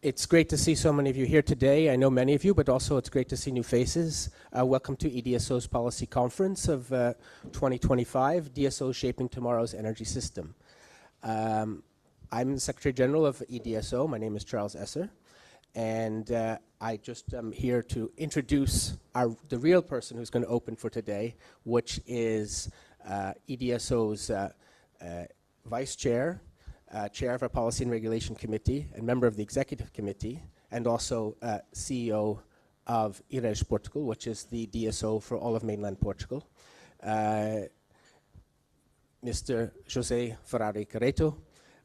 It's great to see so many of you here today. I know many of you, but also it's great to see new faces. Welcome to E.DSO's Policy Conference of 2025, DSO Shaping Tomorrow's Energy System. I'm the Secretary General of E.DSO. My name is Charles Esser, and I just am here to introduce the real person who's going to open for today, which is E.DSO's Vice Chair, Chair of our Policy and Regulation Committee, and member of the Executive Committee, and also CEO of E.DSO Portugal, which is the DSO for all of mainland Portugal, Mr. José Ferrari Carreto,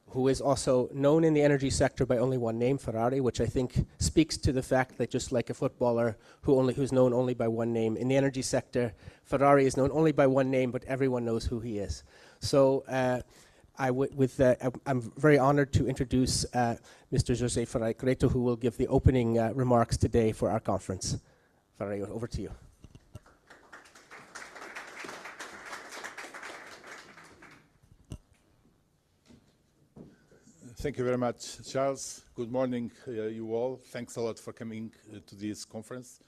who is also known in the energy sector by only one name, Ferrari, which I think speaks to the fact that just like a footballer who's known only by one name, in the energy sector, Ferrari is known only by one name, but everyone knows who he is. So I'm very honored to introduce Mr. José Ferrari Carreto, who will give the opening remarks today for our conference. Ferrari, over to you. Thank you very much, Charles. Good morning, you all. Thanks a lot for coming to this conference.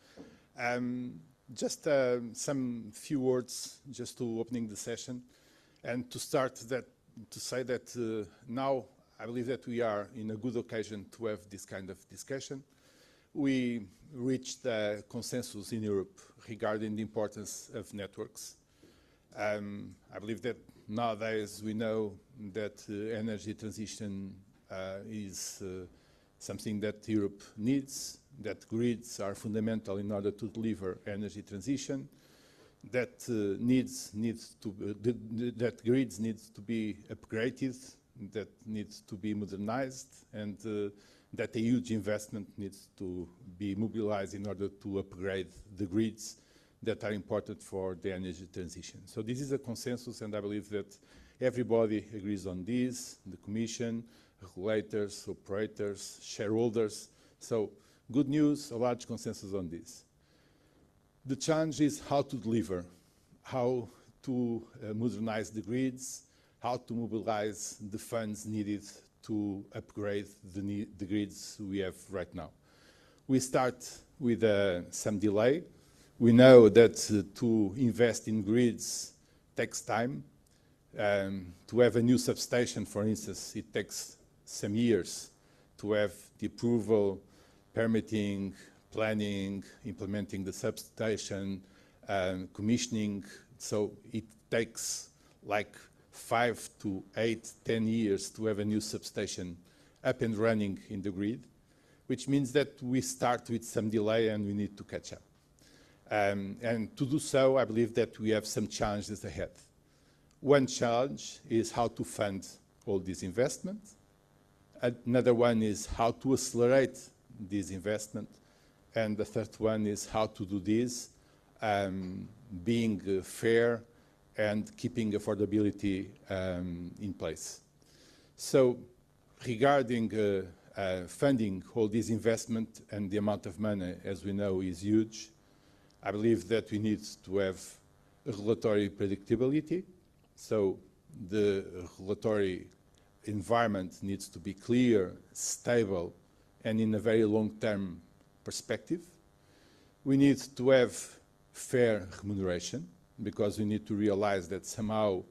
Just some few words just to opening the session, and to start to say that now I believe that we are in a good occasion to have this kind of discussion. We reached a consensus in Europe regarding the importance of networks. I believe that nowadays we know that energy transition is something that Europe needs, that grids are fundamental in order to deliver energy transition, that grids needs to be upgraded, that needs to be modernized, and that a huge investment needs to be mobilized in order to upgrade the grids that are important for the energy transition. So this is a consensus, and I believe that everybody agrees on this, the Commission, regulators, operators, shareholders. So good news, a large consensus on this. The challenge is how to deliver, how to modernize the grids, how to mobilize the funds needed to upgrade the grids we have right now. We start with some delay. We know that to invest in grids takes time. To have a new substation, for instance, it takes some years to have the approval, permitting, planning, implementing the substation, commissioning. So it takes like 5 to 8, 10 years to have a new substation up and running in the grid, which means that we start with some delay and we need to catch up. And to do so, I believe that we have some challenges ahead. One challenge is how to fund all these investments. Another one is how to accelerate this investment. And the third one is how to do this being fair and keeping affordability in place. So regarding funding all this investment, and the amount of money, as we know, is huge, I believe that we need to have regulatory predictability. So the regulatory environment needs to be clear, stable, and in a very long-term perspective. We need to have fair remuneration, because we need to realize that somehow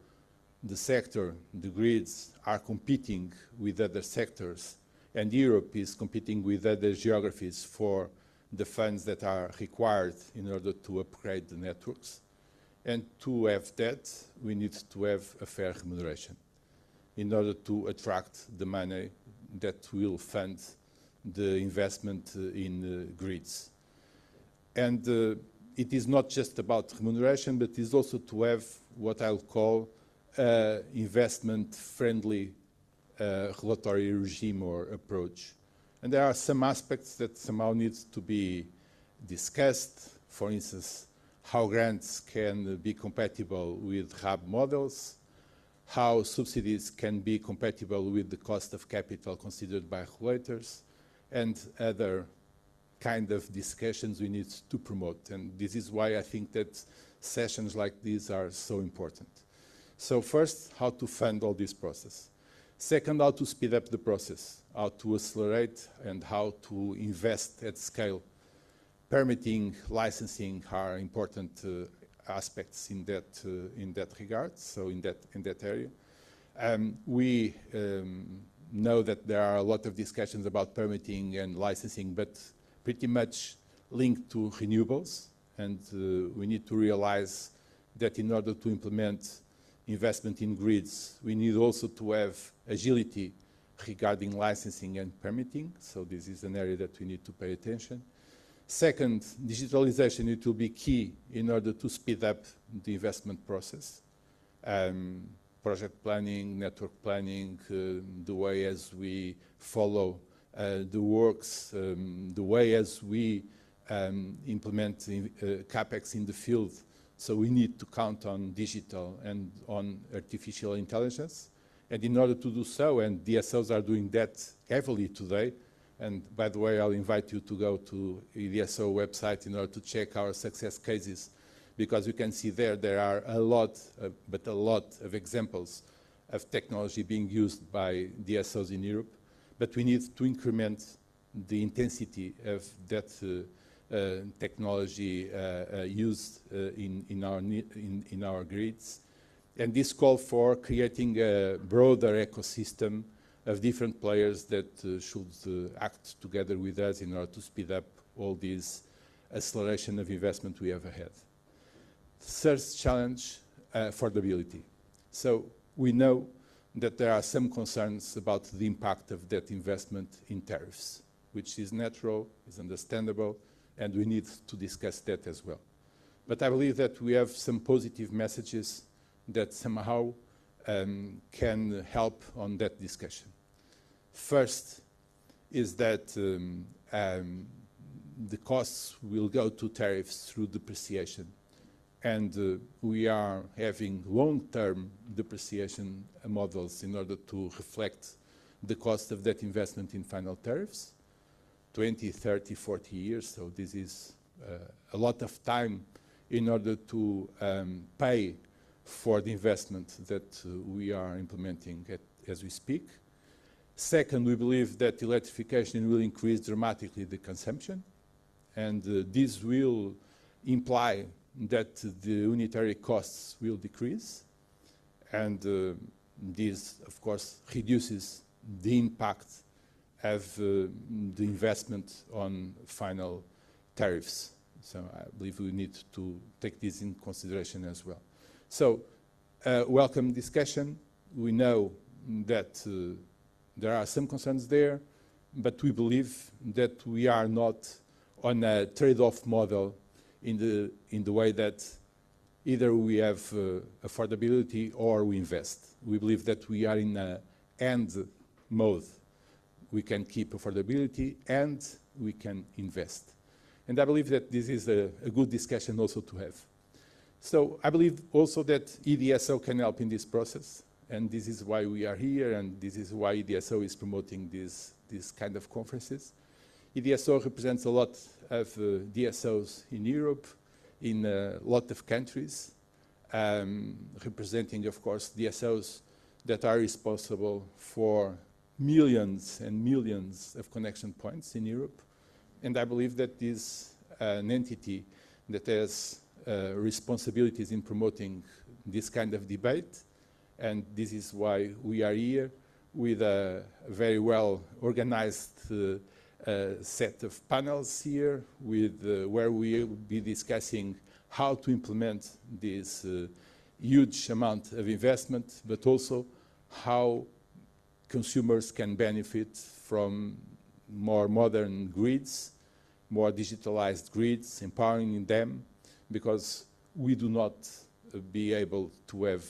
the sector, the grids, are competing with other sectors, and Europe is competing with other geographies for the funds that are required in order to upgrade the networks. And to have that, we need to have a fair remuneration in order to attract the money that will fund the investment in grids. And it is not just about remuneration, but it is also to have what I'll call investment-friendly regulatory regime or approach. And there are some aspects that somehow need to be discussed. For instance, how grants can be compatible with RAB models, how subsidies can be compatible with the cost of capital considered by regulators, and other kind of discussions we need to promote. And this is why I think that sessions like these are so important. So first, how to fund all this process. Second, how to speed up the process, how to accelerate and how to invest at scale. Permitting, licensing are important aspects in that regard, so in that area. We know that there are a lot of discussions about permitting and licensing, but pretty much linked to renewables. And we need to realize that in order to implement investment in grids, we need also to have agility regarding licensing and permitting. So this is an area that we need to pay attention. Second, digitalization, it will be key in order to speed up the investment process. Project planning, network planning, the way as we follow the works, the way as we implement CapEx in the field. So we need to count on digital and on artificial intelligence. And in order to do so, and DSOs are doing that heavily today, and by the way, I'll invite you to go to E.DSO website in order to check our success cases, because you can see there are a lot of examples of technology being used by DSOs in Europe. But we need to increment the intensity of that technology used in our grids. And this call for creating a broader ecosystem of different players that should act together with us in order to speed up all this acceleration of investment we have ahead. Third challenge, affordability. So we know that there are some concerns about the impact of that investment in tariffs, which is natural, is understandable, and we need to discuss that as well. But I believe that we have some positive messages that somehow can help on that discussion. First is that the costs will go to tariffs through depreciation. And we are having long-term depreciation models in order to reflect the cost of that investment in final tariffs, 20, 30, 40 years. So this is a lot of time in order to pay for the investment that we are implementing as we speak. Second, we believe that electrification will increase dramatically the consumption, and this will imply that the unitary costs will decrease, and this, of course, reduces the impact of the investment on final tariffs. So I believe we need to take this in consideration as well. So, welcome discussion. We know that there are some concerns there, but we believe that we are not on a trade-off model in the way that either we have affordability or we invest. We believe that we are in an and mode. We can keep affordability and we can invest. And I believe that this is a good discussion also to have. So I believe also that E.DSO can help in this process, and this is why we are here, and this is why E.DSO is promoting this kind of conferences. E.DSO represents a lot of DSOs in Europe, in a lot of countries, representing, of course, DSOs that are responsible for millions and millions of connection points in Europe. And I believe that this is an entity that has responsibilities in promoting this kind of debate, and this is why we are here with a very well organized set of panels here with where we will be discussing how to implement this huge amount of investment, but also how consumers can benefit from more modern grids, more digitalized grids, empowering them, because we do not be able to have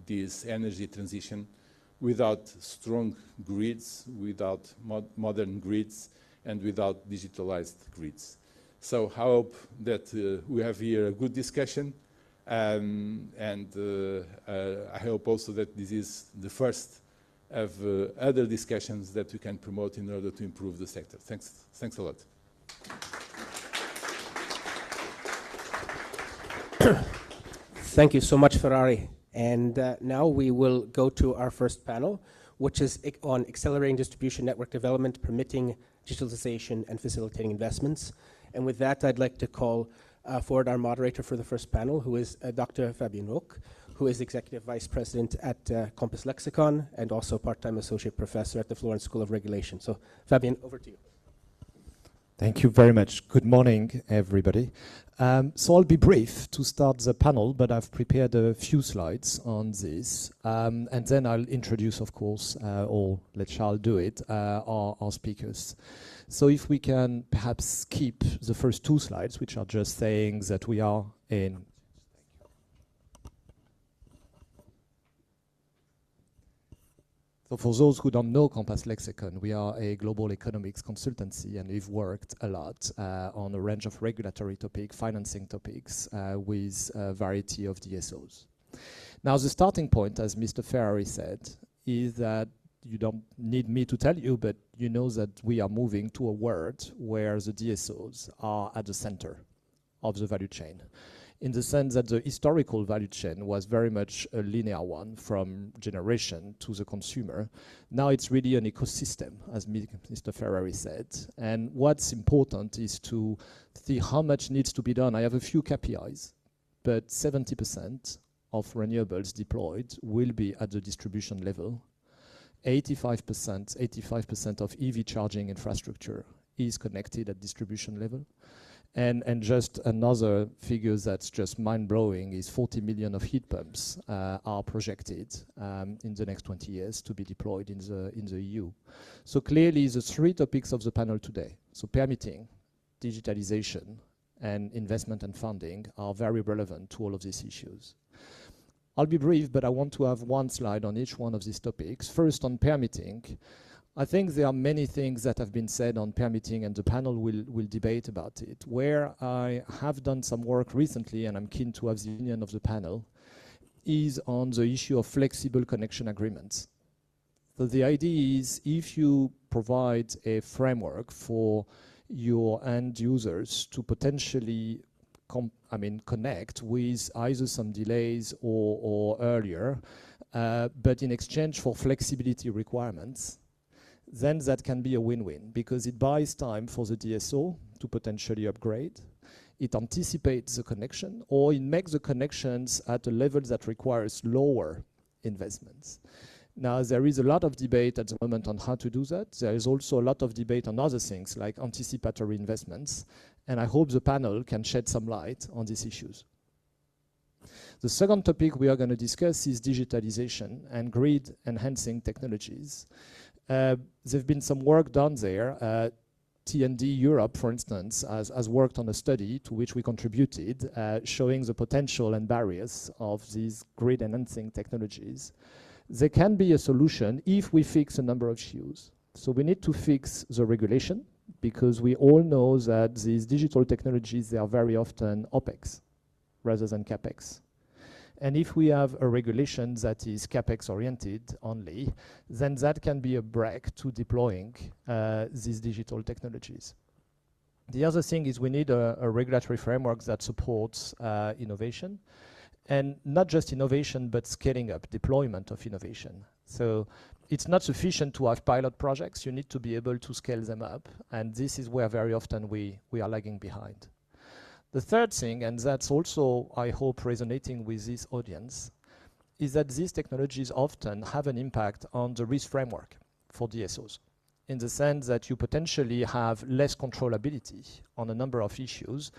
this energy transition without strong grids, without modern grids, and without digitalized grids. So I hope that we have here a good discussion, and I hope also that this is the first of other discussions that we can promote in order to improve the sector. Thanks a lot. Thank you so much, Ferrari. And now we will go to our first panel, which is on accelerating distribution network development, permitting digitalization, and facilitating investments. And with that, I'd like to call forward our moderator for the first panel, who is Dr. Fabien Roch, who is Executive Vice President at Compass Lexicon and also part-time Associate Professor at the Florence School of Regulation. So, Fabien, over to you. Thank you very much. Good morning, everybody. So I'll be brief to start the panel, but I've prepared a few slides on this. And then I'll introduce, of course, or let Charles do it, our speakers. So if we can perhaps skip the first two slides, which are just saying that we are in... So for those who don't know Compass Lexicon, we are a global economics consultancy, and we've worked a lot on a range of regulatory topics, financing topics, with a variety of DSOs. Now, the starting point, as Mr. Ferrari said, is that you don't need me to tell you, but you know that we are moving to a world where the DSOs are at the center of the value chain, in the sense that the historical value chain was very much a linear one from generation to the consumer. Now it's really an ecosystem, as Mr. Ferrari said. And what's important is to see how much needs to be done. I have a few KPIs, but 70% of renewables deployed will be at the distribution level. 85% of EV charging infrastructure is connected at distribution level. And just another figure that's just mind-blowing is 40 million of heat pumps are projected in the next 20 years to be deployed in the EU. So clearly the three topics of the panel today, so permitting, digitalization, and investment and funding are very relevant to all of these issues. I'll be brief, but I want to have one slide on each one of these topics. First, on permitting. I think there are many things that have been said on permitting, and the panel will debate about it. Where I have done some work recently, and I'm keen to have the opinion of the panel, is on the issue of flexible connection agreements. So the idea is if you provide a framework for your end users to potentially connect with either some delays or earlier, but in exchange for flexibility requirements, then that can be a win-win because it buys time for the DSO to potentially upgrade. It anticipates the connection, or it makes the connections at a level that requires lower investments. Now, there is a lot of debate at the moment on how to do that. There is also a lot of debate on other things like anticipatory investments, and I hope the panel can shed some light on these issues. The second topic we are going to discuss is digitalization and grid enhancing technologies. There's been some work done there. T&D Europe, for instance, has worked on a study to which we contributed, showing the potential and barriers of these grid enhancing technologies. There can be a solution if we fix a number of issues. So we need to fix the regulation, because we all know that these digital technologies, they are very often OPEX rather than CAPEX. And if we have a regulation that is CAPEX oriented only, then that can be a brake to deploying these digital technologies. The other thing is we need a regulatory framework that supports innovation, and not just innovation, but scaling up, deployment of innovation. So it's not sufficient to have pilot projects. You need to be able to scale them up, and this is where very often we are lagging behind. The third thing, and that's also, I hope, resonating with this audience, is that these technologies often have an impact on the risk framework for DSOs, in the sense that you potentially have less controllability on a number of issues,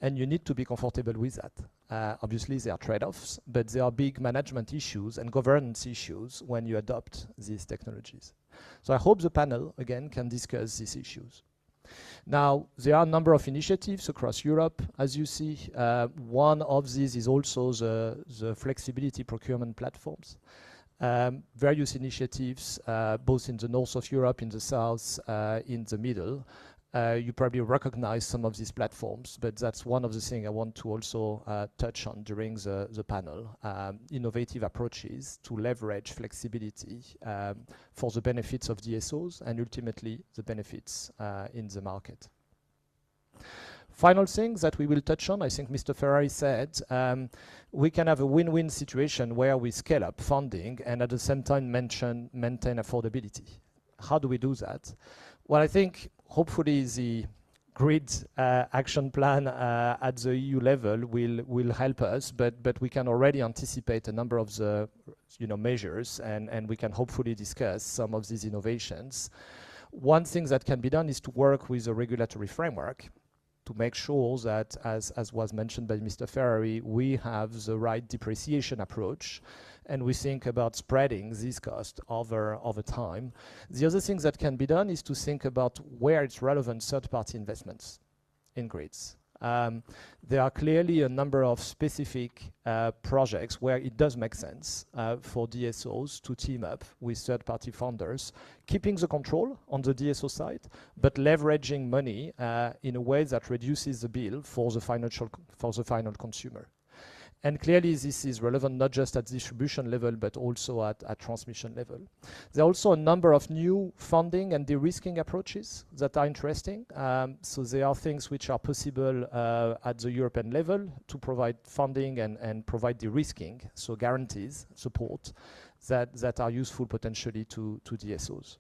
and you need to be comfortable with that. Obviously, there are trade-offs, but there are big management issues and governance issues when you adopt these technologies. So I hope the panel, again, can discuss these issues. Now, there are a number of initiatives across Europe, as you see. One of these is also the flexibility procurement platforms. Various initiatives, both in the north of Europe, in the south, in the middle. You probably recognize some of these platforms, but that's one of the things I want to also touch on during the panel. Innovative approaches to leverage flexibility for the benefits of DSOs and ultimately the benefits in the market. Final things that we will touch on, I think Mr. Ferrari said, we can have a win-win situation where we scale up funding and at the same time maintain affordability. How do we do that? Well, I think hopefully the grid action plan at the EU level will help us, but we can already anticipate a number of the measures, and we can hopefully discuss some of these innovations. One thing that can be done is to work with a regulatory framework to make sure that, as was mentioned by Mr. Ferrari, we have the right depreciation approach, and we think about spreading this cost over time. The other thing that can be done is to think about where it's relevant third-party investments in grids. There are clearly a number of specific projects where it does make sense for DSOs to team up with third-party funders, keeping the control on the DSO side, but leveraging money in a way that reduces the bill for the final consumer. And clearly this is relevant not just at distribution level, but also at transmission level. There are also a number of new funding and de-risking approaches that are interesting. So there are things which are possible at the European level to provide funding and provide de-risking, so guarantees, support, that are useful potentially to DSOs.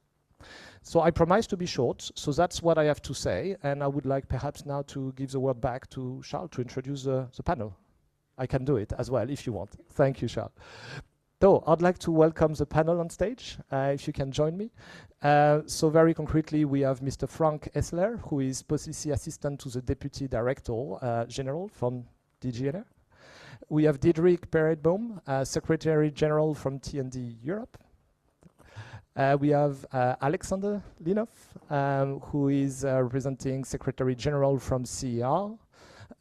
So I promise to be short, so that's what I have to say, and I would like perhaps now to give the word back to Charles to introduce the panel. I can do it as well if you want. Thank you, Charles. So I'd like to welcome the panel on stage, if you can join me. So very concretely, we have Mr. Frank Essler, who is Policy Assistant to the Deputy Director General from DG&R. We have Diederik Pereitboom, Secretary General from T&D Europe. We have Alexander Linov, who is representing Secretary General from CER.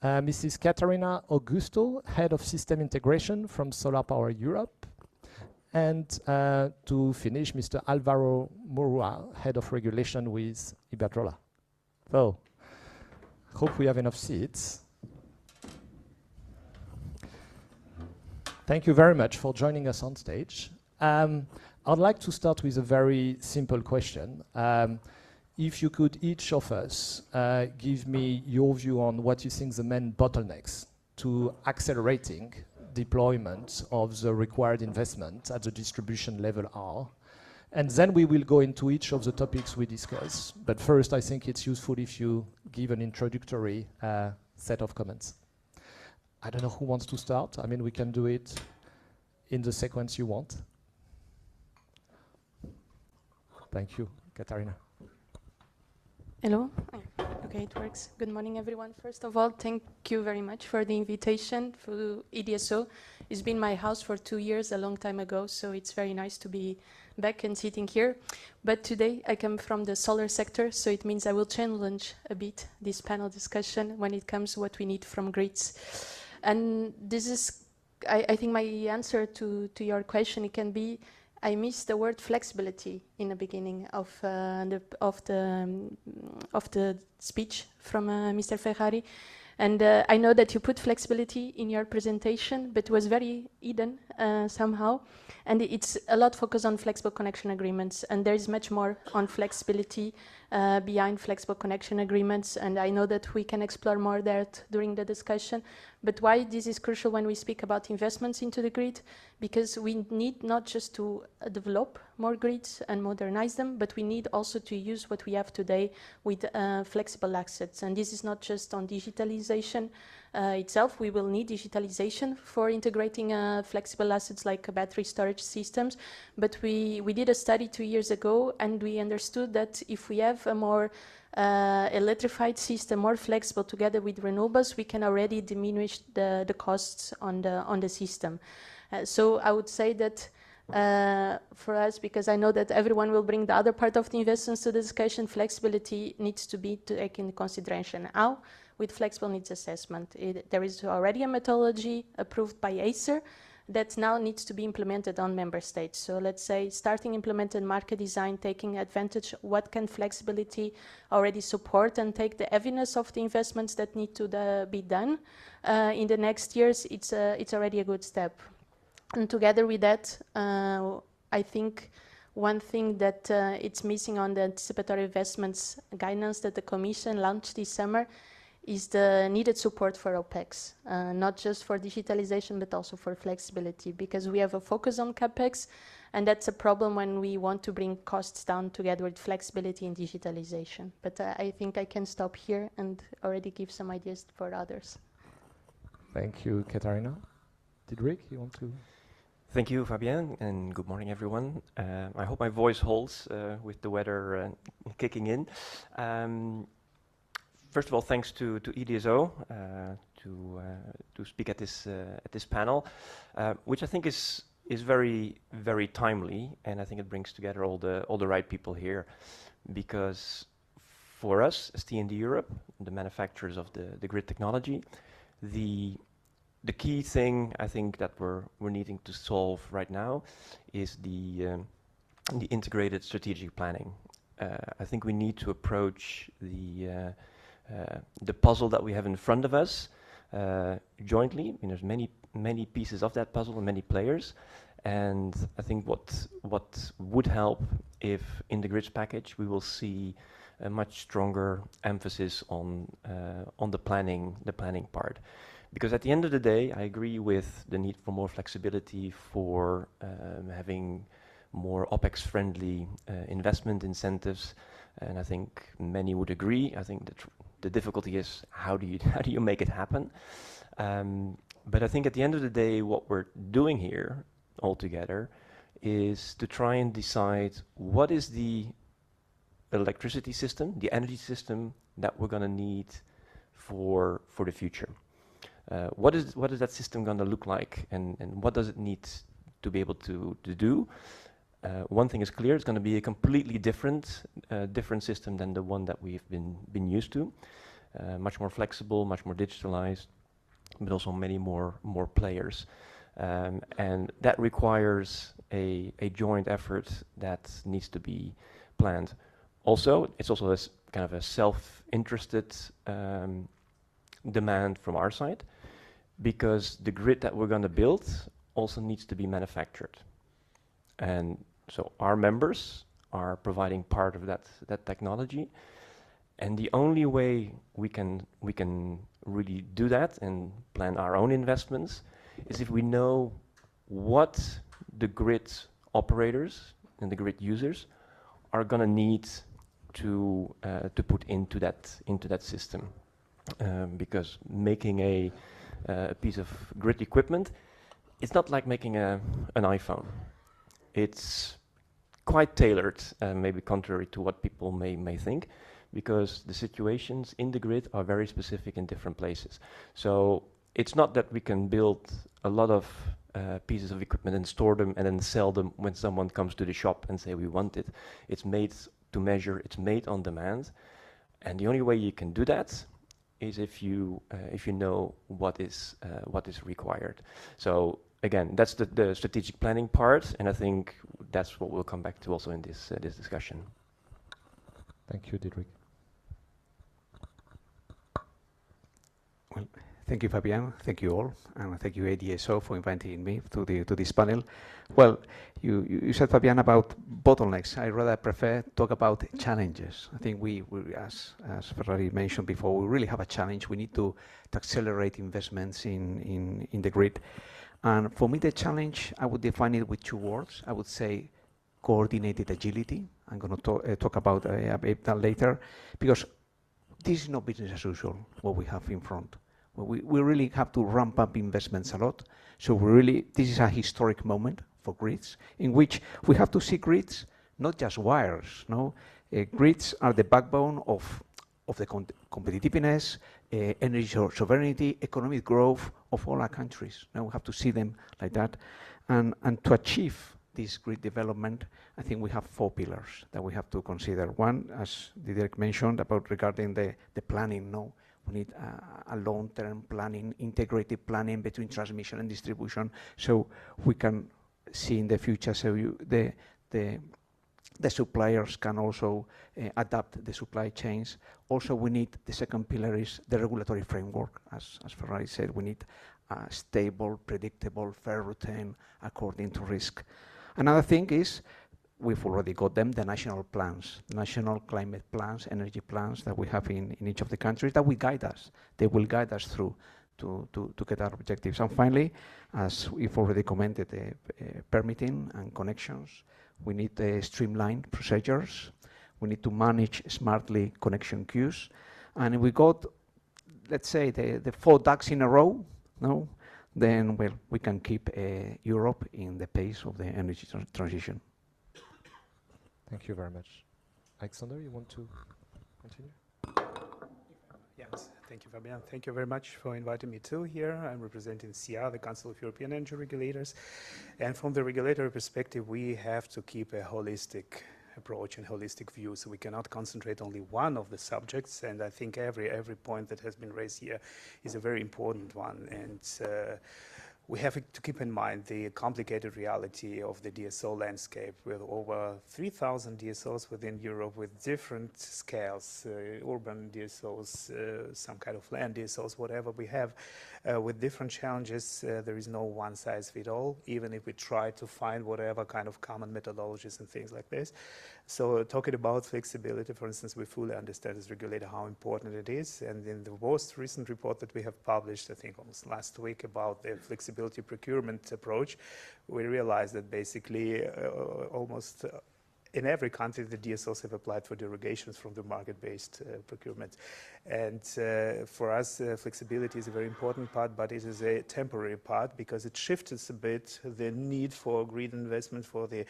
Mrs. Caterina Augusto, Head of System Integration from Solar Power Europe. And to finish, Mr. Alvaro Murua, Head of Regulation with Iberdrola. So, hope we have enough seats. Thank you very much for joining us on stage. I'd like to start with a very simple question. If you could, each of us, give me your view on what you think the main bottlenecks to accelerating deployment of the required investment at the distribution level are. And then we will go into each of the topics we discuss. But first, I think it's useful if you give an introductory set of comments. I don't know who wants to start. I mean, we can do it in the sequence you want. Thank you, Katarina. Hello. Okay, it works. Good morning, everyone. First of all, thank you very much for the invitation for E.DSO. It's been my house for 2 years, a long time ago, so it's very nice to be back and sitting here. But today I come from the solar sector, so it means I will challenge a bit this panel discussion when it comes to what we need from grids. And this is, I think my answer to your question, it can be, I missed the word flexibility in the beginning of the speech from Mr. Ferrari. And I know that you put flexibility in your presentation, but it was very hidden somehow. And it's a lot focused on flexible connection agreements. And there is much more on flexibility behind flexible connection agreements. And I know that we can explore more that during the discussion. But why this is crucial when we speak about investments into the grid? Because we need not just to develop more grids and modernize them, but we need also to use what we have today with flexible assets. And this is not just on digitalization itself. We will need digitalization for integrating flexible assets like battery storage systems. But we did a study 2 years ago, and we understood that if we have a more electrified system, more flexible together with renewables, we can already diminish the costs on the system. So I would say that for us, because I know that everyone will bring the other part of the investments to the discussion, flexibility needs to be taken into consideration. How? With flexible needs assessment. There is already a methodology approved by ACER that now needs to be implemented on member states. So let's say starting implemented market design, taking advantage, what can flexibility already support, and take the heaviness of the investments that need to be done in the next years. It's already a good step. And together with that, I think one thing that it's missing on the anticipatory investments guidance that the Commission launched this summer is the needed support for OPEX, not just for digitalization, but also for flexibility, because we have a focus on CapEx, and that's a problem when we want to bring costs down together with flexibility and digitalization. But I think I can stop here and already give some ideas for others. Thank you, Katarina. Didrik, you want to? Thank you, Fabienne, and good morning, everyone. I hope my voice holds with the weather kicking in. First of all, thanks to E.DSO to speak at this panel, which I think is very timely, and I think it brings together all the right people here, because for us as T&D Europe, the manufacturers of the grid technology, the key thing I think that we're needing to solve right now is the integrated strategic planning. I think we need to approach the puzzle that we have in front of us jointly. I mean, there's many pieces of that puzzle and many players, and I think what would help if in the grids package we will see a much stronger emphasis on the planning part. Because at the end of the day, I agree with the need for more flexibility, for having more OPEX-friendly investment incentives, and I think many would agree. I think the difficulty is how do you make it happen? But I think at the end of the day, what we're doing here all together is to try and decide what is the electricity system, the energy system that we're going to need for the future. What is that system going to look like, and what does it need to be able to do? One thing is clear: it's going to be a completely different system than the one that we've been used to. Much more flexible, much more digitalized, but also many more players, and that requires a joint effort that needs to be planned. Also, it's also a kind of a self-interested demand from our side, because the grid that we're going to build also needs to be manufactured, and so our members are providing part of that technology, and the only way we can really do that and plan our own investments is if we know what the grid operators and the grid users are going to need to put into that system, because making a piece of grid equipment, it's not like making an iPhone. It's quite tailored, maybe contrary to what people may think, because the situations in the grid are very specific in different places. So it's not that we can build a lot of pieces of equipment and store them and then sell them when someone comes to the shop and say we want it. It's made to measure, it's made on demand, and the only way you can do that is if you know what is required. So again, that's the strategic planning part, and I think that's what we'll come back to also in this discussion. Thank you, Didrik. Well, thank you, Fabian. Thank you all, and thank you, E.DSO, for inviting me to this panel. Well, you said, Fabian, about bottlenecks. I rather prefer talk about challenges. I think we as Ferrari mentioned before, we really have a challenge. We need to accelerate investments in the grid. And for me, the challenge, I would define it with two words. I would say coordinated agility. I'm going to talk about that later, because this is not business as usual, what we have in front. We really have to ramp up investments a lot. So this is a historic moment for grids, in which we have to see grids, not just wires. No, grids are the backbone of the competitiveness, energy sovereignty, economic growth of all our countries. Now we have to see them like that, and to achieve this grid development, I think we have 4 pillars that we have to consider. One, as Diderik mentioned, about regarding the planning. No, we need a long-term planning, integrated planning between transmission and distribution, so we can see in the future. So the suppliers can also adapt the supply chains. Also, we need, the second pillar is the regulatory framework. As Ferrari said, we need a stable, predictable, fair return according to risk. Another thing is we've already got them, the national plans, national climate plans, energy plans that we have in each of the countries that will guide us. They will guide us through to get our objectives. And finally, as we've already commented, permitting and connections, we need streamlined procedures. We need to manage smartly connection queues. And we got, let's say, the 4 ducks in a row, no? Then, well, we can keep Europe in the pace of the energy transition. Thank you very much. Alexander, you want to continue? Yes, thank you, Fabian. Thank you very much for inviting me too here. I'm representing CR, the Council of European Energy Regulators. And from the regulatory perspective, we have to keep a holistic approach and holistic view. So we cannot concentrate only one of the subjects. And I think every point that has been raised here is a very important one. And we have to keep in mind the complicated reality of the DSO landscape with over 3,000 DSOs within Europe with different scales, urban DSOs, some kind of land DSOs, whatever we have, with different challenges. There is no one size fits all, even if we try to find whatever kind of common methodologies and things like this. So talking about flexibility, for instance, we fully understand as regulator how important it is. And in the most recent report that we have published, I think almost last week, about the flexibility procurement approach, we realized that basically almost in every country, the DSOs have applied for derogations from the market-based procurement. And for us, flexibility is a very important part, but it is a temporary part because it shifts a bit the need for grid investment, for the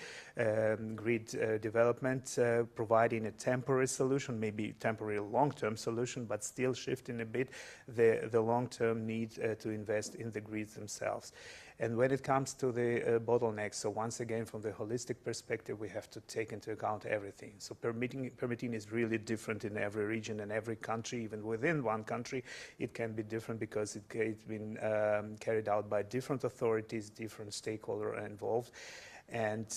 grid development, providing a temporary solution, maybe temporary long-term solution, but still shifting a bit the long-term need to invest in the grids themselves. And when it comes to the bottlenecks, so once again, from the holistic perspective, we have to take into account everything. So permitting is really different in every region and every country. Even within one country, it can be different because it's been carried out by different authorities, different stakeholders involved. And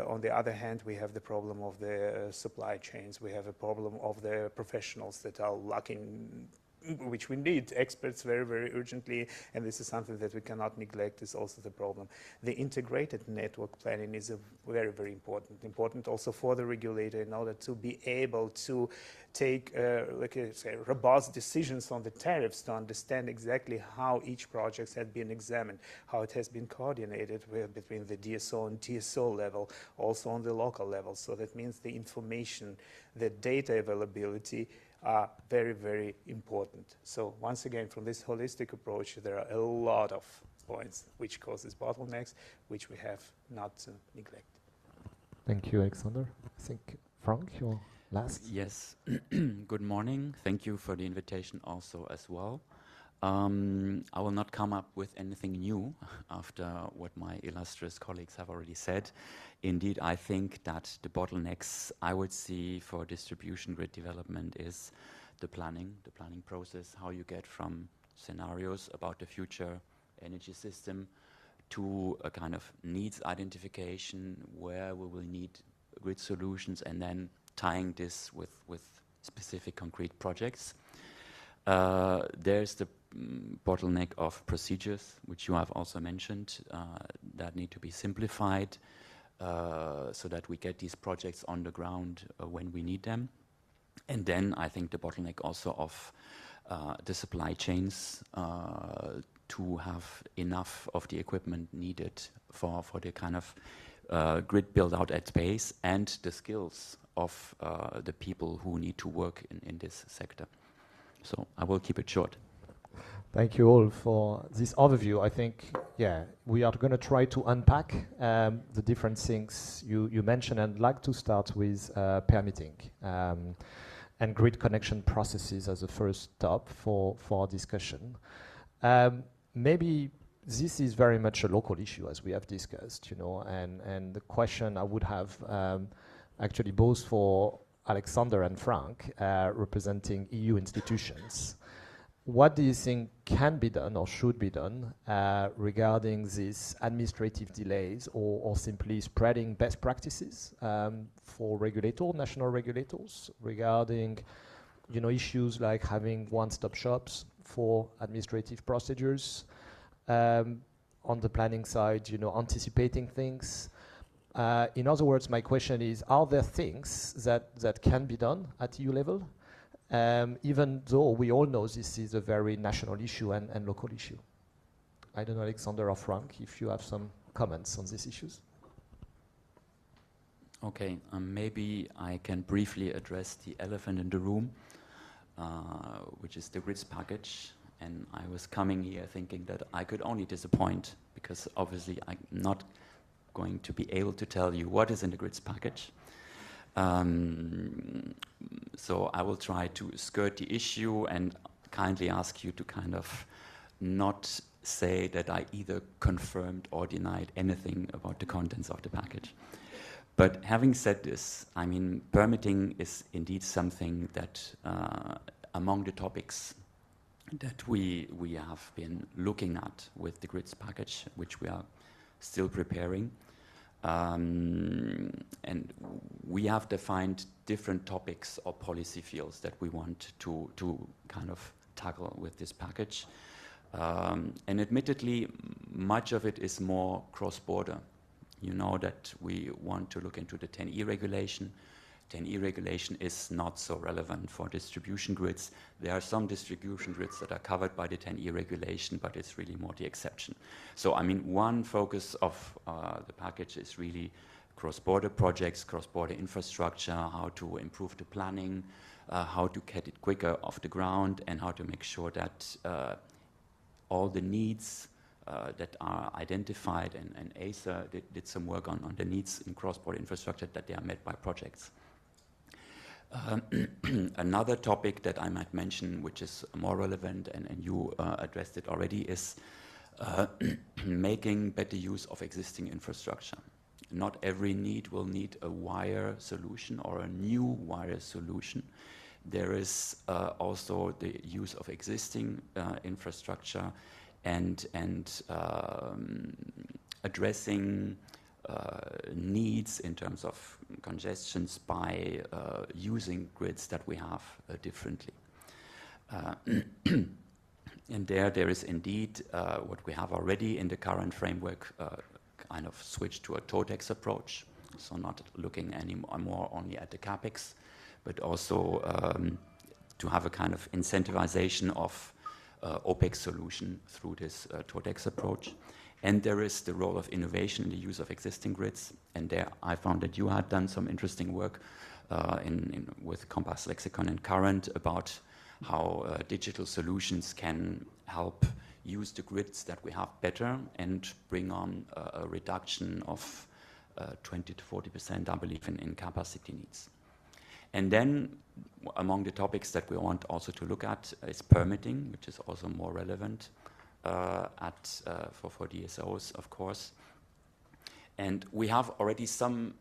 on the other hand, we have the problem of the supply chains. We have a problem of the professionals that are lacking, which we need experts very, very urgently, and this is something that we cannot neglect, is also the problem. The integrated network planning is very, very important also for the regulator in order to be able to take, like I say, robust decisions on the tariffs, to understand exactly how each project has been examined, how it has been coordinated between the DSO and TSO level, also on the local level. So that means the information, the data availability are very, very important. So once again, from this holistic approach, there are a lot of points which causes bottlenecks, which we have not to neglect. Thank you, Alexander. I think, Frank, you're last. Yes. Good morning. Thank you for the invitation also as well. I will not come up with anything new after what my illustrious colleagues have already said. Indeed, I think that the bottlenecks I would see for distribution grid development is the planning process, how you get from scenarios about the future energy system to a kind of needs identification where we will need grid solutions, and then tying this with specific concrete projects. There's the bottleneck of procedures, which you have also mentioned, that need to be simplified so that we get these projects on the ground when we need them. And then I think the bottleneck also of the supply chains to have enough of the equipment needed for the kind of grid build out at pace, and the skills of the people who need to work in this sector. So I will keep it short. Thank you all for this overview. I think, yeah, we are going to try to unpack the different things you mentioned, and I'd like to start with permitting and grid connection processes as a first stop for our discussion. Maybe this is very much a local issue, as we have discussed, you know, and the question I would have actually both for Alexander and Frank, representing EU institutions. What do you think can be done or should be done regarding these administrative delays, or simply spreading best practices for national regulators regarding, you know, issues like having one-stop shops for administrative procedures, on the planning side, you know, anticipating things, In other words, my question is, are there things that can be done at EU level, even though we all know this is a very national issue and local issue? I don't know, Alexander or Frank, if you have some comments on these issues. Okay, maybe I can briefly address the elephant in the room, which is the grids package. And I was coming here thinking that I could only disappoint, because obviously I'm not going to be able to tell you what is in the grids package. So I will try to skirt the issue and kindly ask you to kind of not say that I either confirmed or denied anything about the contents of the package. But having said this, I mean, permitting is indeed something that among the topics that we have been looking at with the grids package, which we are still preparing. And we have defined different topics or policy fields that we want to kind of tackle with this package. And admittedly, much of it is more cross-border. You know that we want to look into the 10E regulation. 10E regulation is not so relevant for distribution grids. There are some distribution grids that are covered by the 10E regulation, but it's really more the exception. So, I mean, one focus of the package is really cross-border projects, cross-border infrastructure, how to improve the planning, how to get it quicker off the ground, and how to make sure that all the needs that are identified, and E.DSO did some work on the needs in cross-border infrastructure, that they are met by projects. Another topic that I might mention, which is more relevant, and you addressed it already, is making better use of existing infrastructure. Not every need will need a wire solution or a new wire solution. There is also the use of existing infrastructure and addressing needs in terms of congestions by using grids that we have differently. And there is indeed what we have already in the current framework, kind of switched to a TOTEX approach, so not looking anymore only at the CAPEX, but also to have a kind of incentivization of OPEX solution through this TOTEX approach. And there is the role of innovation in the use of existing grids. And there I found that you had done some interesting work with Compass Lexicon and Current about how digital solutions can help use the grids that we have better and bring on a reduction of 20 to 40%, I believe, in capacity needs. And then among the topics that we want also to look at is permitting, which is also more relevant for DSOs, of course. And we have already some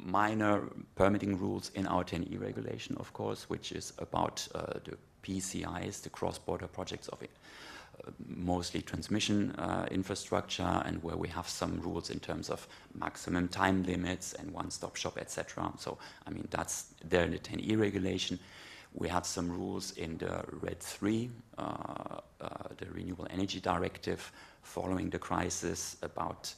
minor permitting rules in our 10E regulation, of course, which is about the PCIs, the cross-border projects of it. Mostly transmission infrastructure, and where we have some rules in terms of maximum time limits and one-stop shop, etc. So, I mean, that's there in the 10E regulation. We have some rules in the RED 3, the Renewable Energy Directive, following the crisis, about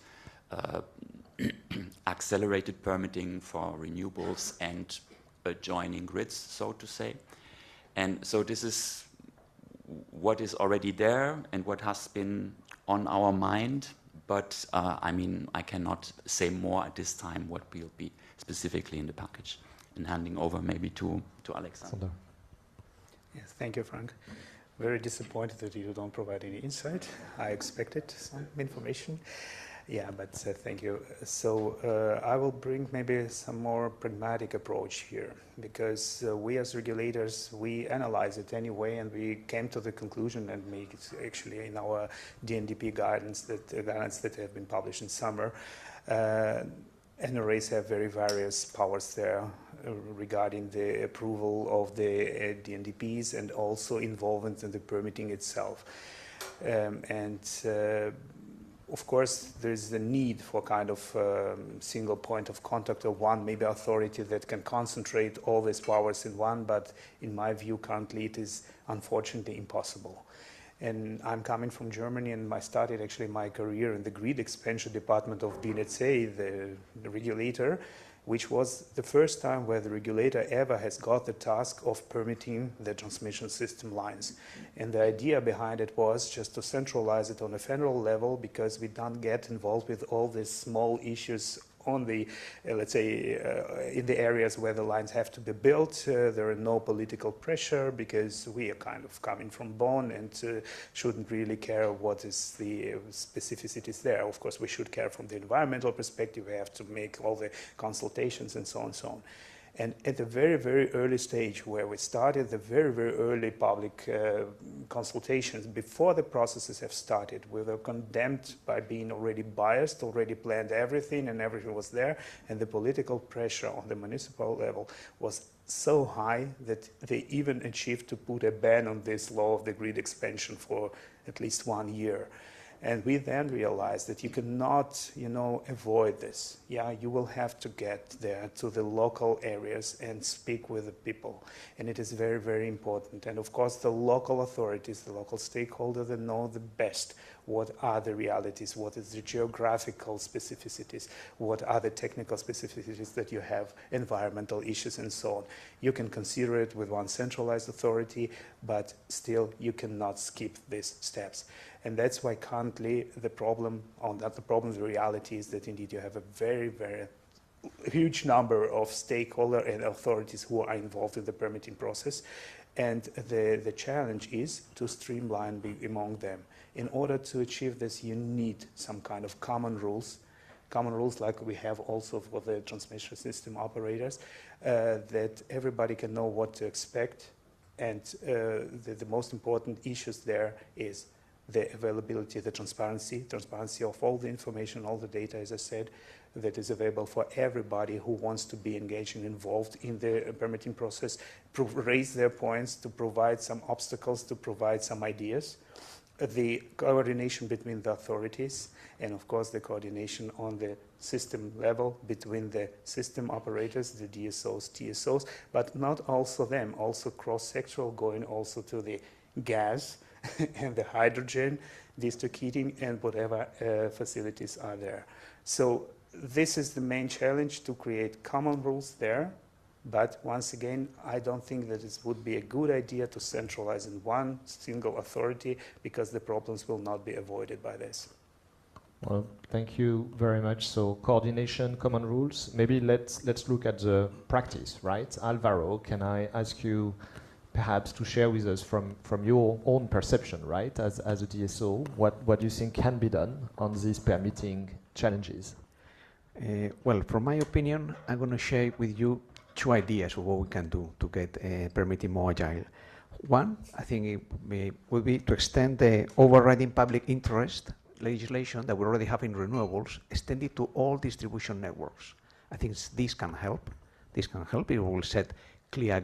accelerated permitting for renewables and adjoining grids, so to say. And so this is what is already there and what has been on our mind, but I mean, I cannot say more at this time what will be specifically in the package. And handing over maybe to Alexander. Yes, thank you, Frank. Very disappointed that you don't provide any insight. I expected some information. Yeah, but thank you. So I will bring maybe some more pragmatic approach here, because we as regulators, we analyze it anyway, and we came to the conclusion, and make it actually in our DNDP guidance that have been published in summer. NRAs have very various powers there regarding the approval of the DNDPs and also involvement in the permitting itself. Of course, there is the need for kind of single point of contact, or one maybe authority that can concentrate all these powers in one, but in my view currently it is unfortunately impossible. And I'm coming from Germany, and I started actually my career in the grid expansion department of BNetzA, the regulator, which was the first time where the regulator ever has got the task of permitting the transmission system lines. And the idea behind it was just to centralize it on a federal level, because we don't get involved with all these small issues on the, let's say, in the areas where the lines have to be built. There are no political pressure, because we are kind of coming from Bonn and shouldn't really care what is the specificities there. Of course, we should care from the environmental perspective. We have to make all the consultations and so on and so on. And at the very, very early stage where we started, the very, very early public consultations, before the processes have started, we were condemned by being already biased, already planned everything, and everything was there. And the political pressure on the municipal level was so high that they even achieved to put a ban on this law of the grid expansion for at least 1 year. And we then realized that you cannot, avoid this. Yeah, you will have to get there to the local areas and speak with the people. And it is very, very important. And of course, the local authorities, the local stakeholders, they know the best what are the realities, what is the geographical specificities, what are the technical specificities that you have, environmental issues and so on. You can consider it with one centralized authority, but still you cannot skip these steps. And that's why currently the reality is that indeed you have a very, very huge number of stakeholders and authorities who are involved in the permitting process. And the challenge is to streamline among them. In order to achieve this, you need some kind of common rules like we have also for the transmission system operators, that everybody can know what to expect. And the most important issues there is the availability, the transparency of all the information, all the data, as I said, that is available for everybody who wants to be engaged and involved in the permitting process, raise their points, to provide some obstacles, to provide some ideas, the coordination between the authorities, and of course the coordination on the system level between the system operators, the DSOs, TSOs, but not also them, also cross-sectoral, going also to the gas and the hydrogen, district heating, and whatever facilities are there. So this is the main challenge, to create common rules there. But once again, I don't think that it would be a good idea to centralize in one single authority, because the problems will not be avoided by this. Well, thank you very much. So coordination, common rules. Maybe let's look at the practice, right? Alvaro, can I ask you perhaps to share with us from your own perception, right, as a DSO, what you think can be done on these permitting challenges? Well, from my opinion, I'm going to share with you 2 ideas of what we can do to get permitting more agile. One, I think it would be to extend the overriding public interest legislation that we already have in renewables, extend it to all distribution networks. I think this can help. This can help. It will set clear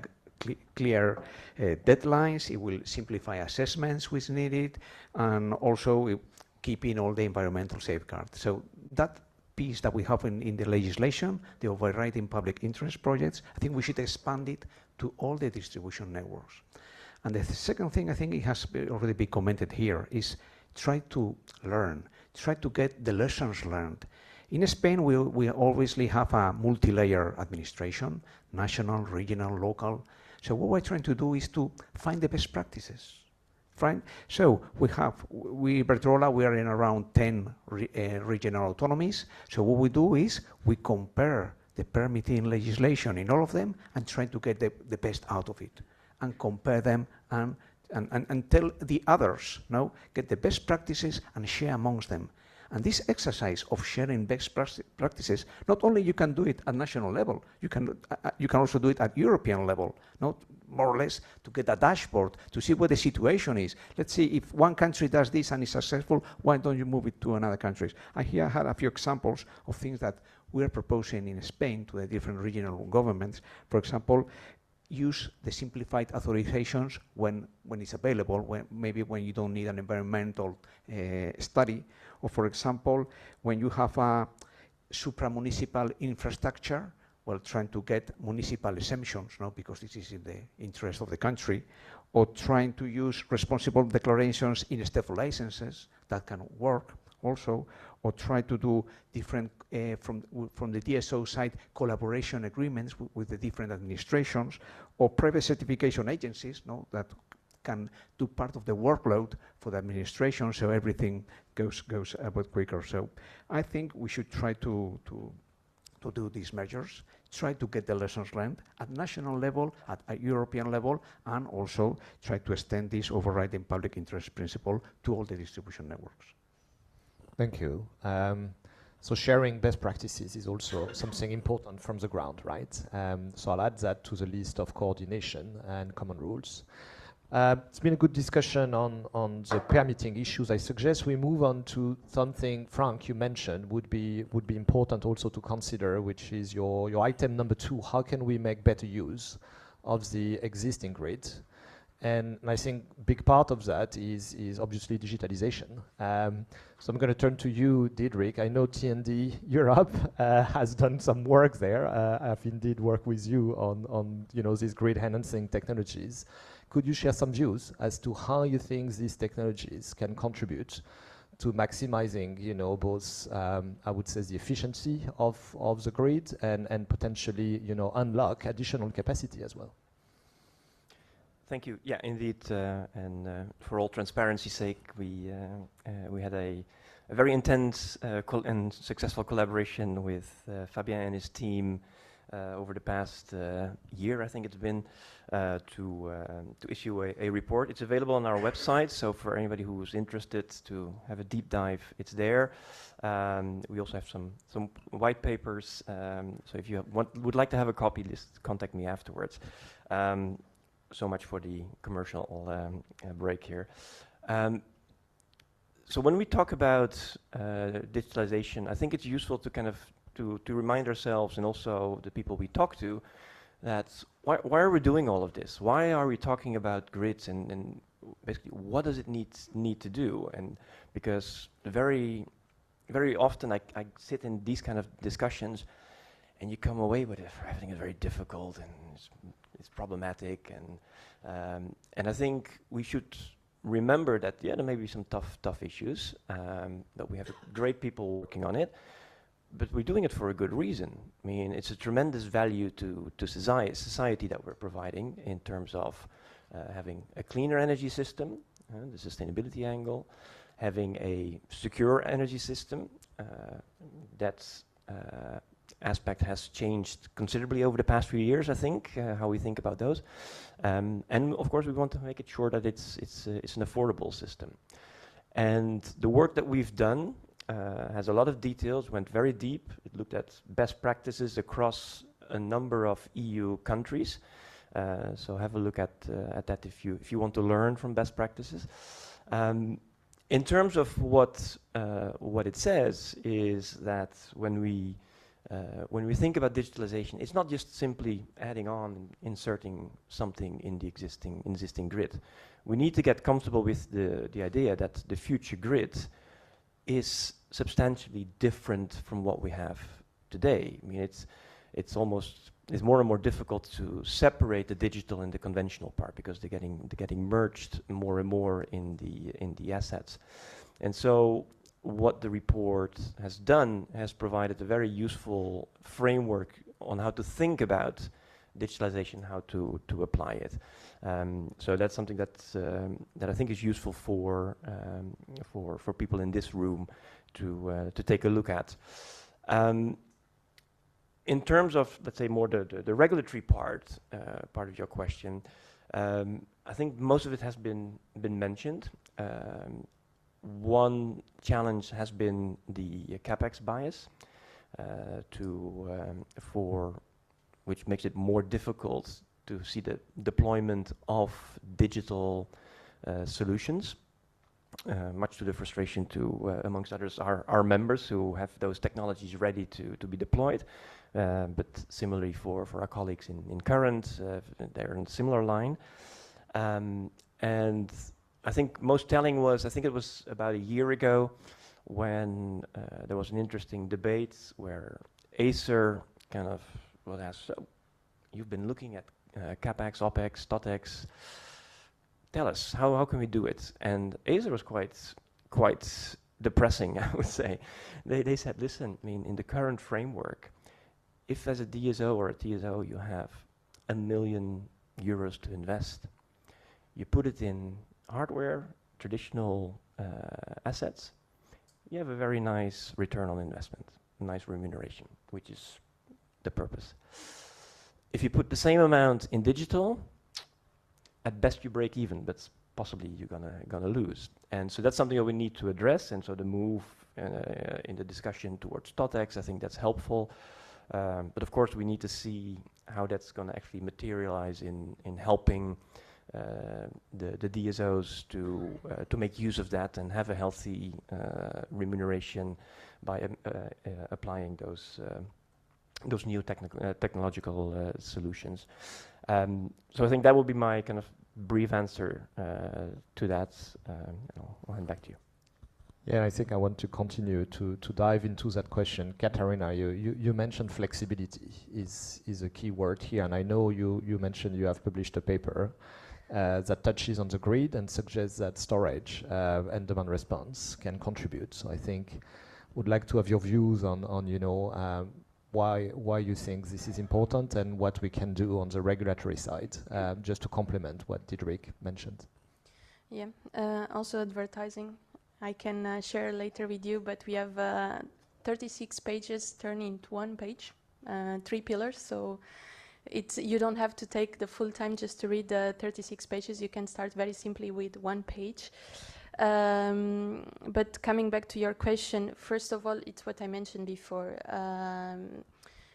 deadlines. It will simplify assessments which needed, and also keeping all the environmental safeguards. So that piece that we have in the legislation, the overriding public interest projects, I think we should expand it to all the distribution networks. And the second thing, I think it has already been commented here, is try to learn, try to get the lessons learned. In Spain, we obviously have a multi-layer administration, national, regional, local. So what we're trying to do is to find the best practices. Right? So we Iberdrola, we are in around 10 regional autonomies. So what we do is we compare the permitting legislation in all of them and try to get the best out of it, and compare them and tell the others, get the best practices and share amongst them. And this exercise of sharing best practices, not only you can do it at national level, you can also do it at European level, more or less to get a dashboard to see what the situation is. Let's see, if one country does this and is successful, why don't you move it to another countries? I here had a few examples of things that we are proposing in Spain to the different regional governments. For example, use the simplified authorizations when it's available, maybe when you don't need an environmental study, or for example, when you have a supramunicipal infrastructure, well, trying to get municipal exemptions, no, because this is in the interest of the country, or trying to use responsible declarations instead of licenses, that can work also, or try to do different, from the DSO side, collaboration agreements with the different administrations, or private certification agencies, no, that can do part of the workload for the administration, so everything goes a bit quicker. So I think we should try to do these measures, try to get the lessons learned at national level, at a European level, and also try to extend this overriding public interest principle to all the distribution networks. Thank you. So sharing best practices is also something important from the ground, right? So I'll add that to the list of coordination and common rules. It's been a good discussion on the permitting issues. I suggest we move on to something, Frank, you mentioned would be important also to consider, which is your item number 2. How can we make better use of the existing grid? And I think a big part of that is obviously digitalization. So I'm going to turn to you, Diederik. I know TND Europe has done some work there. I've indeed worked with you on these grid enhancing technologies. Could you share some views as to how you think these technologies can contribute to maximizing, both, I would say, the efficiency of the grid and potentially, unlock additional capacity as well? Thank you. Yeah, indeed, and for all transparency's sake, we had a very intense and successful collaboration with Fabien and his team over the past year, I think it's been, to issue a report. It's available on our website, so for anybody who's interested to have a deep dive, it's there. We also have some white papers, so if you would like to have a copy, just contact me afterwards. So much for the commercial break here. So when we talk about digitalization, I think it's useful to kind of to remind ourselves and also the people we talk to that why are we doing all of this? Why are we talking about grids and basically what does it need to do? And because very often I sit in these kind of discussions and you come away with everything is very difficult and it's problematic, and I think we should remember that there may be some tough issues, that we have great people working on it, but we're doing it for a good reason. I mean, it's a tremendous value to society that we're providing in terms of having a cleaner energy system, the sustainability angle, having a secure energy system. That's aspect has changed considerably over the past few years, I think, how we think about those. And of course, we want to make it sure that it's an affordable system. And the work that we've done has a lot of details, went very deep. It looked at best practices across a number of EU countries. So have a look at that if you want to learn from best practices. In terms of what it says is that when we think about digitalization, it's not just simply adding on and inserting something in the existing grid. We need to get comfortable with the idea that the future grid is substantially different from what we have today. I mean, it's more and more difficult to separate the digital and the conventional part because they're getting merged more and more in the assets. And so what the report has done has provided a very useful framework on how to think about digitalization, how to apply it. So that's something that I think is useful for people in this room to take a look at. In terms of, let's say, more the regulatory part of your question, I think most of it has been mentioned. One challenge has been the capex bias, which makes it more difficult to see the deployment of digital solutions, much to the frustration amongst others, our members who have those technologies ready to be deployed. But similarly for our colleagues in current, they're in a similar line. And I think most telling was, I think it was about a year ago when there was an interesting debate where Acer kind of will ask, so you've been looking at CapEx, OpEx, TOTEX. Tell us, how can we do it? And Acer was quite depressing, I would say. They said, listen, I mean, in the current framework, if as a DSO or a TSO you have €1 million to invest, you put it in hardware, traditional assets, you have a very nice return on investment, nice remuneration, which is the purpose. If you put the same amount in digital, at best you break even, but possibly you're gonna lose. And so that's something that we need to address, and so the move in the discussion towards TOTEX, I think that's helpful. But of course we need to see how that's gonna actually materialize in helping the DSOs to make use of that and have a healthy remuneration by applying those new technological solutions. So I think that would be my kind of brief answer to that. I'll hand back to you. Yeah, I think I want to continue to dive into that question. Katarina, you mentioned flexibility is a key word here, and I know you mentioned you have published a paper that touches on the grid and suggests that storage and demand response can contribute. So I think would like to have your views on you know, why you think this is important and what we can do on the regulatory side, just to complement what Diederik mentioned. Yeah, also advertising. I can share later with you, but we have 36 pages turned into one page, 3 pillars. So you don't have to take the full time just to read the 36 pages. You can start very simply with 1 page. But coming back to your question, first of all, it's what I mentioned before.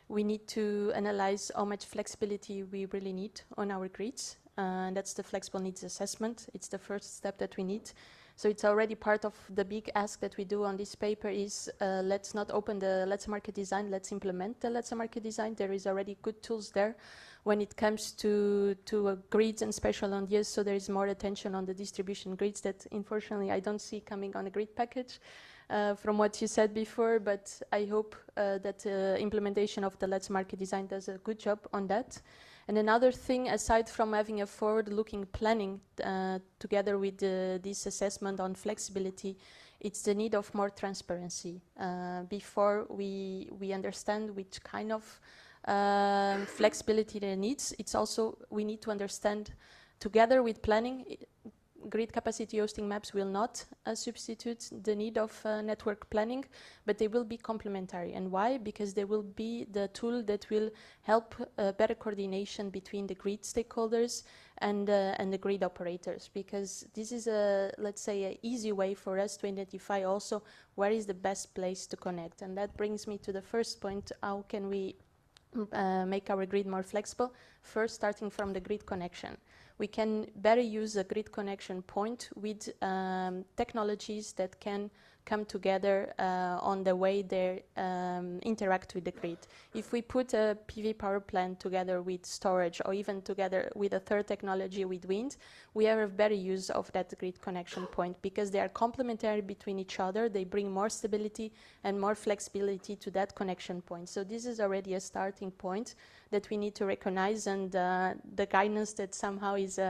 We need to analyze how much flexibility we really need on our grids. That's the flexible needs assessment. It's the first step that we need. So it's already part of the big ask that we do on this paper is let's not open the Let's Market design, let's implement the Let's Market design. There is already good tools there. When it comes to grids and special on yes, so there is more attention on the distribution grids that unfortunately I don't see coming on a grid package from what you said before, but I hope that implementation of the Let's Market design does a good job on that. And another thing, aside from having a forward-looking planning together with this assessment on flexibility, it's the need of more transparency. Before we understand which kind of flexibility there needs, it's also we need to understand together with planning. Grid capacity hosting maps will not substitute the need of network planning, but they will be complementary. And why? Because they will be the tool that will help better coordination between the grid stakeholders and the grid operators. Because this is let's say, an easy way for us to identify also where is the best place to connect. And that brings me to the first point: how can we make our grid more flexible? First, starting from the grid connection. We can better use a grid connection point with technologies that can come together on the way they interact with the grid. If we put a PV power plant together with storage, or even together with a third technology with wind, we have a better use of that grid connection point because they are complementary between each other. They bring more stability and more flexibility to that connection point. So this is already a starting point that we need to recognize, and the guidance that somehow is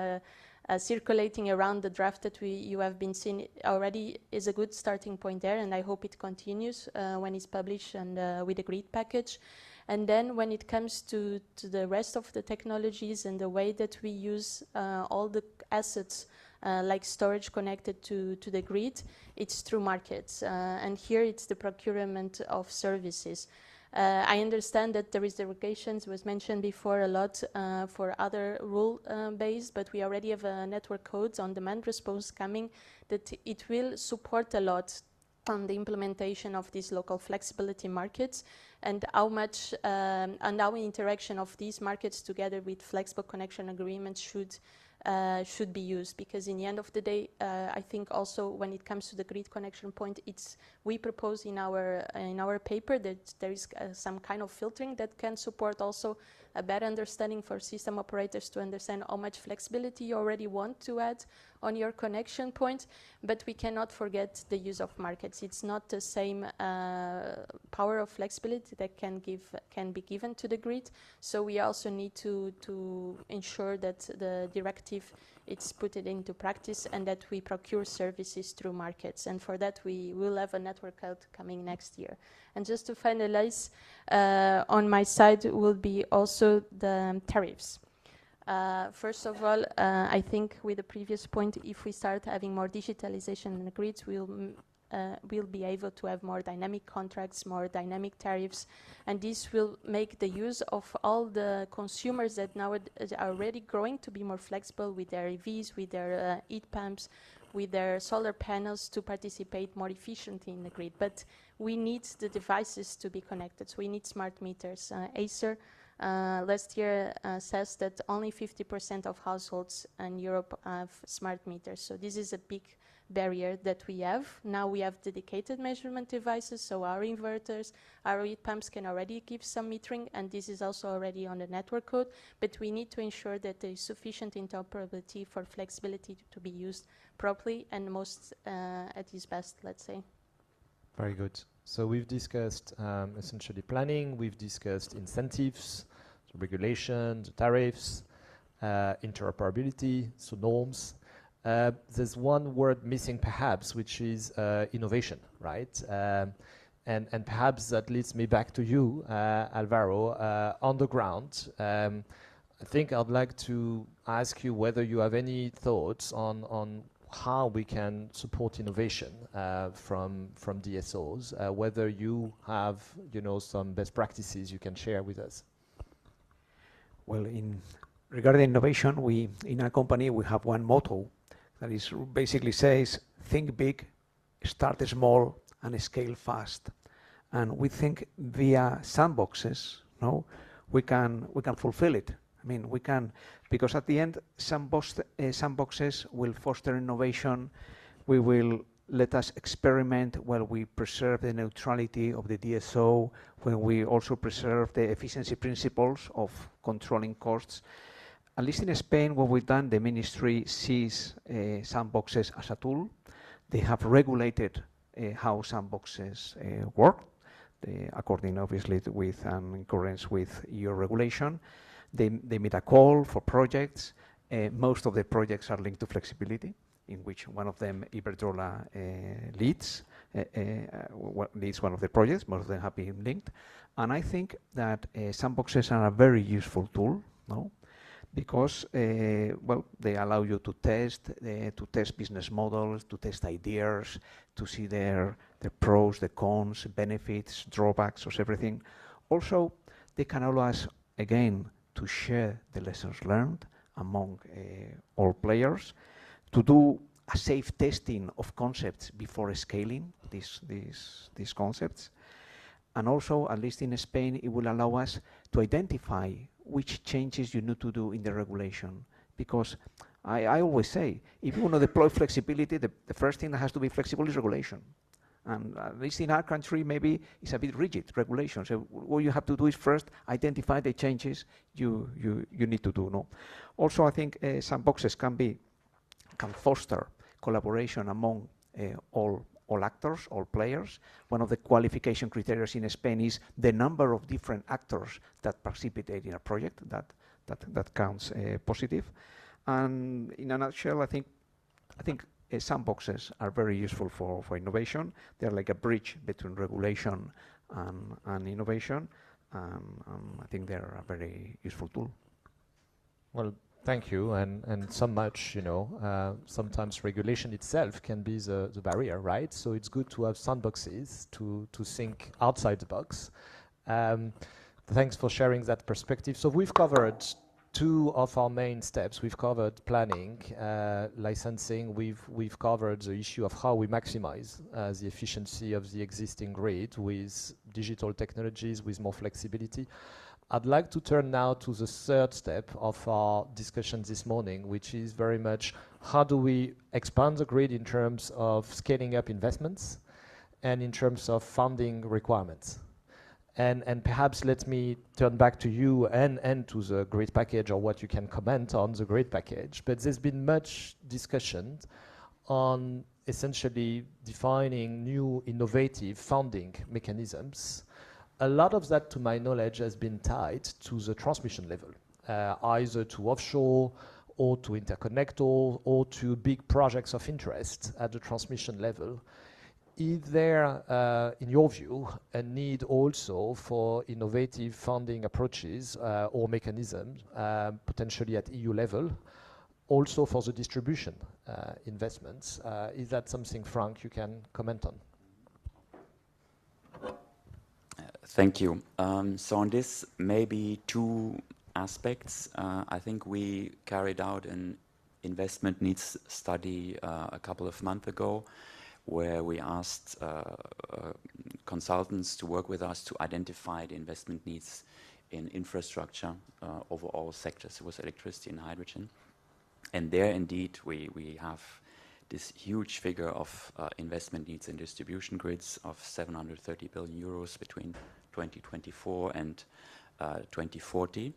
circulating around the draft that you have been seeing already is a good starting point there, and I hope it continues when it's published and with the grid package. And then when it comes to the rest of the technologies and the way that we use all the assets like storage connected to the grid, it's through markets. And here it's the procurement of services. I understand that there is derogations, was mentioned before a lot for other rule-based, but we already have network codes on demand response coming that it will support a lot on the implementation of these local flexibility markets and how much and how interaction of these markets together with flexible connection agreements should be used, because in the end of the day, I think also when it comes to the grid connection point, we propose in our paper that there is some kind of filtering that can support also a better understanding for system operators to understand how much flexibility you already want to add, on your connection point, but we cannot forget the use of markets. It's not the same power of flexibility that can be given to the grid. So we also need to ensure that the directive it's put it into practice and that we procure services through markets. And for that, we will have a network out coming next year. And just to finalize, on my side will be also the tariffs. First of all, I think with the previous point, if we start having more digitalization in the grids, we'll be able to have more dynamic contracts, more dynamic tariffs, and this will make the use of all the consumers that now are already growing to be more flexible with their EVs, with their heat pumps, with their solar panels to participate more efficiently in the grid. But we need the devices to be connected, so we need smart meters. Acer last year says that only 50% of households in Europe have smart meters, so this is a big barrier that we have. Now we have dedicated measurement devices, so our inverters, our heat pumps can already give some metering, and this is also already on the network code, but we need to ensure that there is sufficient interoperability for flexibility to be used properly and most at its best, let's say. Very good. So we've discussed essentially planning, we've discussed incentives, so regulation, the tariffs, interoperability, so norms. There's one word missing perhaps, which is innovation, right? And perhaps that leads me back to you, Alvaro, on the ground. I think I'd like to ask you whether you have any thoughts on how we can support innovation from DSOs, whether you have, some best practices you can share with us. Well, regarding innovation, in our company, we have one motto that is basically says, think big, start small, and scale fast. And we think via sandboxes, we can fulfill it. I mean, we can, because at the end, sandboxes will foster innovation. We will let us experiment while we preserve the neutrality of the DSO, when we also preserve the efficiency principles of controlling costs. At least in Spain, what we've done, the ministry sees sandboxes as a tool. They have regulated how sandboxes work, according obviously with in accordance with EU regulation. They made a call for projects. Most of the projects are linked to flexibility, in which one of them, Iberdrola, leads one of the projects. Most of them have been linked. And I think that sandboxes are a very useful tool, because they allow you to test business models, to test ideas, to see their pros, the cons, benefits, drawbacks, or everything. Also, they can allow us, again, to share the lessons learned among all players, to do a safe testing of concepts before scaling these concepts. And also, at least in Spain, it will allow us to identify which changes you need to do in the regulation. Because I always say, if you want to deploy flexibility, the first thing that has to be flexible is regulation. And at least in our country, maybe it's a bit rigid, regulation. So what you have to do is first identify the changes you need to do. Also, I think sandboxes can foster collaboration among all actors, all players. One of the qualification criteria in Spain is the number of different actors that participate in a project. That counts positive. And in a nutshell, I think sandboxes are very useful for innovation. They're like a bridge between regulation and innovation. I think they're a very useful tool. Well, thank you. And so much, sometimes regulation itself can be the barrier, right? So it's good to have sandboxes to think outside the box. Thanks for sharing that perspective. So we've covered two of our main steps. We've covered planning, licensing. We've covered the issue of how we maximize the efficiency of the existing grid with digital technologies, with more flexibility. I'd like to turn now to the third step of our discussion this morning, which is very much how do we expand the grid in terms of scaling up investments and in terms of funding requirements. And perhaps let me turn back to you and to the grid package, or what you can comment on the grid package. But there's been much discussion on essentially defining new innovative funding mechanisms. A lot of that, to my knowledge, has been tied to the transmission level, either to offshore or to interconnector or to big projects of interest at the transmission level. Is there, in your view, a need also for innovative funding approaches or mechanisms, potentially at EU level, also for the distribution investments? Is that something, Frank, you can comment on? Thank you. So on this, maybe two aspects. I think we carried out an investment needs study a couple of months ago, where we asked consultants to work with us to identify the investment needs in infrastructure over all sectors. It was electricity and hydrogen. And there, indeed, we have this huge figure of investment needs in distribution grids of 730 billion euros between 2024 and 2040.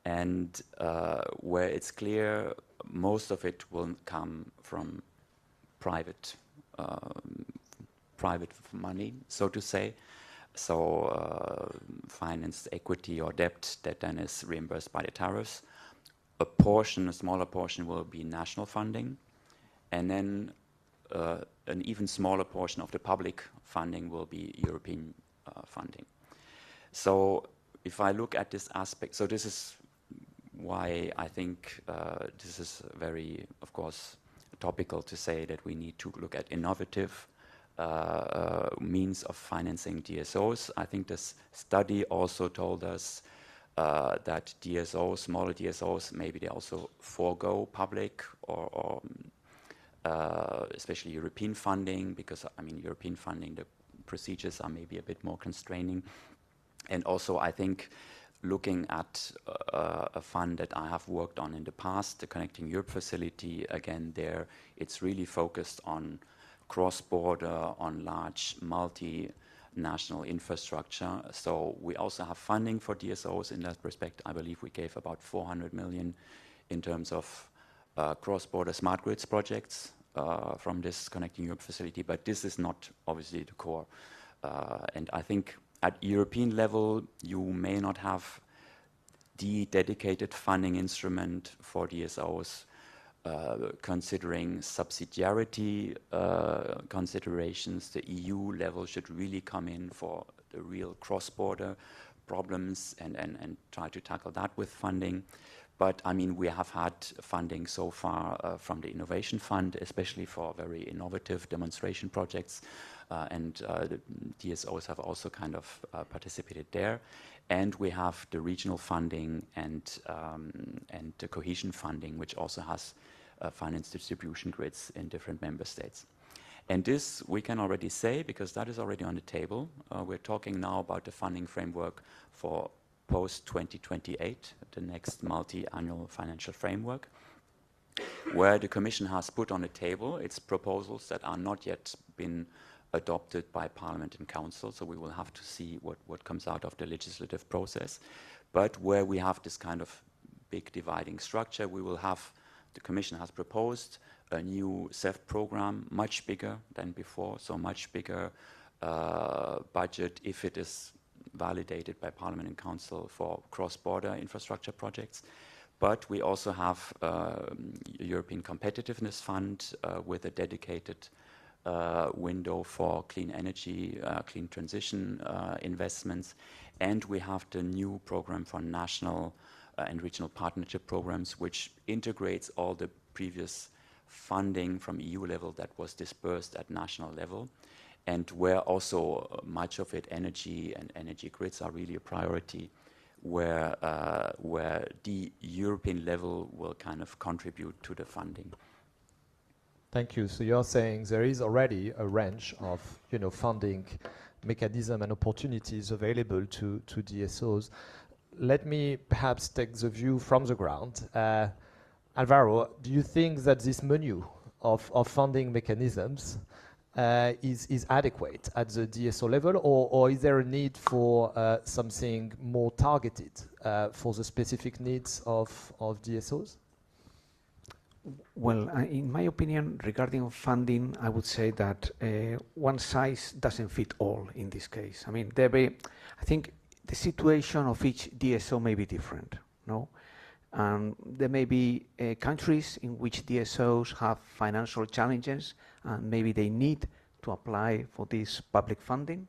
And where it's clear most of it will come from private money, so to say. So financed equity or debt that then is reimbursed by the tariffs. A smaller portion will be national funding, and then an even smaller portion of the public funding will be European funding. So if I look at this aspect, so this is why I think this is very, of course, topical to say that we need to look at innovative means of financing DSOs. I think this study also told us that DSOs, smaller DSOs, maybe they also forego public or especially European funding, because I mean European funding, the procedures are maybe a bit more constraining. And also I think looking at a fund that I have worked on in the past, the Connecting Europe facility, again there it's really focused on cross-border, on large multinational infrastructure. So we also have funding for DSOs in that respect. I believe we gave about 400 million in terms of cross-border smart grids projects from this Connecting Europe facility, but this is not obviously the core. And I think at European level, you may not have the dedicated funding instrument for DSOs, considering subsidiarity considerations. The EU level should really come in for the real cross-border problems and try to tackle that with funding. But I mean, we have had funding so far from the Innovation Fund, especially for very innovative demonstration projects. And the DSOs have also kind of participated there. And we have the regional funding and the cohesion funding, which also has finance distribution grids in different member states. And this we can already say, because that is already on the table. We're talking now about the funding framework for post-2028, the next multi-annual financial framework, where the Commission has put on the table its proposals that are not yet been adopted by Parliament and Council, so we will have to see what comes out of the legislative process. But where we have this kind of big dividing structure, we will have, the Commission has proposed a new CEF program, much bigger than before, so much bigger budget if it is validated by Parliament and Council for cross-border infrastructure projects. But we also have a European Competitiveness Fund with a dedicated window for clean energy, clean transition investments. And we have the new program for national and regional partnership programs, which integrates all the previous funding from EU level that was dispersed at national level, and where also much of it, energy and energy grids, are really a priority, where the European level will kind of contribute to the funding. Thank you. So you're saying there is already a range of, funding mechanism and opportunities available to DSOs. Let me perhaps take the view from the ground. Alvaro, do you think that this menu of funding mechanisms is adequate at the DSO level, or is there a need for something more targeted for the specific needs of DSOs? Well, in my opinion, regarding funding, I would say that one size doesn't fit all in this case. I mean, I think the situation of each DSO may be different, no? There may be countries in which DSOs have financial challenges and maybe they need to apply for this public funding,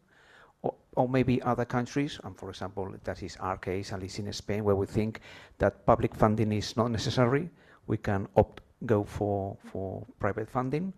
or maybe other countries, and for example, that is our case, at least in Spain, where we think that public funding is not necessary. We can go for private funding.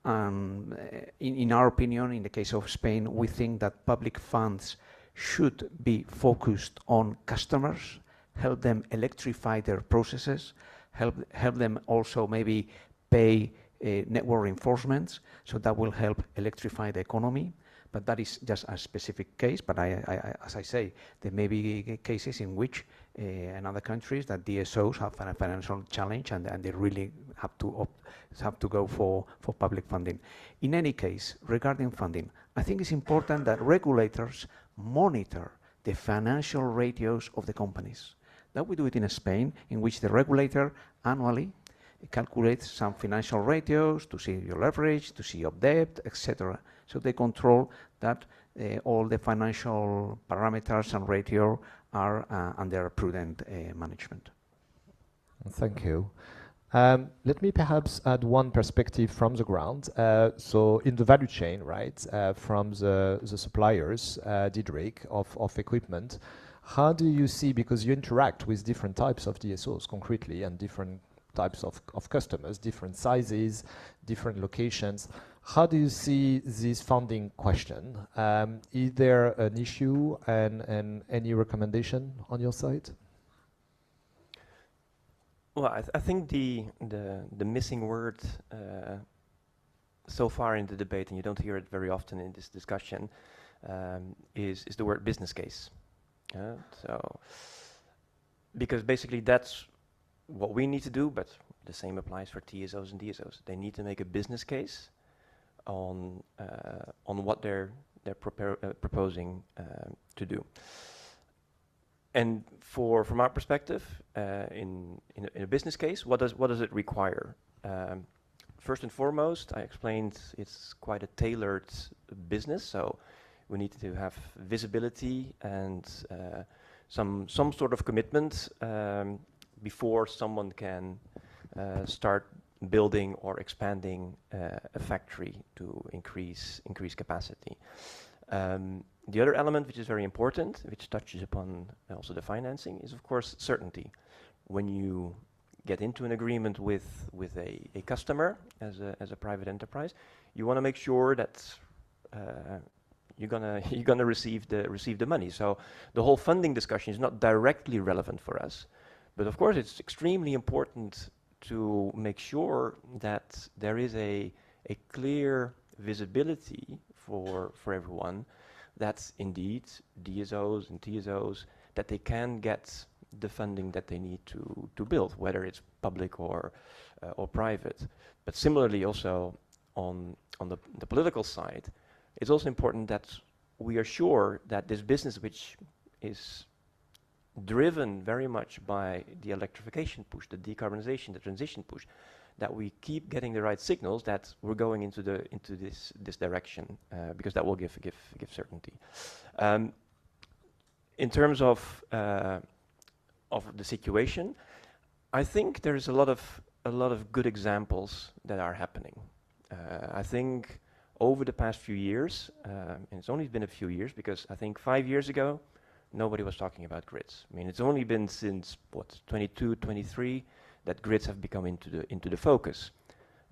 In our opinion, in the case of Spain, we think that public funds should be focused on customers, help them electrify their processes, help them also maybe pay network reinforcements, so that will help electrify the economy. But that is just a specific case. But as I say, there may be cases in which in other countries that DSOs have a financial challenge and they really have to go for public funding. In any case, regarding funding, I think it's important that regulators monitor the financial ratios of the companies. That we do it in Spain, in which the regulator annually calculates some financial ratios to see your leverage, to see your debt, etc. So they control that all the financial parameters and ratio are under prudent management. Thank you. Let me perhaps add one perspective from the ground. So in the value chain, right, from the suppliers, Diederik, of equipment, how do you see, because you interact with different types of DSOs concretely and different types of customers, different sizes, different locations, how do you see this funding question? Is there an issue and any recommendation on your side? Well, I think the missing word so far in the debate, and you don't hear it very often in this discussion, is the word business case. So, because basically that's what we need to do, but the same applies for TSOs and DSOs. They need to make a business case on what they're proposing to do. And from our perspective, in a business case, what does it require? First and foremost, I explained it's quite a tailored business, so we need to have visibility and some sort of commitment before someone can start building or expanding a factory to increase capacity. The other element which is very important, which touches upon also the financing, is of course certainty. When you get into an agreement with a customer as a private enterprise, you want to make sure that you're gonna receive the money. So the whole funding discussion is not directly relevant for us, but of course it's extremely important to make sure that there is a clear visibility for everyone that indeed DSOs and TSOs, that they can get the funding that they need to build, whether it's public or private. But similarly also on the political side, it's also important that we are sure that this business, which is driven very much by the electrification push, the decarbonization, the transition push, that we keep getting the right signals that we're going into this direction, because that will give certainty. In terms of the situation, I think there is a lot of good examples that are happening. I think over the past few years, and it's only been a few years, because I think 5 years ago, nobody was talking about grids. I mean, it's only been since, 22, 23, that grids have become into the focus.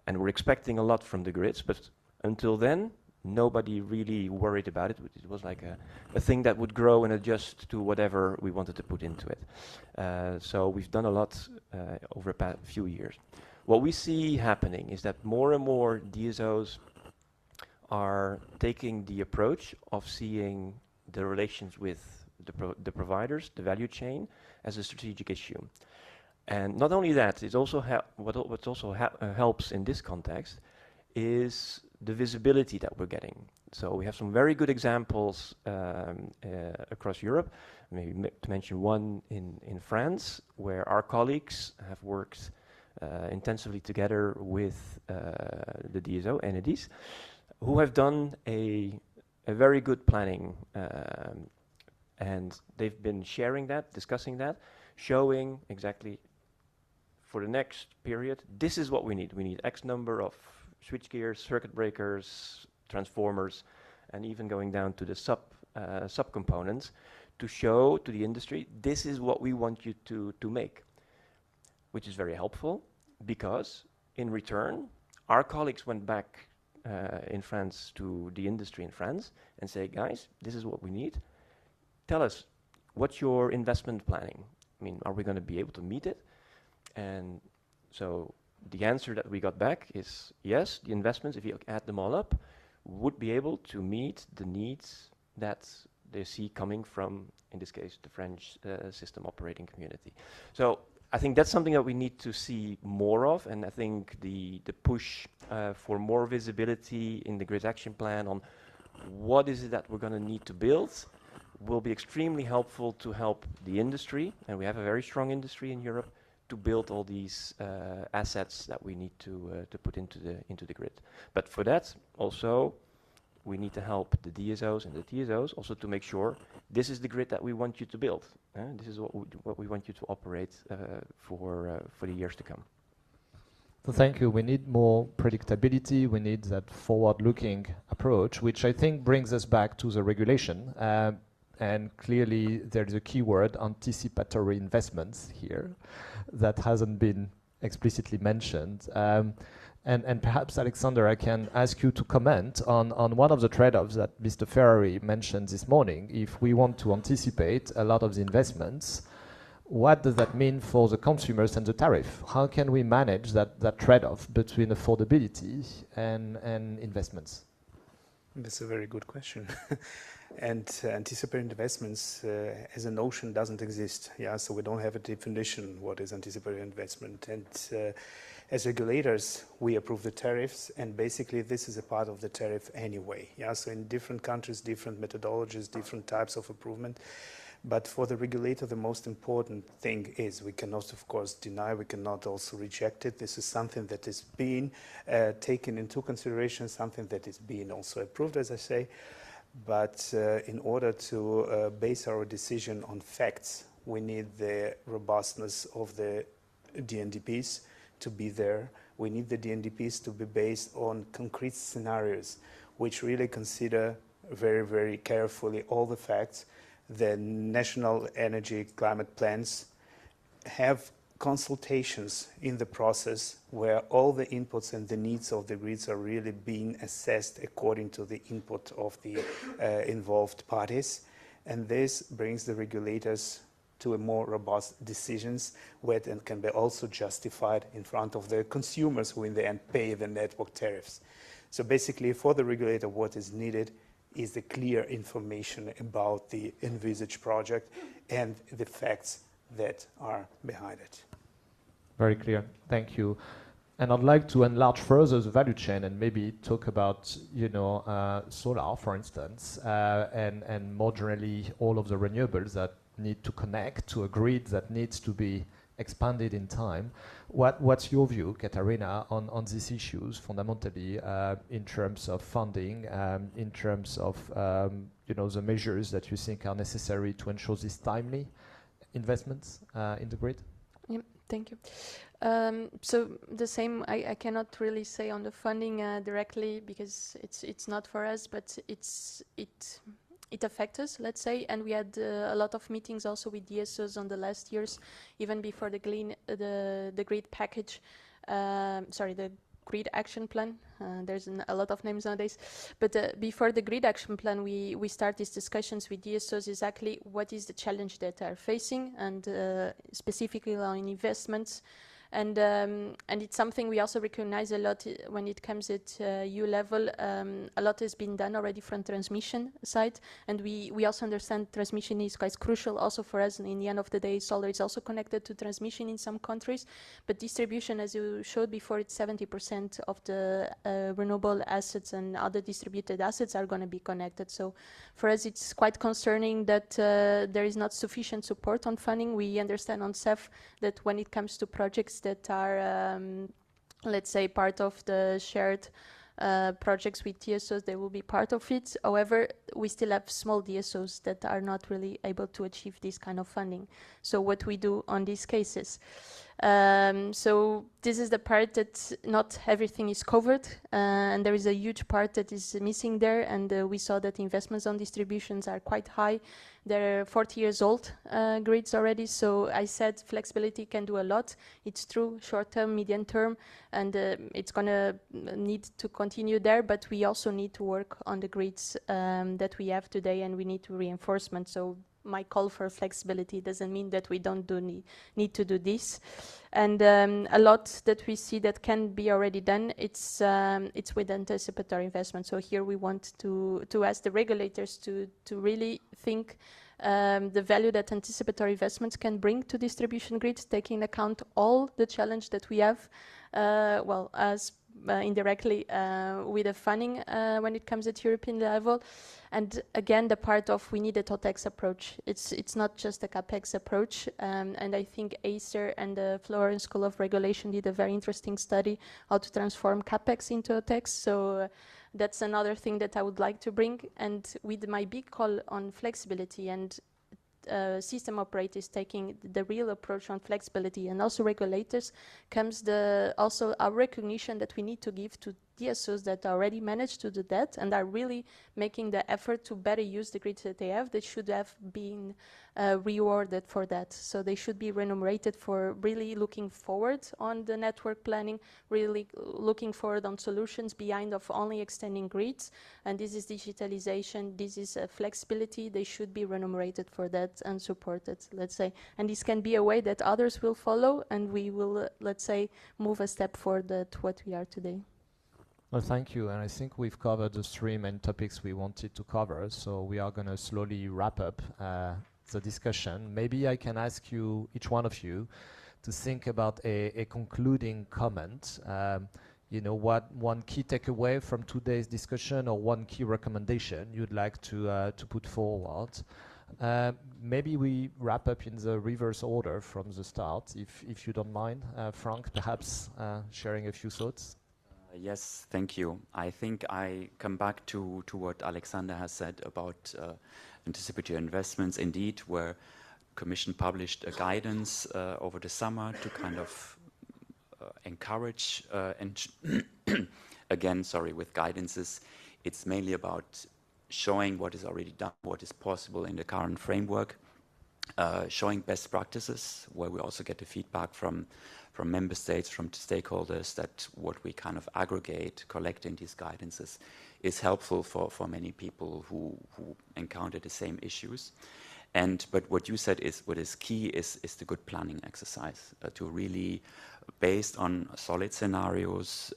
And we're expecting a lot from the grids, but until then, nobody really worried about it. It was like a thing that would grow and adjust to whatever we wanted to put into it. So we've done a lot over the past few years. What we see happening is that more and more DSOs are taking the approach of seeing the relations with the providers, the value chain, as a strategic issue. And not only that, it's also what also helps in this context is the visibility that we're getting. So we have some very good examples across Europe. Maybe to mention one in France, where our colleagues have worked intensively together with the DSO entities, who have done a very good planning, and they've been sharing that, discussing that, showing exactly for the next period, this is what we need. We need X number of switchgears, circuit breakers, transformers, and even going down to the subcomponents to show to the industry, this is what we want you to make, which is very helpful because in return, our colleagues went back in France to the industry in France and say, guys, this is what we need. Tell us, what's your investment planning? I mean, are we going to be able to meet it? And so the answer that we got back is yes, the investments, if you add them all up, would be able to meet the needs that they see coming from, in this case, the French system operating community. So I think that's something that we need to see more of, and I think the push for more visibility in the grid action plan on what is it that we're going to need to build will be extremely helpful to help the industry, and we have a very strong industry in Europe, to build all these assets that we need to put into the grid. But for that, also, we need to help the DSOs and the TSOs also to make sure this is the grid that we want you to build. This is what we want you to operate for the years to come. So thank you. We need more predictability. We need that forward-looking approach, which I think brings us back to the regulation. And clearly, there's a keyword, anticipatory investments here, that hasn't been explicitly mentioned. And perhaps, Alexander, I can ask you to comment on one of the trade-offs that Mr. Ferrari mentioned this morning. If we want to anticipate a lot of the investments, what does that mean for the consumers and the tariff? How can we manage that trade-off between affordability and investments? That's a very good question. And anticipated investments as a notion doesn't exist. Yeah, so we don't have a definition what is anticipated investment. And as regulators, we approve the tariffs, and basically this is a part of the tariff anyway. Yeah, so in different countries, different methodologies, different types of improvement. But for the regulator, the most important thing is we cannot, of course, deny, we cannot also reject it. This is something that is being taken into consideration, something that is being also approved, as I say. But in order to base our decision on facts, we need the robustness of the DNDPs to be there. We need the DNDPs to be based on concrete scenarios, which really consider very, very carefully all the facts. The national energy climate plans have consultations in the process where all the inputs and the needs of the grids are really being assessed according to the input of the involved parties. And this brings the regulators to a more robust decisions where it can be also justified in front of the consumers who in the end pay the network tariffs. So basically for the regulator, what is needed is the clear information about the envisaged project and the facts that are behind it. Very clear. Thank you. And I'd like to enlarge further the value chain and maybe talk about, solar, for instance, and more generally all of the renewables that need to connect to a grid that needs to be expanded in time. What's your view, Katarina, on these issues fundamentally in terms of funding, in terms of the measures that you think are necessary to ensure these timely investments in the grid? Yeah, thank you. So the same, I cannot really say on the funding directly because it's not for us, but it affects us, let's say, and we had a lot of meetings also with DSOs on the last years, even before the grid package, the grid action plan. There's a lot of names nowadays, but before the grid action plan, we start these discussions with DSOs exactly what is the challenge that they are facing, and specifically on investments. And it's something we also recognize a lot when it comes at EU level. A lot has been done already from transmission side, and we also understand transmission is quite crucial also for us. And in the end of the day, solar is also connected to transmission in some countries, but distribution, as you showed before, it's 70% of the renewable assets and other distributed assets are going to be connected. So for us, it's quite concerning that there is not sufficient support on funding. We understand on CEF that when it comes to projects that are, let's say, part of the shared projects with DSOs, they will be part of it. However, we still have small DSOs that are not really able to achieve this kind of funding. So what we do on these cases? So this is the part that not everything is covered, and there is a huge part that is missing there, and we saw that investments on distributions are quite high. They're 40 years old grids already, so I said flexibility can do a lot. It's true, short term, medium term, and it's going to need to continue there, but we also need to work on the grids that we have today, and we need to reinforcement. So my call for flexibility doesn't mean that we don't need to do this. And a lot that we see that can be already done, it's with anticipatory investment. So here we want to ask the regulators to really think the value that anticipatory investments can bring to distribution grids, taking account all the challenge that we have, well, as indirectly with the funding when it comes at European level. And again, the part of we need a TOTEX approach. It's not just a CAPEX approach. And I think Acer and the Florence School of Regulation did a very interesting study how to transform CAPEX into TOTEX. So that's another thing that I would like to bring. And with my big call on flexibility and system operators taking the real approach on flexibility, and also regulators, comes also our recognition that we need to give to DSOs that already managed to do that and are really making the effort to better use the grids that they have. They should have been rewarded for that. So they should be remunerated for really looking forward on the network planning, really looking forward on solutions behind of only extending grids. And this is digitalization, this is flexibility. They should be remunerated for that and supported, let's say. And this can be a way that others will follow, and we will, let's say, move a step forward to what we are today. Well, thank you. And I think we've covered the three main topics we wanted to cover. So we are going to slowly wrap up the discussion. Maybe I can ask you, each one of you, to think about a concluding comment. You know, what one key takeaway from today's discussion or one key recommendation you'd like to put forward. Maybe we wrap up in the reverse order from the start, if you don't mind. Frank, perhaps sharing a few thoughts. Yes, thank you. I think I come back to what Alexander has said about anticipatory investments. Indeed, where Commission published a guidance over the summer to kind of encourage and again, sorry, with guidances, it's mainly about showing what is already done, what is possible in the current framework, showing best practices, where we also get the feedback from member states, from stakeholders, that what we kind of aggregate, collect in these guidances is helpful for many people who encounter the same issues. But what you said is what is key is the good planning exercise, to really, based on solid scenarios,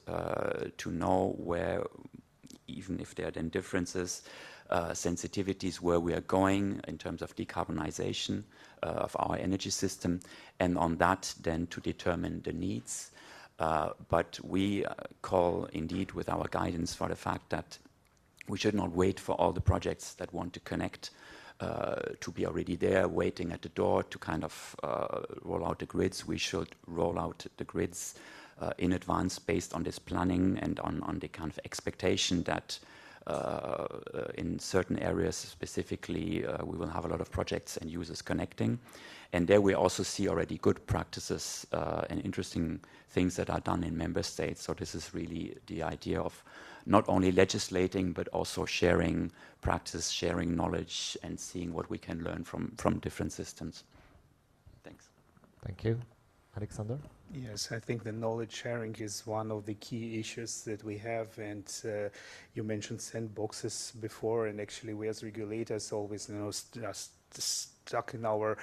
to know where, even if there are then differences, sensitivities, where we are going in terms of decarbonization of our energy system, and on that then to determine the needs. But we call indeed with our guidance for the fact that we should not wait for all the projects that want to connect to be already there, waiting at the door to kind of roll out the grids. We should roll out the grids in advance based on this planning and on the kind of expectation that in certain areas specifically we will have a lot of projects and users connecting. And there we also see already good practices and interesting things that are done in member states. So this is really the idea of not only legislating, but also sharing practice, sharing knowledge, and seeing what we can learn from different systems. Thanks. Thank you. Alexander? Yes, I think the knowledge sharing is one of the key issues that we have, and you mentioned sandboxes before, and actually we as regulators always, stuck in our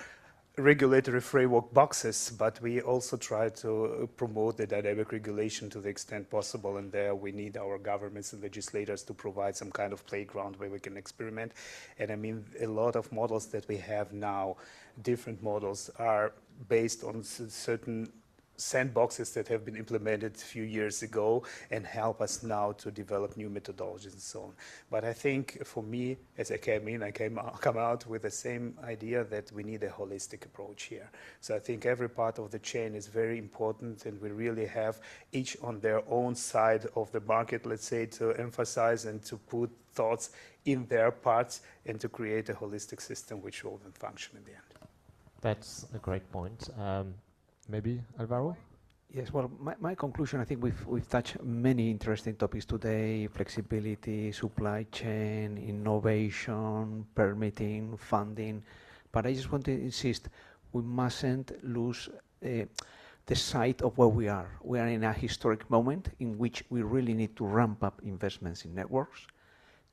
regulatory framework boxes, but we also try to promote the dynamic regulation to the extent possible, and there we need our governments and legislators to provide some kind of playground where we can experiment. And I mean, a lot of models that we have now, different models, are based on certain sandboxes that have been implemented a few years ago and help us now to develop new methodologies and so on. But I think for me, as I came in, come out with the same idea that we need a holistic approach here. So I think every part of the chain is very important, and we really have each on their own side of the market, let's say, to emphasize and to put thoughts in their parts and to create a holistic system which will then function in the end. That's a great point. Maybe Alvaro? Yes, well, my conclusion, I think we've touched many interesting topics today: flexibility, supply chain, innovation, permitting, funding. But I just want to insist, we mustn't lose the sight of where we are. We are in a historic moment in which we really need to ramp up investments in networks.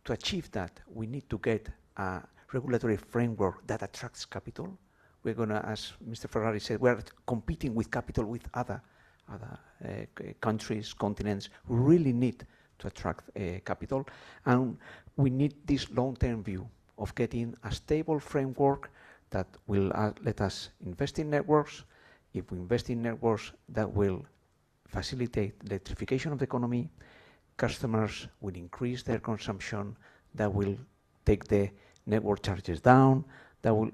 To achieve that, we need to get a regulatory framework that attracts capital. We're going to, as Mr. Ferrari said, we're competing with capital with other countries, continents. We really need to attract capital, and we need this long-term view of getting a stable framework that will let us invest in networks. If we invest in networks, that will facilitate the electrification of the economy. Customers will increase their consumption. That will take the network charges down.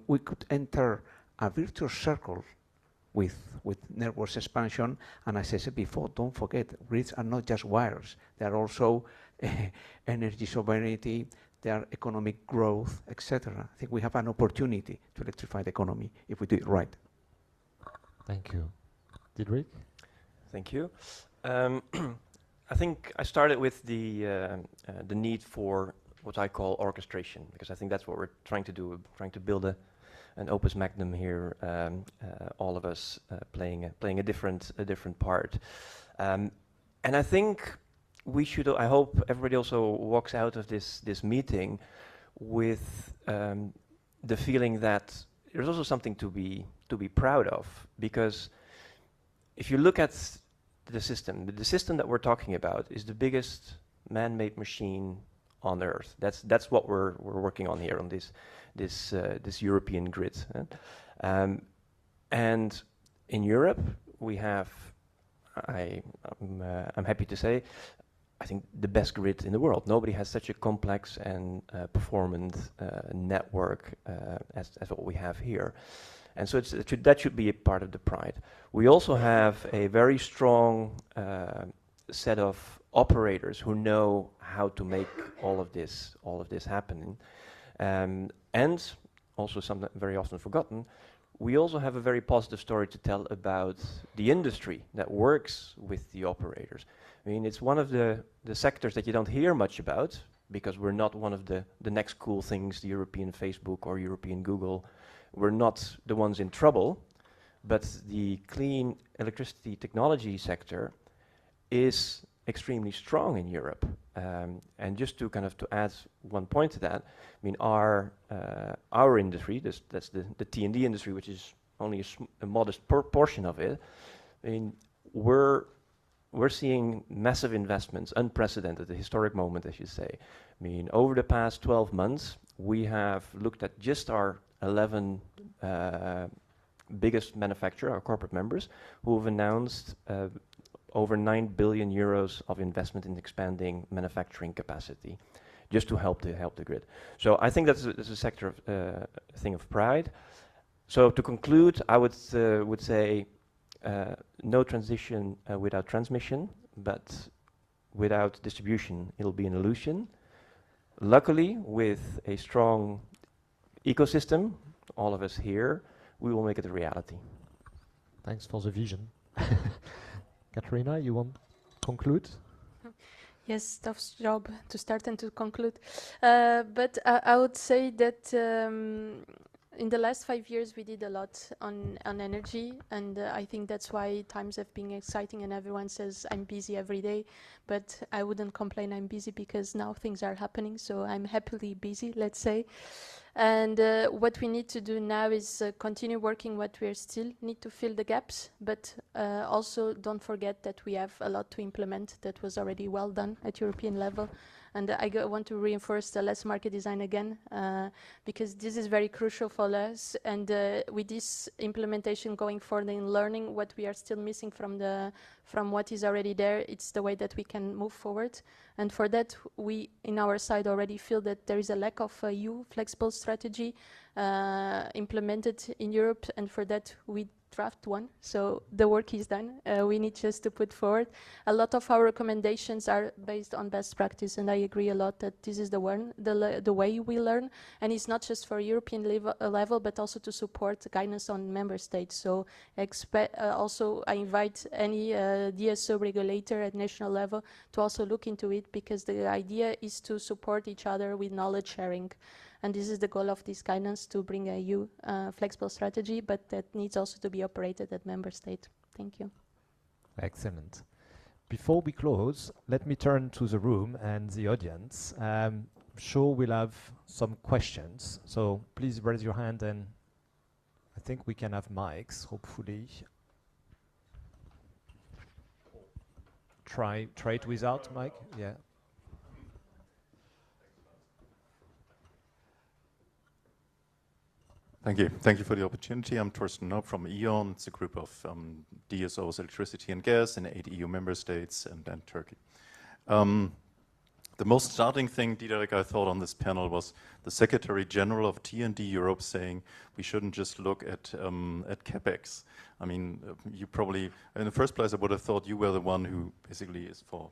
We could enter a virtuous circle with networks expansion. And as I said before, don't forget, grids are not just wires. They are also energy sovereignty, they are economic growth, etc. I think we have an opportunity to electrify the economy if we do it right. Thank you. Didrik? Thank you. I think I started with the need for what I call orchestration, because I think that's what we're trying to do. We're trying to build an opus magnum here, all of us playing a different part. And I think we should. I hope everybody also walks out of this meeting with the feeling that there's also something to be proud of, because if you look at the system that we're talking about is the biggest man-made machine on Earth. That's what we're working on here on this European grid. And in Europe, we have, I'm happy to say, I think the best grid in the world. Nobody has such a complex and performant network as what we have here. And so that should be a part of the pride. We also have a very strong set of operators who know how to make all of this happen. And also something very often forgotten, we also have a very positive story to tell about the industry that works with the operators. I mean, it's one of the sectors that you don't hear much about, because we're not one of the next cool things, the European Facebook or European Google. We're not the ones in trouble, but the clean electricity technology sector is extremely strong in Europe. And just to add one point to that, I mean, our industry, that's the T&D industry, which is only a modest portion of it. I mean, we're seeing massive investments, unprecedented, a historic moment, as you say. I mean, over the past 12 months, we have looked at just our 11 biggest manufacturer, our corporate members, who have announced over 9 billion euros of investment in expanding manufacturing capacity, just to help the grid. So I think that's a sector of thing of pride. So to conclude, I would say no transition without transmission, but without distribution, it'll be an illusion. Luckily, with a strong ecosystem, all of us here, we will make it a reality. Thanks for the vision. Katarina, you want to conclude? Yes, tough job to start and to conclude. But I would say that in the last 5 years we did a lot on energy, and I think that's why times have been exciting and everyone says I'm busy every day, but I wouldn't complain I'm busy because now things are happening, so I'm happily busy, let's say. And what we need to do now is continue working what we still need to fill the gaps, but also don't forget that we have a lot to implement that was already well done at European level. And I want to reinforce the less market design again, because this is very crucial for us. And with this implementation going forward in learning what we are still missing from what is already there, it's the way that we can move forward. And for that, we, in our side, already feel that there is a lack of a EU flexible strategy implemented in Europe. And for that, we draft one. So the work is done. We need just to put forward. A lot of our recommendations are based on best practice, and I agree a lot that this is the way we learn. And it's not just for European level, but also to support guidance on member states. So also I invite any DSO regulator at national level to also look into it, because the idea is to support each other with knowledge sharing. And this is the goal of this guidance, to bring a EU flexible strategy, but that needs also to be operated at member state. Thank you. Excellent. Before we close, let me turn to the room and the audience. I'm sure we'll have some questions, so please raise your hand, and I think we can have mics, hopefully. Try it without mic, yeah. Thank you. Thank you for the opportunity. I'm Torsten Knob from E.ON. It's a group of DSOs, electricity and gas, in 8 EU member states and Turkey. The most starting thing, Diederik, I thought on this panel was the Secretary General of T&D Europe saying we shouldn't just look at CapEx. I mean, you probably, in the first place, I would have thought you were the one who basically is for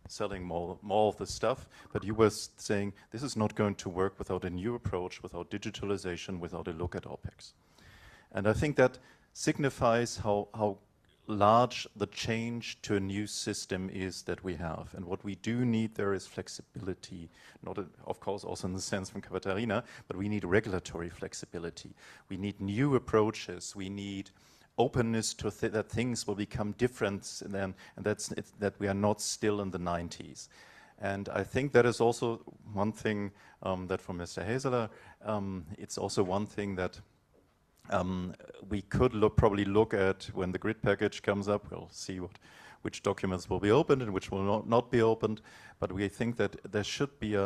selling more of the stuff, but you were saying this is not going to work without a new approach, without digitalization, without a look at OpEx. And I think that signifies how large the change to a new system is that we have. And what we do need there is flexibility, not of course also in the sense from Katarina, but we need regulatory flexibility. We need new approaches. We need openness to that things will become different, and that we are not still in the 90s. And I think that is also one thing that from Mr. Hazeler, it's also one thing that we could probably look at when the grid package comes up. We'll see which documents will be opened and which will not be opened. But we think that there should be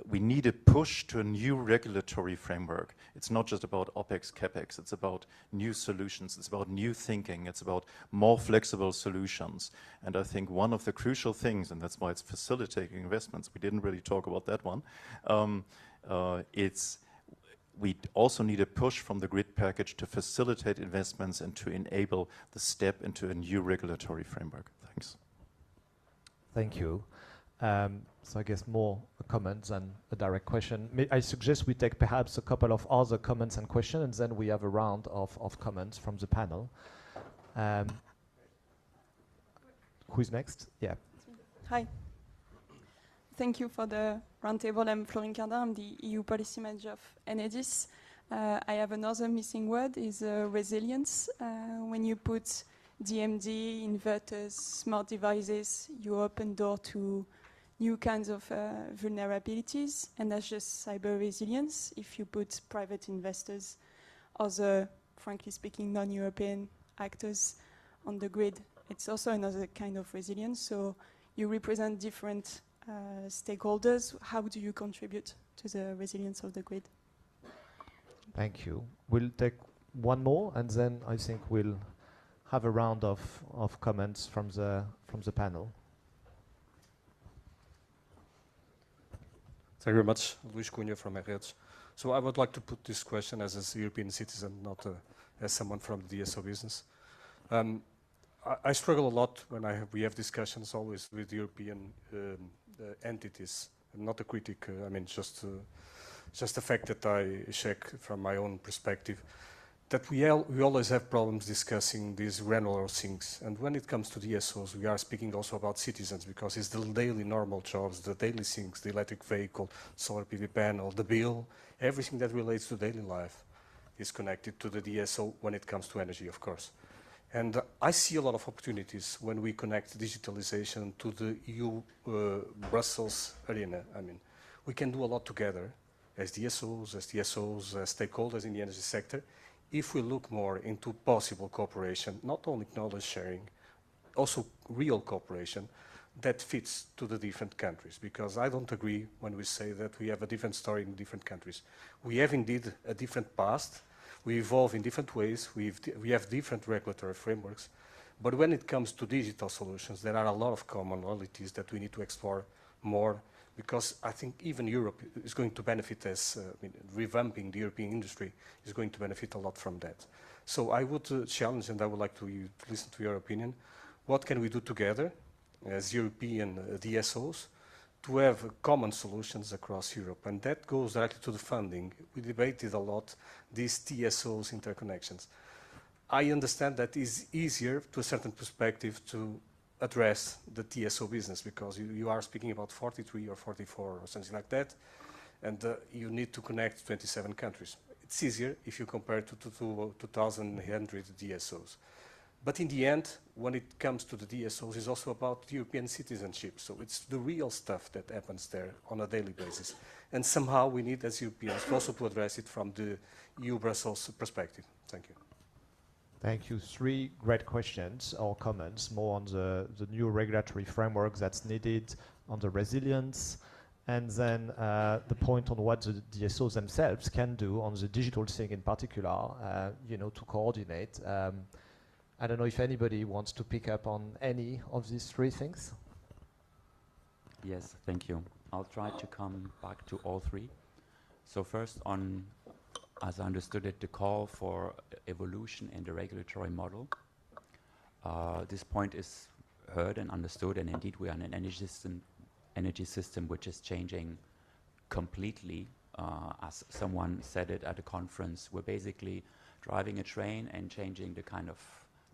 we need a push to a new regulatory framework. It's not just about OpEx, CapEx. It's about new solutions. It's about new thinking. It's about more flexible solutions. And I think one of the crucial things, and that's why it's facilitating investments, we didn't really talk about that one, we also need a push from the grid package to facilitate investments and to enable the step into a new regulatory framework. Thanks. Thank you. So I guess more comments and a direct question. I suggest we take perhaps a couple of other comments and questions, and then we have a round of comments from the panel. Who's next? Yeah. Hi. Thank you for the roundtable. I'm Florine Cardin. I'm the EU Policy Manager of E.DSO. I have another missing word, is resilience. When you put DMD, inverters, smart devices, you open door to new kinds of vulnerabilities, and that's just cyber resilience. If you put private investors, other, frankly speaking, non-European actors on the grid, it's also another kind of resilience. So you represent different stakeholders. How do you contribute to the resilience of the grid? Thank you. We'll take one more, and then I think we'll have a round of comments from the panel. Thank you very much. Luis Cunha from Hertz. So I would like to put this question as a European citizen, not as someone from the DSO business. I struggle a lot when we have discussions always with European entities. I'm not a critic. I mean, just the fact that I check from my own perspective that we always have problems discussing these granular things. And when it comes to DSOs, we are speaking also about citizens, because it's the daily normal jobs, the daily things, the electric vehicle, solar PV panel, the bill, everything that relates to daily life is connected to the DSO when it comes to energy, of course. And I see a lot of opportunities when we connect digitalization to the EU Brussels arena. I mean, we can do a lot together as DSOs, as TSOs, as stakeholders in the energy sector, if we look more into possible cooperation, not only knowledge sharing, also real cooperation that fits to the different countries. Because I don't agree when we say that we have a different story in different countries. We have indeed a different past. We evolve in different ways. We have different regulatory frameworks. But when it comes to digital solutions, there are a lot of commonalities that we need to explore more, because I think even Europe is going to benefit as revamping the European industry is going to benefit a lot from that. So I would challenge, and I would like to listen to your opinion, what can we do together as European DSOs to have common solutions across Europe? And that goes directly to the funding. We debated a lot these TSOs interconnections. I understand that it's easier to a certain perspective to address the TSO business, because you are speaking about 43 or 44 or something like that, and you need to connect 27 countries. It's easier if you compare to 2,100 DSOs. But in the end, when it comes to the DSOs, it's also about European citizenship. So it's the real stuff that happens there on a daily basis. And somehow we need, as Europeans, also to address it from the EU-Brussels perspective. Thank you. Thank you. 3 great questions or comments, more on the new regulatory framework that's needed, on the resilience, and then the point on what the DSOs themselves can do on the digital thing in particular, to coordinate. I don't know if anybody wants to pick up on any of these 3 things. Yes, thank you. I'll try to come back to all 3. So first on, as I understood it, the call for evolution in the regulatory model. This point is heard and understood, and indeed we are in an energy system which is changing completely. As someone said it at a conference, we're basically driving a train and changing the kind of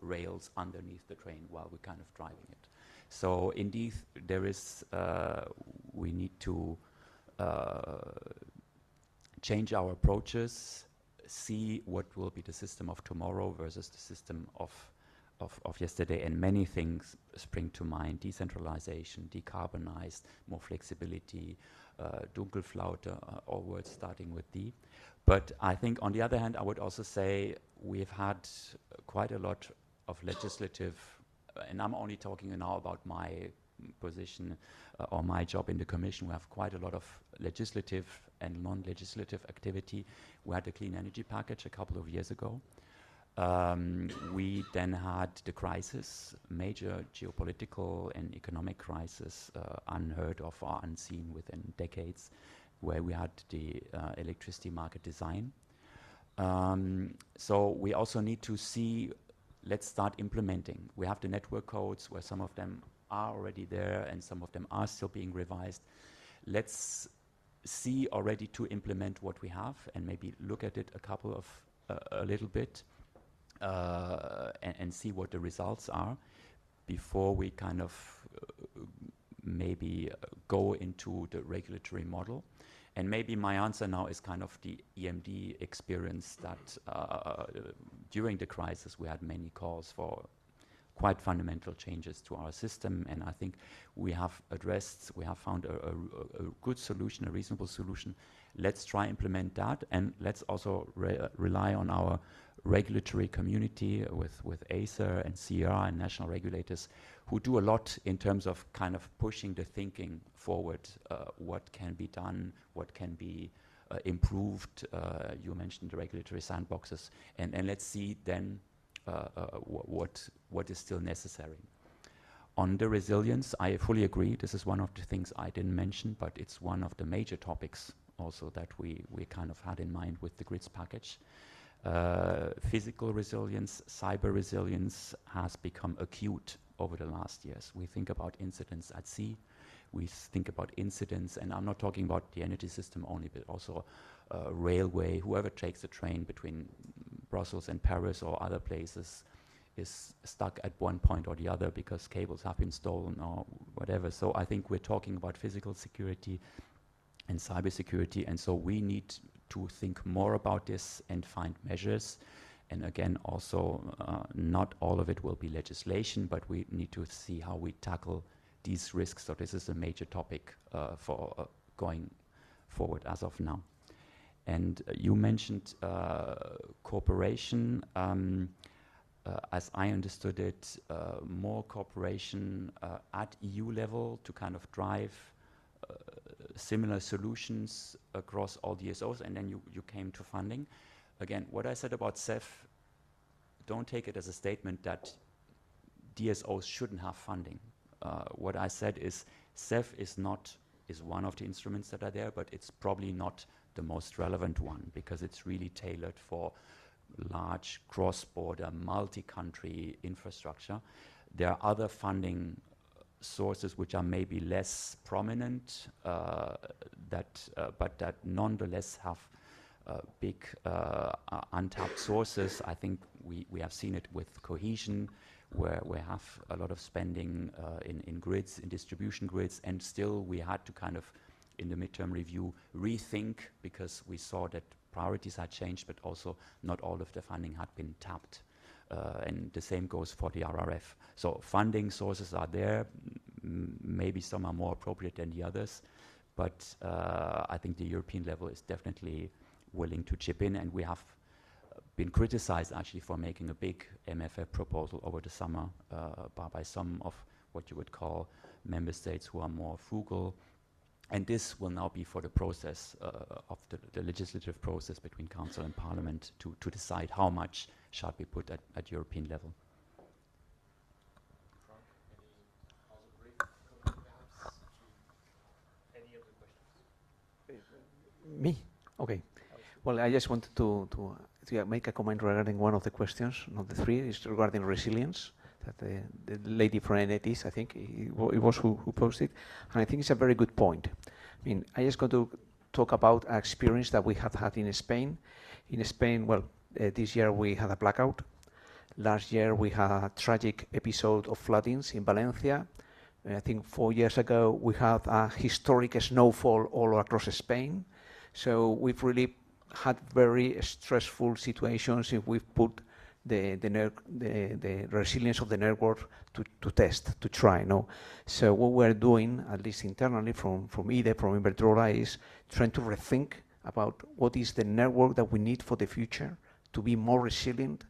rails underneath the train while we're kind of driving it. So indeed there is, we need to change our approaches, see what will be the system of tomorrow versus the system of yesterday, and many things spring to mind: decentralization, decarbonized, more flexibility, Dunkelflaute, all words starting with D. But I think on the other hand, I would also say we've had quite a lot of legislative, and I'm only talking now about my position or my job in the Commission. We have quite a lot of legislative and non-legislative activity. We had the clean energy package a couple of years ago. We then had the crisis, major geopolitical and economic crisis, unheard of or unseen within decades, where we had the electricity market design. So we also need to see, let's start implementing. We have the network codes where some of them are already there and some of them are still being revised. Let's see already to implement what we have and maybe look at it a little bit and see what the results are before we kind of maybe go into the regulatory model. And maybe my answer now is kind of the EMD experience that during the crisis we had many calls for quite fundamental changes to our system, and I think we have found a good solution, a reasonable solution. Let's try implement that, and let's also rely on our regulatory community with ACER and CER and national regulators who do a lot in terms of kind of pushing the thinking forward, what can be done, what can be improved. You mentioned the regulatory sandboxes, and let's see then what is still necessary. On the resilience, I fully agree. This is one of the things I didn't mention, but it's one of the major topics also that we kind of had in mind with the grids package. Physical resilience, cyber resilience has become acute over the last years. We think about incidents at sea. We think about incidents, and I'm not talking about the energy system only, but also railway. Whoever takes a train between Brussels and Paris or other places is stuck at one point or the other because cables have been stolen or whatever. So I think we're talking about physical security and cyber security, and so we need to think more about this and find measures. And again, also not all of it will be legislation, but we need to see how we tackle these risks. So this is a major topic for going forward as of now. And you mentioned cooperation. As I understood it, more cooperation at EU level to kind of drive similar solutions across all DSOs, and then you came to funding. Again, what I said about CEF, don't take it as a statement that DSOs shouldn't have funding. What I said is CEF is one of the instruments that are there, but it's probably not the most relevant one because it's really tailored for large cross-border, multi-country infrastructure. There are other funding sources which are maybe less prominent, but that nonetheless have big untapped sources. I think we have seen it with cohesion, where we have a lot of spending in grids, in distribution grids, and still we had to kind of, in the midterm review, rethink because we saw that priorities had changed, but also not all of the funding had been tapped. And the same goes for the RRF. So funding sources are there. Maybe some are more appropriate than the others, but I think the European level is definitely willing to chip in, and we have been criticized actually for making a big MFF proposal over the summer by some of what you would call member states who are more frugal. And this will now be for the process of the legislative process between Council and Parliament to decide how much shall be put at European level. Me? Okay. Well, I just wanted to make a comment regarding one of the questions, not the three, is regarding resilience. That the lady from NETs, I think it was who posted, and I think it's a very good point. I mean, I just got to talk about an experience that we have had in Spain. In Spain, well, this year we had a blackout. Last year we had a tragic episode of floodings in Valencia. I think 4 years ago we had a historic snowfall all across Spain. So we've really had very stressful situations if we've put the resilience of the network to test, to try. No? So what we're doing, at least internally from EDE, from Iberdrola, is trying to rethink about what is the network that we need for the future to be more resilient.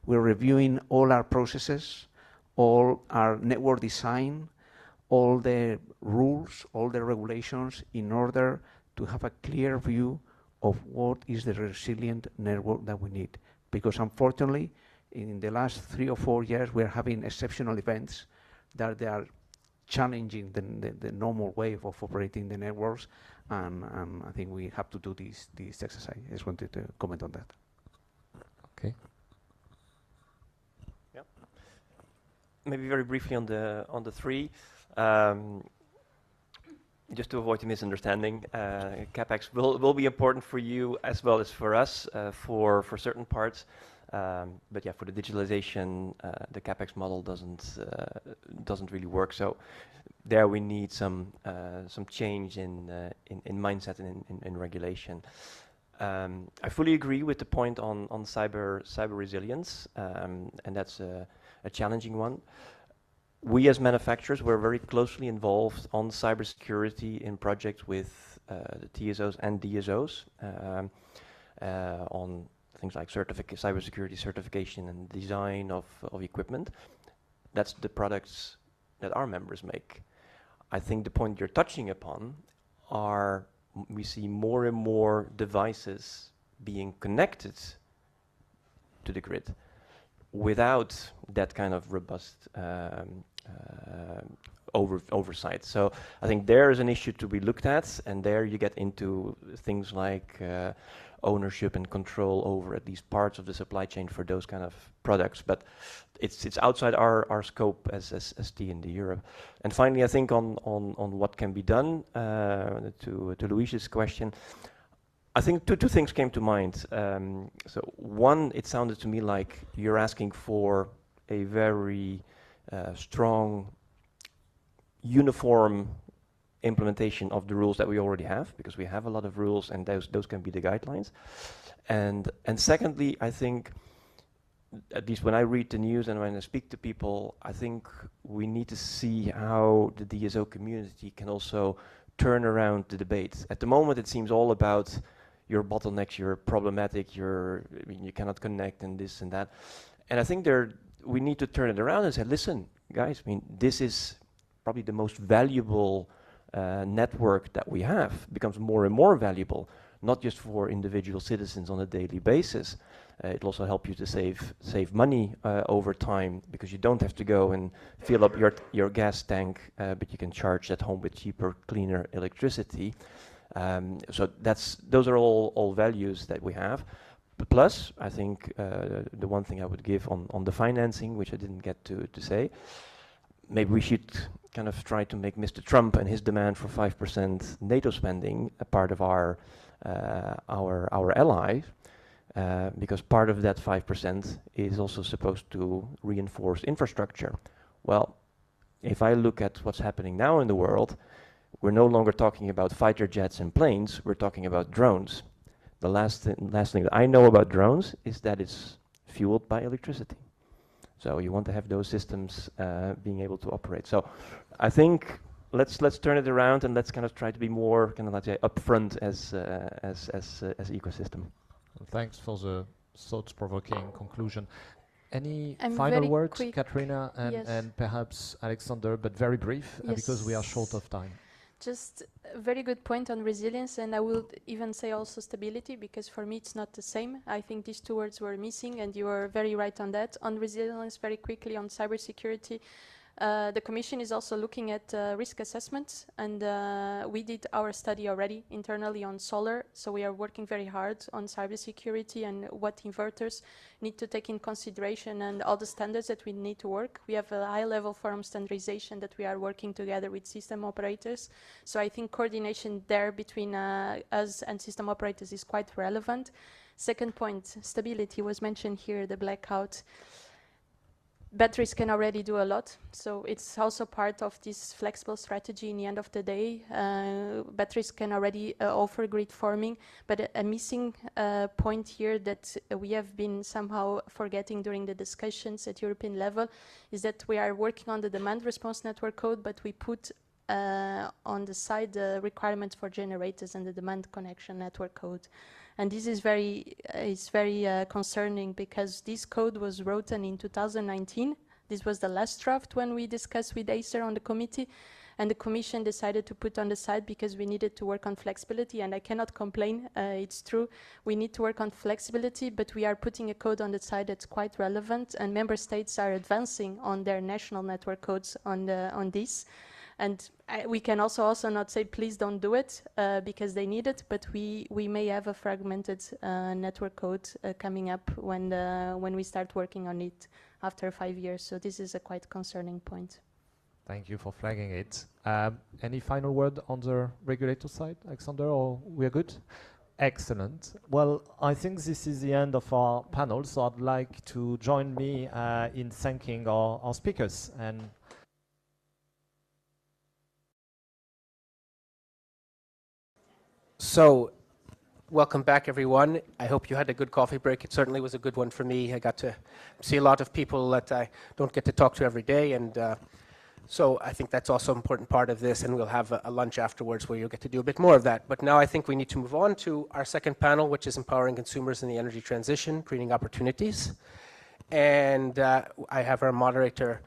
We're reviewing all our processes, all our network design, all the rules, all the regulations, in order to have a clear view of what is the resilient network that we need. Because unfortunately, in the last 3 or 4 years, we're having exceptional events that they are challenging the normal way of operating the networks, and I think we have to do this exercise. I just wanted to comment on that. Okay. Yeah. Maybe very briefly on the three. Just to avoid the misunderstanding, CapEx will be important for you as well as for us for certain parts. But yeah, for the digitalization, the CapEx model doesn't really work. So there we need some change in mindset and in regulation. I fully agree with the point on cyber resilience, and that's a challenging one. We as manufacturers were very closely involved on cybersecurity in projects with the TSOs and DSOs on things like cybersecurity certification and design of equipment. That's the products that our members make. I think the point you're touching upon are we see more and more devices being connected to the grid without that kind of robust oversight. So I think there is an issue to be looked at, and there you get into things like ownership and control over at least parts of the supply chain for those kind of products. But it's outside our scope as T&D Europe. And finally, I think on what can be done, to Luis's question, I think two things came to mind. So one, it sounded to me like you're asking for a very strong, uniform implementation of the rules that we already have, because we have a lot of rules, and those can be the guidelines. And secondly, I think, at least when I read the news and when I speak to people, I think we need to see how the DSO community can also turn around the debate. At the moment, it seems all about, your bottlenecks, you're problematic, I mean, you cannot connect and this and that. And I think we need to turn it around and say, listen, guys, I mean, this is probably the most valuable network that we have, becomes more and more valuable, not just for individual citizens on a daily basis. It'll also help you to save money over time, because you don't have to go and fill up your gas tank, but you can charge at home with cheaper, cleaner electricity. So those are all values that we have. But plus, I think the one thing I would give on the financing, which I didn't get to say, maybe we should kind of try to make Mr. Trump and his demand for 5% NATO spending a part of our ally, because part of that 5% is also supposed to reinforce infrastructure. Well, if I look at what's happening now in the world, we're no longer talking about fighter jets and planes, we're talking about drones. The last thing that I know about drones is that it's fueled by electricity. So you want to have those systems being able to operate. So I think let's turn it around, and let's kind of try to be more kind of, let's say, upfront as ecosystem. Well, thanks for the thought-provoking conclusion. Any I'm final very words, quick. Katrina Yes. and perhaps Alexander, but very brief, because we are short of time. Just a very good point on resilience, and I will even say also stability, because for me it's not the same. I think these two words were missing, and you are very right on that. On resilience, very quickly, on cybersecurity, the Commission is also looking at risk assessments, and we did our study already internally on solar, so we are working very hard on cybersecurity and what inverters need to take in consideration and all the standards that we need to work. We have a high-level forum standardization that we are working together with system operators, so I think coordination there between us and system operators is quite relevant. Second point, stability was mentioned here, the blackout. Batteries can already do a lot, so it's also part of this flexible strategy. In the end of the day, batteries can already offer grid forming, but a missing point here that we have been somehow forgetting during the discussions at European level is that we are working on the demand response network code, but we put on the side the requirements for generators and the demand connection network code. And this is very concerning, because this code was written in 2019. This was the last draft when we discussed with Acer on the committee, and the Commission decided to put on the side because we needed to work on flexibility, and I cannot complain, it's true. We need to work on flexibility, but we are putting a code on the side that's quite relevant, and member states are advancing on their national network codes on this. And we can also not say, please don't do it, because they need it, but we may have a fragmented network code coming up when we start working on it after 5 years. So this is a quite concerning point. Thank you for flagging it. Any final word on the regulator side, Alexander, or we are good? Excellent. Well, I think this is the end of our panel, so I'd like to join me in thanking our speakers. And so, welcome back, everyone. I hope you had a good coffee break. It certainly was a good one for me. I got to see a lot of people that I don't get to talk to every day, and so I think that's also an important part of this, and we'll have a lunch afterwards where you'll get to do a bit more of that. But now I think we need to move on to our second panel, which is Empowering Consumers in the Energy Transition, Creating Opportunities. And I have our moderator,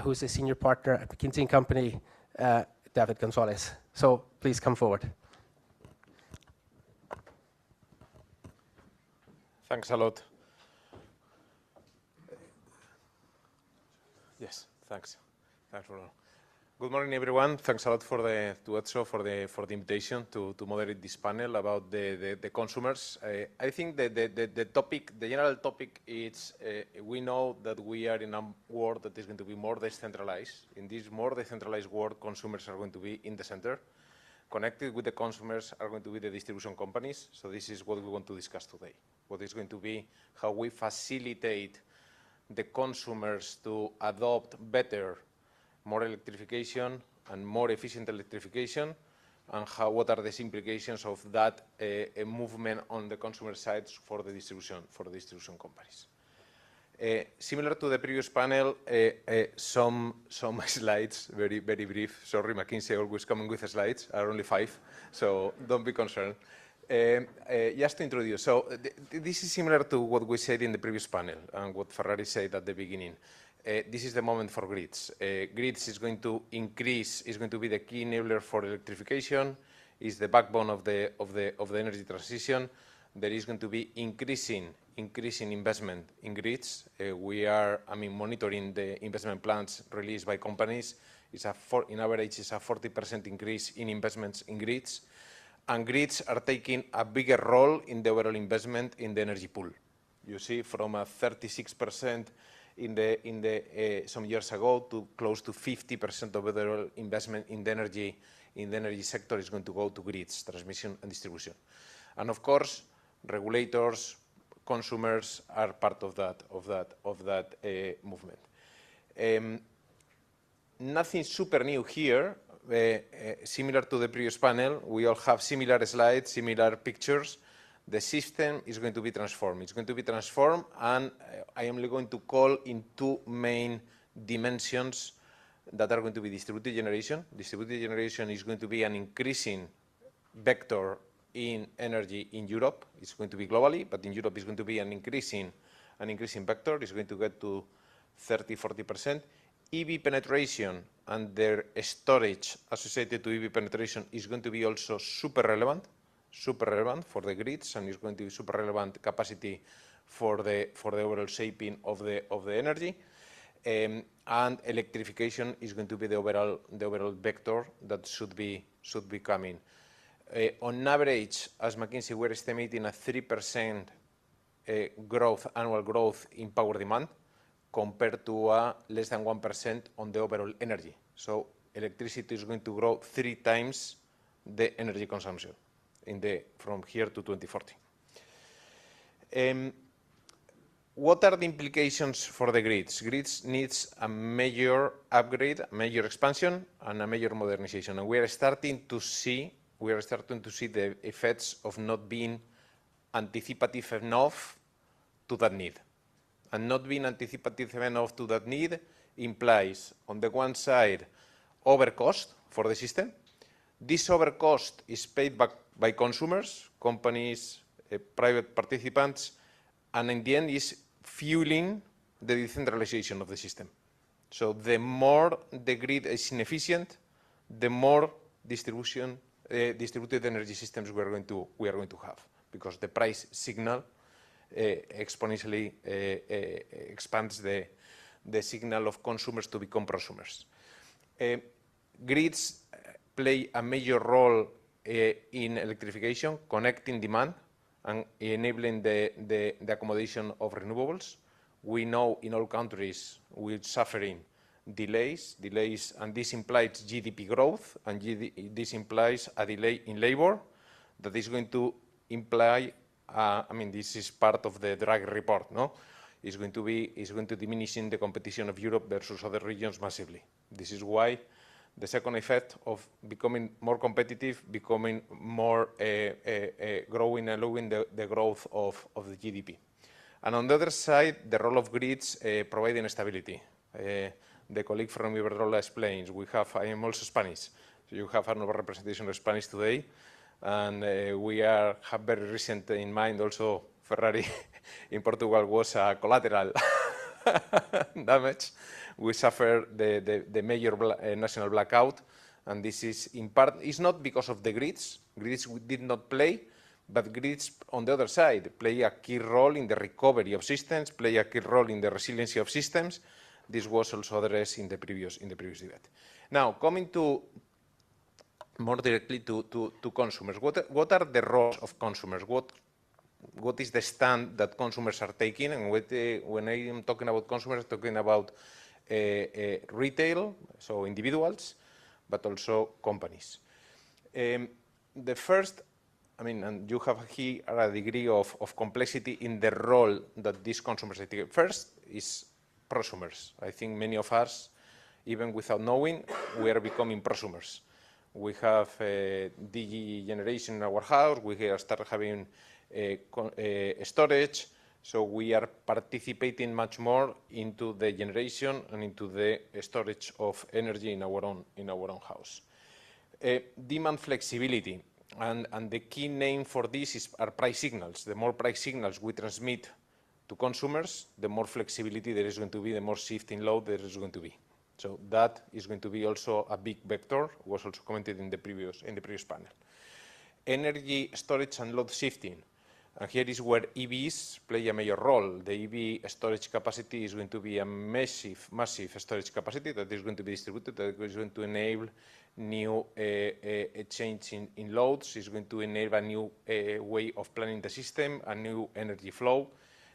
who's a senior partner at McKinsey & Company, David Gonzalez. So please come forward. Thanks a lot. Yes, thanks. Thanks, Bruno. Good morning, everyone. Thanks a lot for the to E.DSO for the invitation to moderate this panel about the consumers. I think the topic, the general topic, is we know that we are in a world that is going to be more decentralized. In this more decentralized world, consumers are going to be in the center. Connected with the consumers are going to be the distribution companies. So this is what we want to discuss today. What is going to be how we facilitate the consumers to adopt better, more electrification and more efficient electrification, and what are the implications of that movement on the consumer side for the distribution companies. Similar to the previous panel, some slides, very brief. Sorry, McKinsey always coming with slides, are only 5, so don't be concerned. Just to introduce, so this is similar to what we said in the previous panel and what Ferrari said at the beginning. This is the moment for grids. Grids is going to increase, is going to be the key enabler for electrification, is the backbone of the energy transition. There is going to be increasing investment in grids. We are, monitoring the investment plans released by companies. In average, it's a 40% increase in investments in grids. And grids are taking a bigger role in the overall investment in the energy pool. You see, from a 36% some years ago to close to 50% of overall investment in the energy sector is going to go to grids, transmission and distribution. And of course, regulators, consumers are part of that movement. Nothing super new here. Similar to the previous panel, we all have similar slides, similar pictures. The system is going to be transformed. It's going to be transformed, and I am going to call in two main dimensions that are going to be distributed generation. Distributed generation is going to be an increasing vector in energy in Europe. It's going to be globally, but in Europe it's going to be an increasing vector. It's going to get to 30–40%. EV penetration and their storage associated to EV penetration is going to be also super relevant for the grids, and is going to be super relevant capacity for the overall shaping of the energy. And electrification is going to be the overall vector that should be coming. On average, as McKinsey, we're estimating a 3% annual growth in power demand, compared to less than 1% on the overall energy. So electricity is going to grow 3 times the energy consumption from here to 2040. What are the implications for the grids? Grids needs a major upgrade, a major expansion, and a major modernization. And we are starting to see the effects of not being anticipative enough to that need. And not being anticipative enough to that need implies, on the one side, overcost for the system. This overcost is paid back by consumers, companies, private participants, and in the end is fueling the decentralization of the system. So the more the grid is inefficient, the more distributed energy systems we are going to have, because the price signal exponentially expands the signal of consumers to become prosumers. Grids play a major role in electrification, connecting demand and enabling the accommodation of renewables. We know in all countries we're suffering delays, and this implies GDP growth, and this implies a delay in labor that is going to imply, this is part of the Draghi report, no? Is going to diminish in the competition of Europe versus other regions massively. This is why the second effect of becoming more competitive, becoming more growing, allowing the growth of the GDP. And on the other side, the role of grids providing stability. The colleague from Iberdrola explains, I am also Spanish, so you have another representation of Spanish today, and we have very recent in mind also Ferrari in Portugal was a collateral damage. We suffered the major national blackout, and this is in part, it's not because of the grids. Grids did not play, but grids on the other side play a key role in the recovery of systems, play a key role in the resiliency of systems. This was also addressed in the previous debate. Now, coming to more directly to consumers, what are the roles of consumers? What is the stand that consumers are taking? And when I am talking about consumers, I'm talking about retail, so individuals, but also companies. The first, and you have here a degree of complexity in the role that these consumers are taking. First is prosumers. I think many of us, even without knowing, we are becoming prosumers. We have DG generation in our house, we have started having storage, so we are participating much more into the generation and into the storage of energy in our own house. Demand flexibility. And the key name for this are price signals. The more price signals we transmit to consumers, the more flexibility there is going to be, the more shift in load there is going to be. So that is going to be also a big vector, was also commented in the previous panel. Energy storage and load shifting. And here is where EVs play a major role. The EV storage capacity is going to be a massive storage capacity that is going to be distributed, that is going to enable new change in loads, is going to enable a new way of planning the system, a new energy flow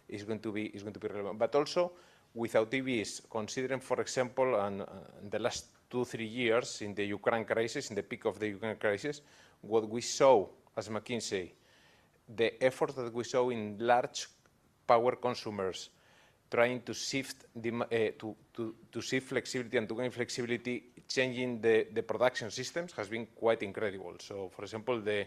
is going to be relevant. But also, without EVs, considering, for example, in the last 2-3 years in the Ukraine crisis, in the peak of the Ukraine crisis, what we saw as McKinsey, the effort that we saw in large power consumers trying to shift to shift flexibility and to gain flexibility, changing the production systems has been quite incredible. So, for example, the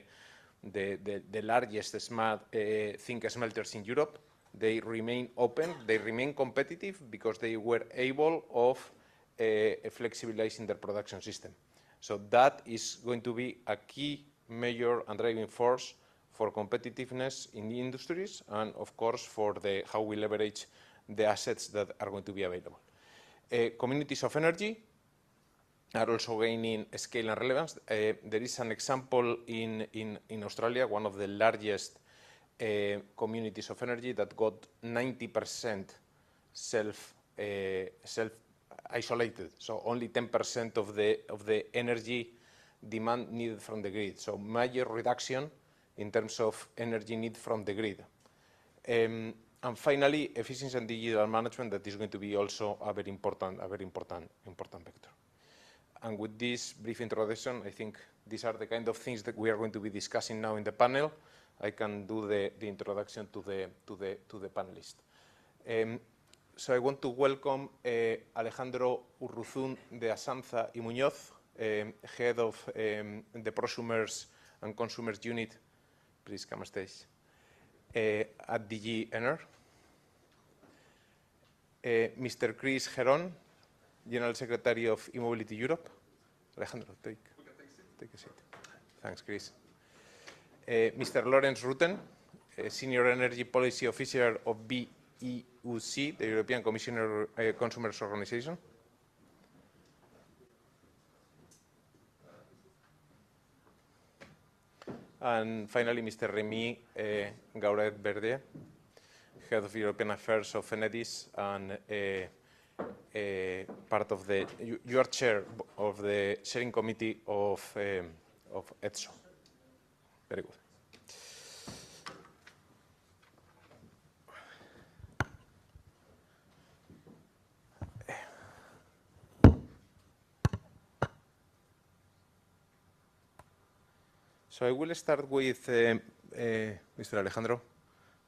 largest zinc smelters in Europe, they remain open, they remain competitive because they were able of flexibilizing their production system. So that is going to be a key major and driving force for competitiveness in the industries and, of course, for how we leverage the assets that are going to be available. Communities of energy are also gaining scale and relevance. There is an example in Australia, one of the largest communities of energy that got 90% self-isolated, so only 10% of the energy demand needed from the grid. So major reduction in terms of energy need from the grid. And finally, efficiency and digital management, that is going to be also a very important vector. And with this brief introduction, I think these are the kind of things that we are going to be discussing now in the panel. I can do the introduction to the panelists. So I want to welcome Alejandro Urruzun de Asanza y Muñoz, head of the prosumers and consumers unit. Please come on stage. At DG Ener. Mr. Chris Heron, General Secretary of E-Mobility Europe. Alejandro, take a seat. Thanks, Chris. Mr. Lawrence Rutten, Senior Energy Policy Officer of BEUC, the European Consumers Organization. And finally, Mr. Remy Gauret-Verdier, Head of European Affairs of E.DSO and part of you are chair of the Sharing Committee of E.DSO. Very good. So I will start with Mr. Alejandro.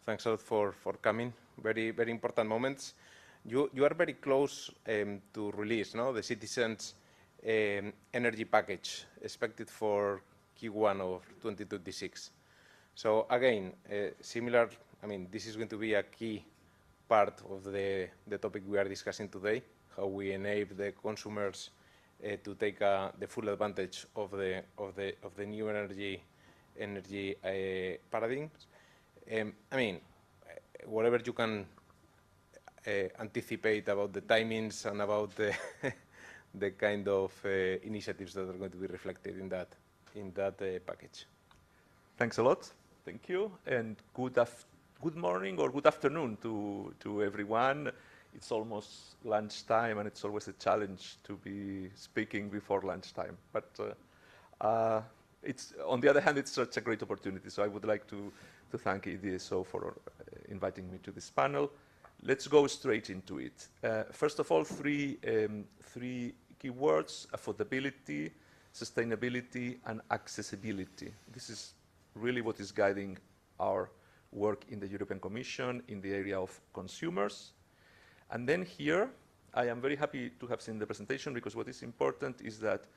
Thanks a lot for coming. Very, very important moments. You are very close to release, no, the citizens' energy package expected for Q1 of 2026. So again, similar. I mean, this is going to be a key part of the topic we are discussing today. How we enable the consumers to take the full advantage of the new energy paradigms. I mean, whatever you can anticipate about the timings and about the kind of initiatives that are going to be reflected in that package. Thanks a lot. Thank you, and good morning or good afternoon to everyone. It's almost lunchtime, and it's always a challenge to be speaking before lunchtime. But it's, on the other hand, it's such a great opportunity. So I would like to thank E.DSO for inviting me to this panel. Let's go straight into it. First of all, three keywords: affordability, sustainability, and accessibility. This is really what is guiding our work in the European Commission in the area of consumers. And then here, I am very happy to have seen the presentation, because what is important is that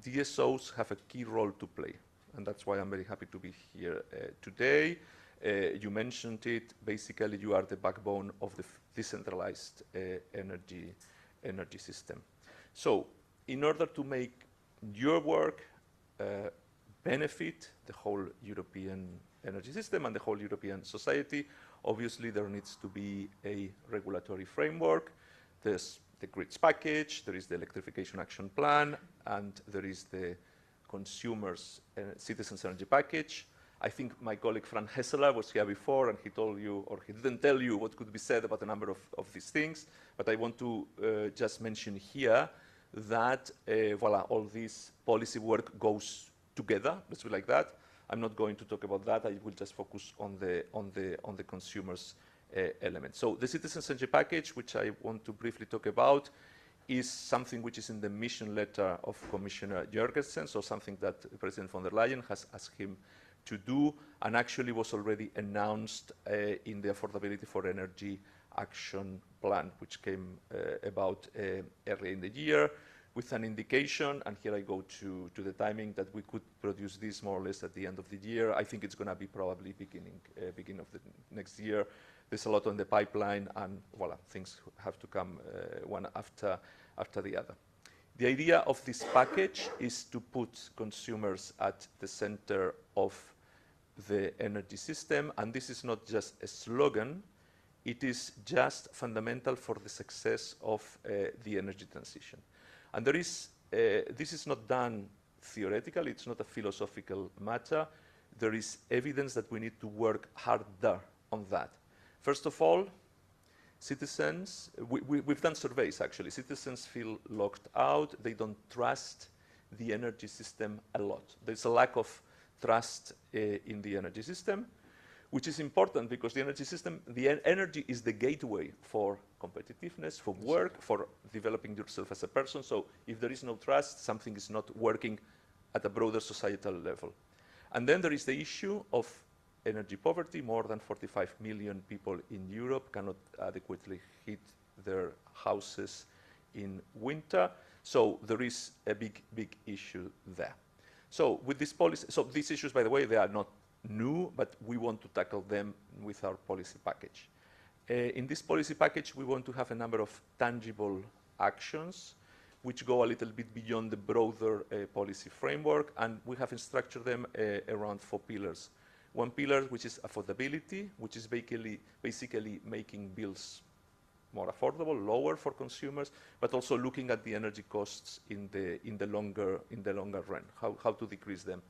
DSOs have a key role to play. And that's why I'm very happy to be here today. You mentioned it. Basically, you are the backbone of the decentralized energy system. So in order to make your work benefit the whole European energy system and the whole European society. Obviously, there needs to be a regulatory framework. There's the grids package, there is the electrification action plan, and there is the consumers' citizens' energy package. I think my colleague Frank Hesseler was here before, and he told you, or he didn't tell you what could be said about a number of these things, but I want to just mention here that voila, all this policy work goes together, let's be like that. I'm not going to talk about that. I will just focus on the consumers element. So the citizens' energy package, which I want to briefly talk about, is something which is in the mission letter of Commissioner Jørgensen, so something that President von der Leyen has asked him to do, and actually was already announced in the Affordability for Energy Action Plan, which came about early in the year, with an indication, and here I go to the timing, that we could produce this more or less at the end of the year. I think it's going to be probably beginning of the next year. There's a lot on the pipeline, and voila, things have to come one after the other. The idea of this package is to put consumers at the center of the energy system, and this is not just a slogan, it is just fundamental for the success of the energy transition. And there is, this is not done theoretically, it's not a philosophical matter. There is evidence that we need to work harder on that. First of all, citizens, we've done surveys actually, citizens feel locked out, they don't trust the energy system a lot. There's a lack of trust in the energy system, which is important because the energy system, the energy is the gateway for competitiveness, for work, for developing yourself as a person. So if there is no trust, something is not working at a broader societal level. And then there is the issue of energy poverty. More than 45 million people in Europe cannot adequately heat their houses in winter. So there is a big issue there. So with this policy, so these issues, by the way, they are not new, but we want to tackle them with our policy package. In this policy package, we want to have a number of tangible actions which go a little bit beyond the broader policy framework, and we have structured them around 4 pillars. One pillar, which is affordability, which is basically making bills more affordable, lower for consumers, but also looking at the energy costs in the longer run, how to decrease them.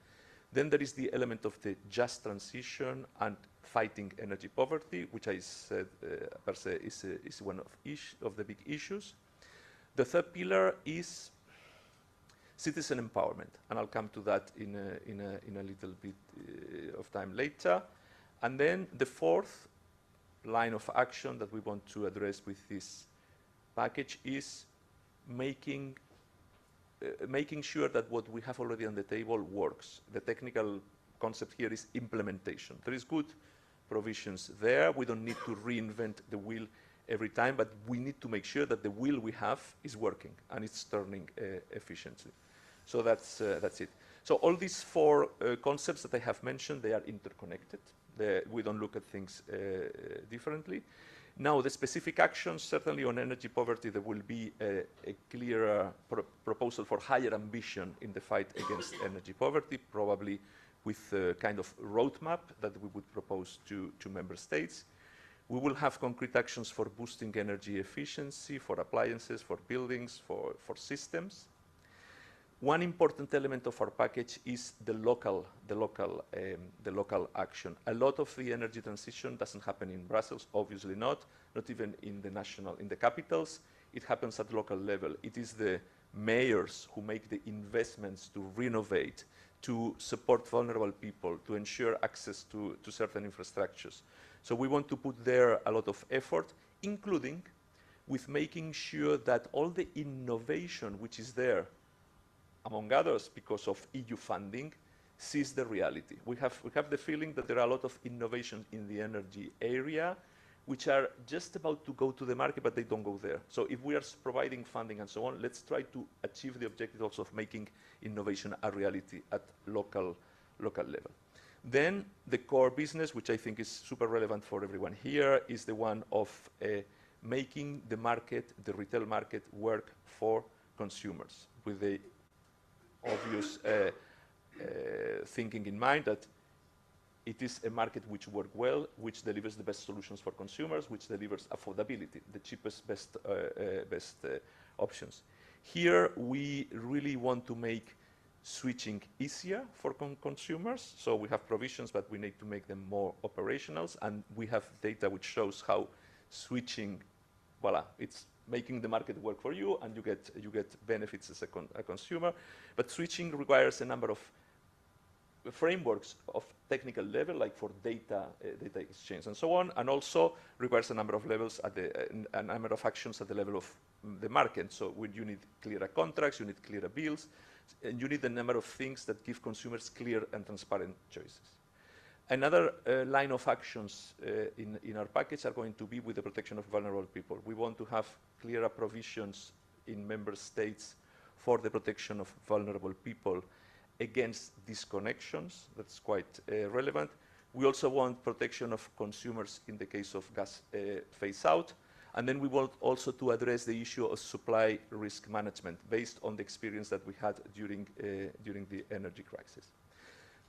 Then there is the element of the just transition and fighting energy poverty, which I said per se is one of the big issues. The third pillar is citizen empowerment, and I'll come to that in a little bit of time later. And then the fourth line of action that we want to address with this package is making sure that what we have already on the table works. The technical concept here is implementation. There is good provisions there. We don't need to reinvent the wheel every time, but we need to make sure that the wheel we have is working and it's turning efficiently. So that's it. So all these 4 concepts that I have mentioned, they are interconnected. We don't look at things differently. Now, the specific actions, certainly on energy poverty, there will be a clearer proposal for higher ambition in the fight against energy poverty, probably with a kind of roadmap that we would propose to member states. We will have concrete actions for boosting energy efficiency, for appliances, for buildings, for systems. One important element of our package is the local action. A lot of the energy transition doesn't happen in Brussels, obviously not even in the capitals. It happens at local level. It is the mayors who make the investments to renovate, to support vulnerable people, to ensure access to certain infrastructures. So we want to put there a lot of effort, including with making sure that all the innovation which is there, among others because of EU funding, sees the reality. We have the feeling that there are a lot of innovations in the energy area which are just about to go to the market, but they don't go there. So if we are providing funding and so on, let's try to achieve the objective also of making innovation a reality at local level. Then the core business, which I think is super relevant for everyone here, is the one of making the market, the retail market, work for consumers with the obvious thinking in mind that it is a market which works well, which delivers the best solutions for consumers, which delivers affordability, the cheapest, best options. Here, we really want to make switching easier for consumers. So we have provisions, but we need to make them more operational. And we have data which shows how switching, voila, it's making the market work for you, and you get benefits as a consumer. But switching requires a number of frameworks of technical level, like for data exchange and so on, and also requires a number of levels at a number of actions at the level of the market. So you need clearer contracts, you need clearer bills, and you need a number of things that give consumers clear and transparent choices. Another line of actions in our package are going to be with the protection of vulnerable people. We want to have clearer provisions in member states for the protection of vulnerable people against disconnections. That's quite relevant. We also want protection of consumers in the case of gas phase out. And then we want also to address the issue of supply risk management based on the experience that we had during the energy crisis.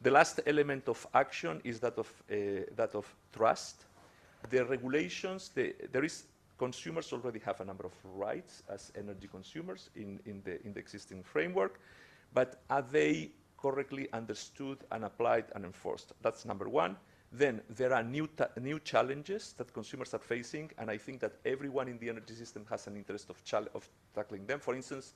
The last element of action is that of trust. The regulations, consumers already have a number of rights as energy consumers in the existing framework, but are they correctly understood and applied and enforced? That's number one. Then there are new challenges that consumers are facing, and I think that everyone in the energy system has an interest of tackling them. For instance,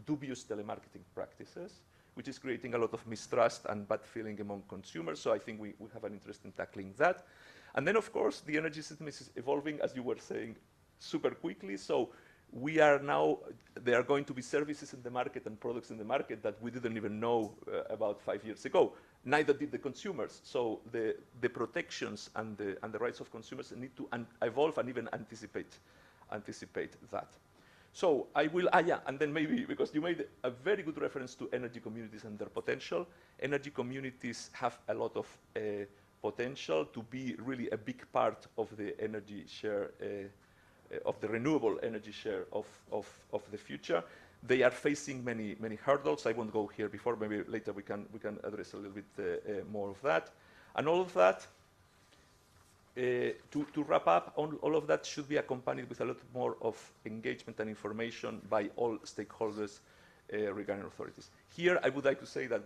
dubious telemarketing practices, which is creating a lot of mistrust and bad feeling among consumers. So I think we have an interest in tackling that. And then, of course, the energy system is evolving, as you were saying, super quickly. So we are now, there are going to be services in the market and products in the market that we didn't even know about 5 years ago. Neither did the consumers. So the protections and the rights of consumers need to evolve and even anticipate that. So I will, and then maybe, because you made a very good reference to energy communities and their potential. Energy communities have a lot of potential to be really a big part of the energy share, of the renewable energy share of the future. They are facing many hurdles. I won't go here before, maybe later we can address a little bit more of that. And all of that, to wrap up, all of that should be accompanied with a lot more of engagement and information by all stakeholders regarding authorities. Here, I would like to say that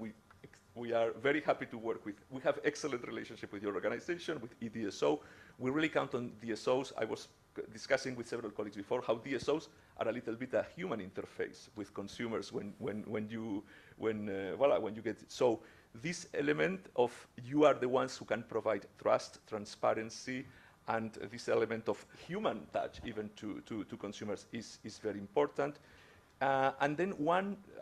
we are very happy to work with. We have excellent relationship with your organization, with E.DSO. We really count on DSOs. I was discussing with several colleagues before how DSOs are a little bit a human interface with consumers when you get it. So this element of you are the ones who can provide trust, transparency, and this element of human touch even to consumers is very important. And then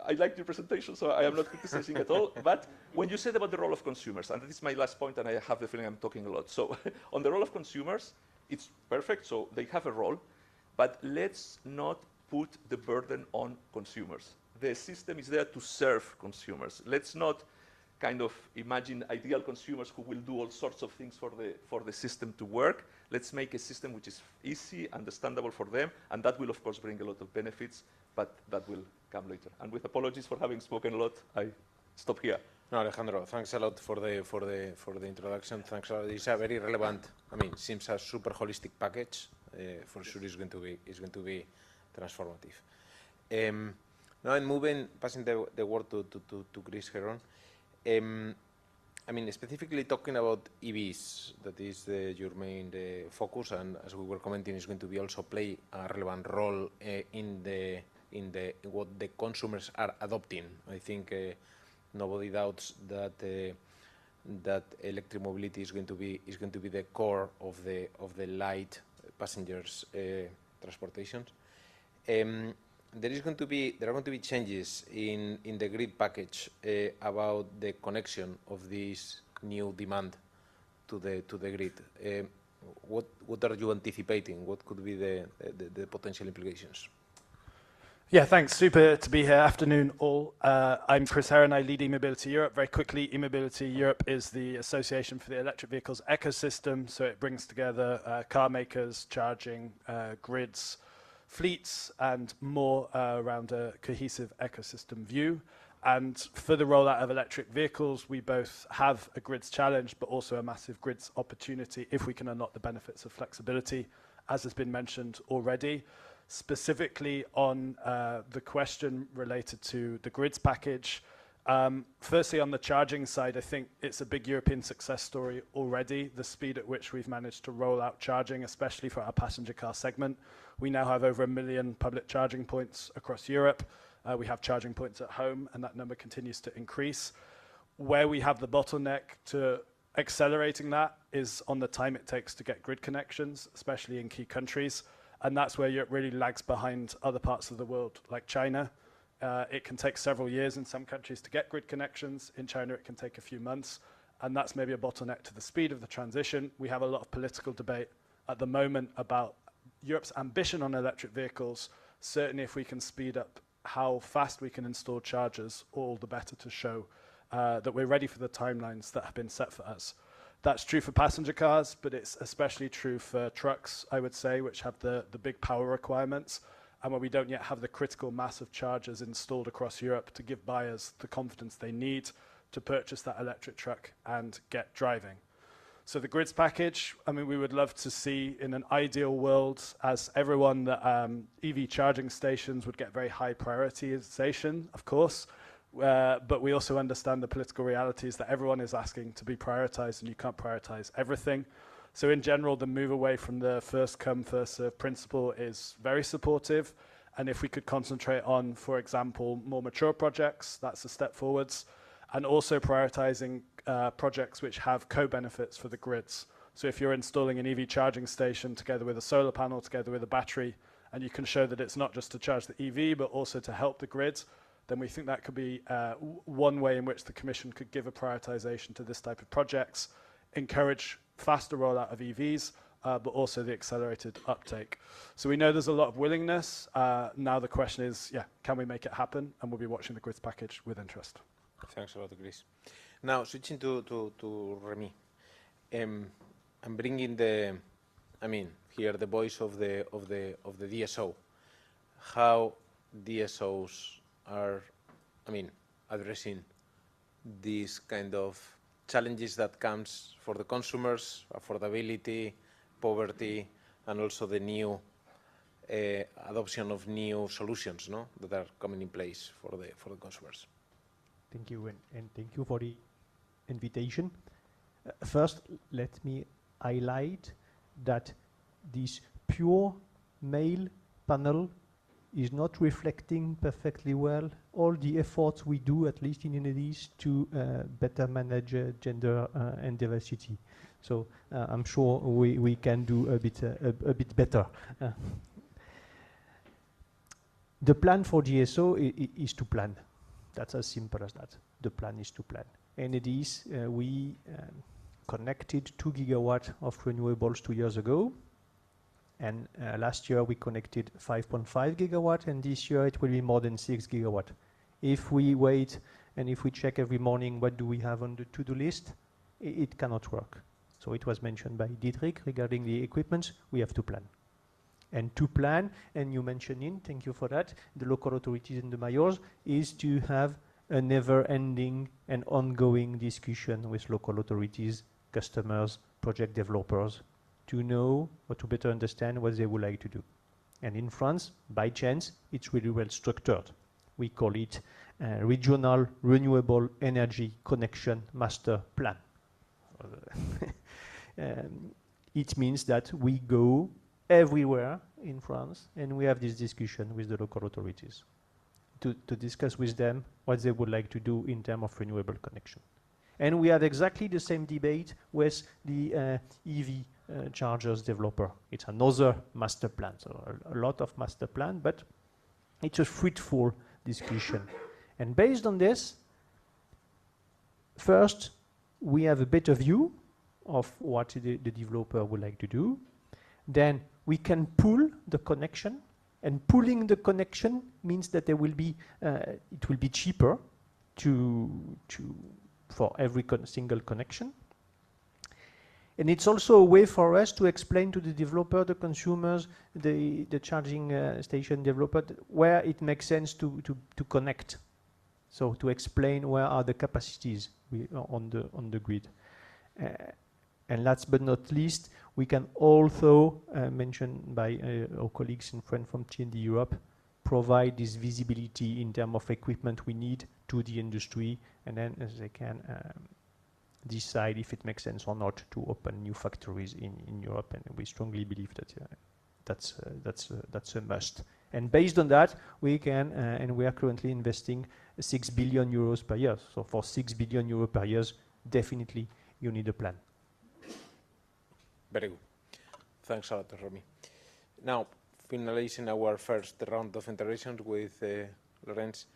I like your presentation, so I am not criticizing at all, but when you said about the role of consumers, and this is my last point, and I have the feeling I'm talking a lot. So on the role of consumers, it's perfect, so they have a role, but let's not put the burden on consumers. The system is there to serve consumers. Let's not kind of imagine ideal consumers who will do all sorts of things for the system to work. Let's make a system which is easy, understandable for them, and that will, of course, bring a lot of benefits, but that will come later. And with apologies for having spoken a lot, I stop here. No, Alejandro, thanks a lot for the introduction. Thanks a lot. It's a very relevant. I mean, seems a super holistic package. For sure, it's going to be transformative. Now I'm passing the word to Chris Heron. I mean, specifically talking about EVs, that is your main focus, and as we were commenting, is going to be also play a relevant role in what the consumers are adopting. I think nobody doubts that that electric mobility is going to be the core of the light passengers transportation. There are going to be changes in the grid package about the connection of this new demand to the grid. What are you anticipating? What could be the potential implications? Yeah, thanks. Super to be here. Afternoon, all. I'm Chris Heron. I lead E-Mobility Europe. Very quickly, E-Mobility Europe is the association for the electric vehicles ecosystem. So it brings together car makers, charging, grids, fleets, and more around a cohesive ecosystem view. And for the rollout of electric vehicles, we both have a grids challenge, but also a massive grids opportunity if we can unlock the benefits of flexibility, as has been mentioned already. Specifically on the question related to the grids package, firstly, on the charging side, I think it's a big European success story already, the speed at which we've managed to roll out charging, especially for our passenger car segment. We now have over 1 million public charging points across Europe. We have charging points at home, and that number continues to increase. Where we have the bottleneck to accelerating that is on the time it takes to get grid connections, especially in key countries. And that's where Europe really lags behind other parts of the world, like China. It can take several years in some countries to get grid connections. In China, it can take a few months. And that's maybe a bottleneck to the speed of the transition. We have a lot of political debate at the moment about Europe's ambition on electric vehicles. Certainly, if we can speed up how fast we can install chargers, all the better to show that we're ready for the timelines that have been set for us. That's true for passenger cars, but it's especially true for trucks, I would say, which have the big power requirements, and where we don't yet have the critical mass of chargers installed across Europe to give buyers the confidence they need to purchase that electric truck and get driving. So the grids package, I mean, we would love to see in an ideal world, as everyone, that EV charging stations would get very high prioritization, of course, but we also understand the political realities that everyone is asking to be prioritized, and you can't prioritize everything. So in general, the move away from the first come, first serve principle is very supportive. And if we could concentrate on, for example, more mature projects, that's a step forwards. And also prioritizing projects which have co-benefits for the grids. So if you're installing an EV charging station together with a solar panel, together with a battery, and you can show that it's not just to charge the EV, but also to help the grid, then we think that could be one way in which the Commission could give a prioritization to this type of projects, encourage faster rollout of EVs, but also the accelerated uptake. So we know there's a lot of willingness. Now the question is, can we make it happen? And we'll be watching the grids package with interest. Thanks a lot, Chris. Now, switching to Remy. I'm bringing here the voice of the DSO. How DSOs are, addressing these kind of challenges that comes for the consumers, affordability, poverty, and also the new adoption of new solutions, that are coming in place for the consumers. Thank you, and thank you for the invitation. First, let me highlight that this pure male panel is not reflecting perfectly well all the efforts we do, at least in ENEDIS, to better manage gender and diversity. So I'm sure we can do a bit better. The plan for DSO is to plan. That's as simple as that. The plan is to plan. And it is, we connected 2 gigawatts of renewables 2 years ago. And last year we connected 5.5 gigawatt, and this year it will be more than 6 gigawatt. If we wait and if we check every morning what do we have on the to-do list, it cannot work. So it was mentioned by Dietrich regarding the equipment, we have to plan. And to plan, and you mentioned it, thank you for that, the local authorities and the mayors, is to have a never-ending and ongoing discussion with local authorities, customers, project developers, to know or to better understand what they would like to do. And in France, by chance, it's really well structured. We call it Regional Renewable Energy Connection Master Plan. It means that we go everywhere in France and we have this discussion with the local authorities to discuss with them what they would like to do in terms of renewable connection. And we have exactly the same debate with the EV chargers developer. It's another master plan, so a lot of master plan, but it's a fruitful discussion. And based on this, first, we have a better view of what the developer would like to do. Then we can pull the connection, and pulling the connection means that there will be, it will be cheaper for every single connection. And it's also a way for us to explain to the developer, the consumers, the charging station developer, where it makes sense to connect. So to explain where are the capacities on the grid. And last but not least, we can also, mentioned by our colleagues and friends from T&D Europe, provide this visibility in terms of equipment we need to the industry, and then as they can decide if it makes sense or not to open new factories in Europe. And we strongly believe that that's a must. And based on that, we can, and we are currently investing 6 billion euros per year. So for 6 billion euros per year, definitely you need a plan. Very good. Thanks a lot, Romy. Now, finalizing our first round of interactions with Lorenz.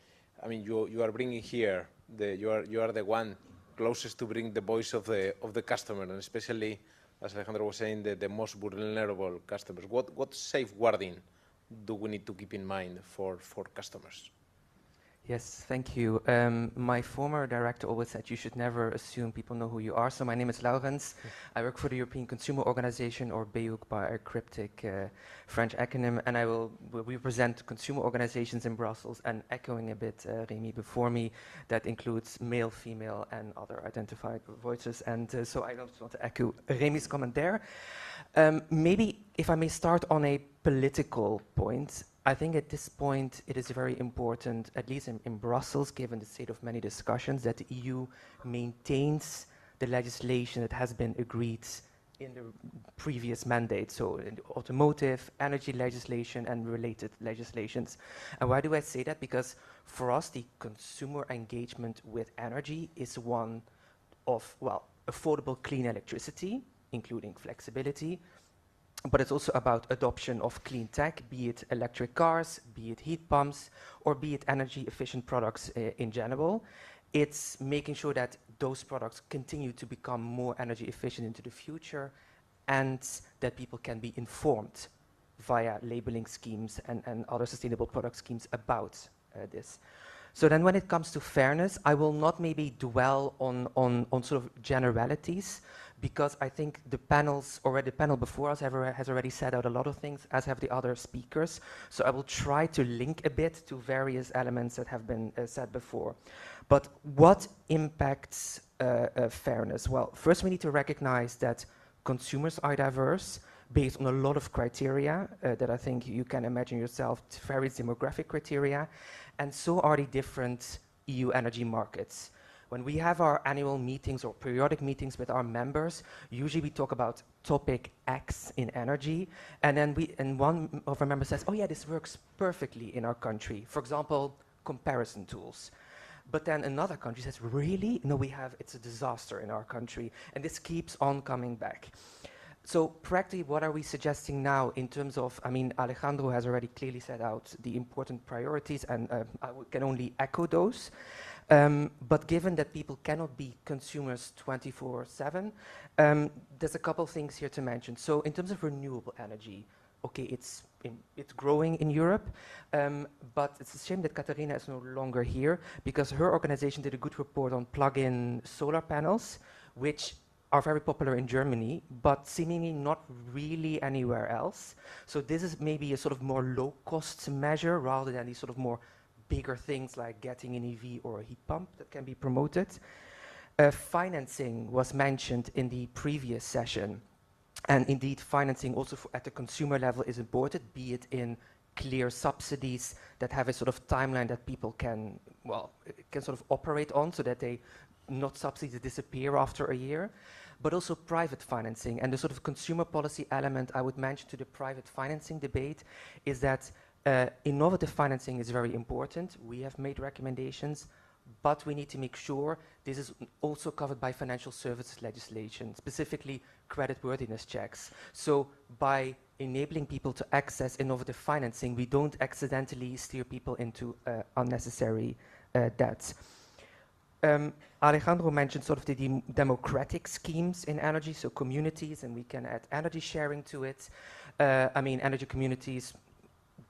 I mean, you are bringing here you are the one closest to bring the voice of the customer, and especially, as Alejandro was saying, the most vulnerable customers. What safeguarding do we need to keep in mind for customers? Yes, thank you. My former director always said you should never assume people know who you are. So my name is Laurens. I work for the European Consumer Organization, or BEUC by a cryptic French acronym, and I will represent consumer organizations in Brussels, and echoing a bit Remy before me, that includes male, female, and other identified voices. And so I don't want to echo Remy's comment there. Maybe if I may start on a political point, I think at this point it is very important, at least in Brussels, given the state of many discussions, that the EU maintains the legislation that has been agreed in the previous mandate, so in the automotive, energy legislation, and related legislations. And why do I say that? Because for us, the consumer engagement with energy is one of, well, affordable clean electricity, including flexibility, but it's also about adoption of clean tech, be it electric cars, be it heat pumps, or be it energy efficient products in general. It's making sure that those products continue to become more energy efficient into the future, and that people can be informed via labeling schemes and other sustainable product schemes about this. So then when it comes to fairness, I will not maybe dwell on sort of generalities, because I think the panel before us has already said out a lot of things, as have the other speakers. So I will try to link a bit to various elements that have been said before. But what impacts fairness? Well, first we need to recognize that consumers are diverse based on a lot of criteria that I think you can imagine yourself, various demographic criteria, and so are the different EU energy markets. When we have our annual meetings or periodic meetings with our members, usually we talk about topic X in energy, and then one of our members says, oh yeah, this works perfectly in our country. For example, comparison tools. But then another country says, really? No, it's a disaster in our country. And this keeps on coming back. So practically, what are we suggesting now in terms of, I mean, Alejandro has already clearly set out the important priorities, and I can only echo those. But given that people cannot be consumers 24/7, there's a couple things here to mention. So in terms of renewable energy, okay, it's growing in Europe, but it's a shame that Katharina is no longer here, because her organization did a good report on plug-in solar panels, which are very popular in Germany, but seemingly not really anywhere else. So this is maybe a sort of more low-cost measure rather than these sort of more bigger things like getting an EV or a heat pump that can be promoted. Financing was mentioned in the previous session. And indeed, financing also at the consumer level is important, be it in clear subsidies that have a sort of timeline that people can sort of operate on, so that they not subsidies disappear after a year, but also private financing. And the sort of consumer policy element I would mention to the private financing debate is that innovative financing is very important. We have made recommendations, but we need to make sure this is also covered by financial services legislation, specifically creditworthiness checks. So by enabling people to access innovative financing, we don't accidentally steer people into unnecessary debt. Alejandro mentioned sort of the democratic schemes in energy, so communities, and we can add energy sharing to it. I mean, energy communities,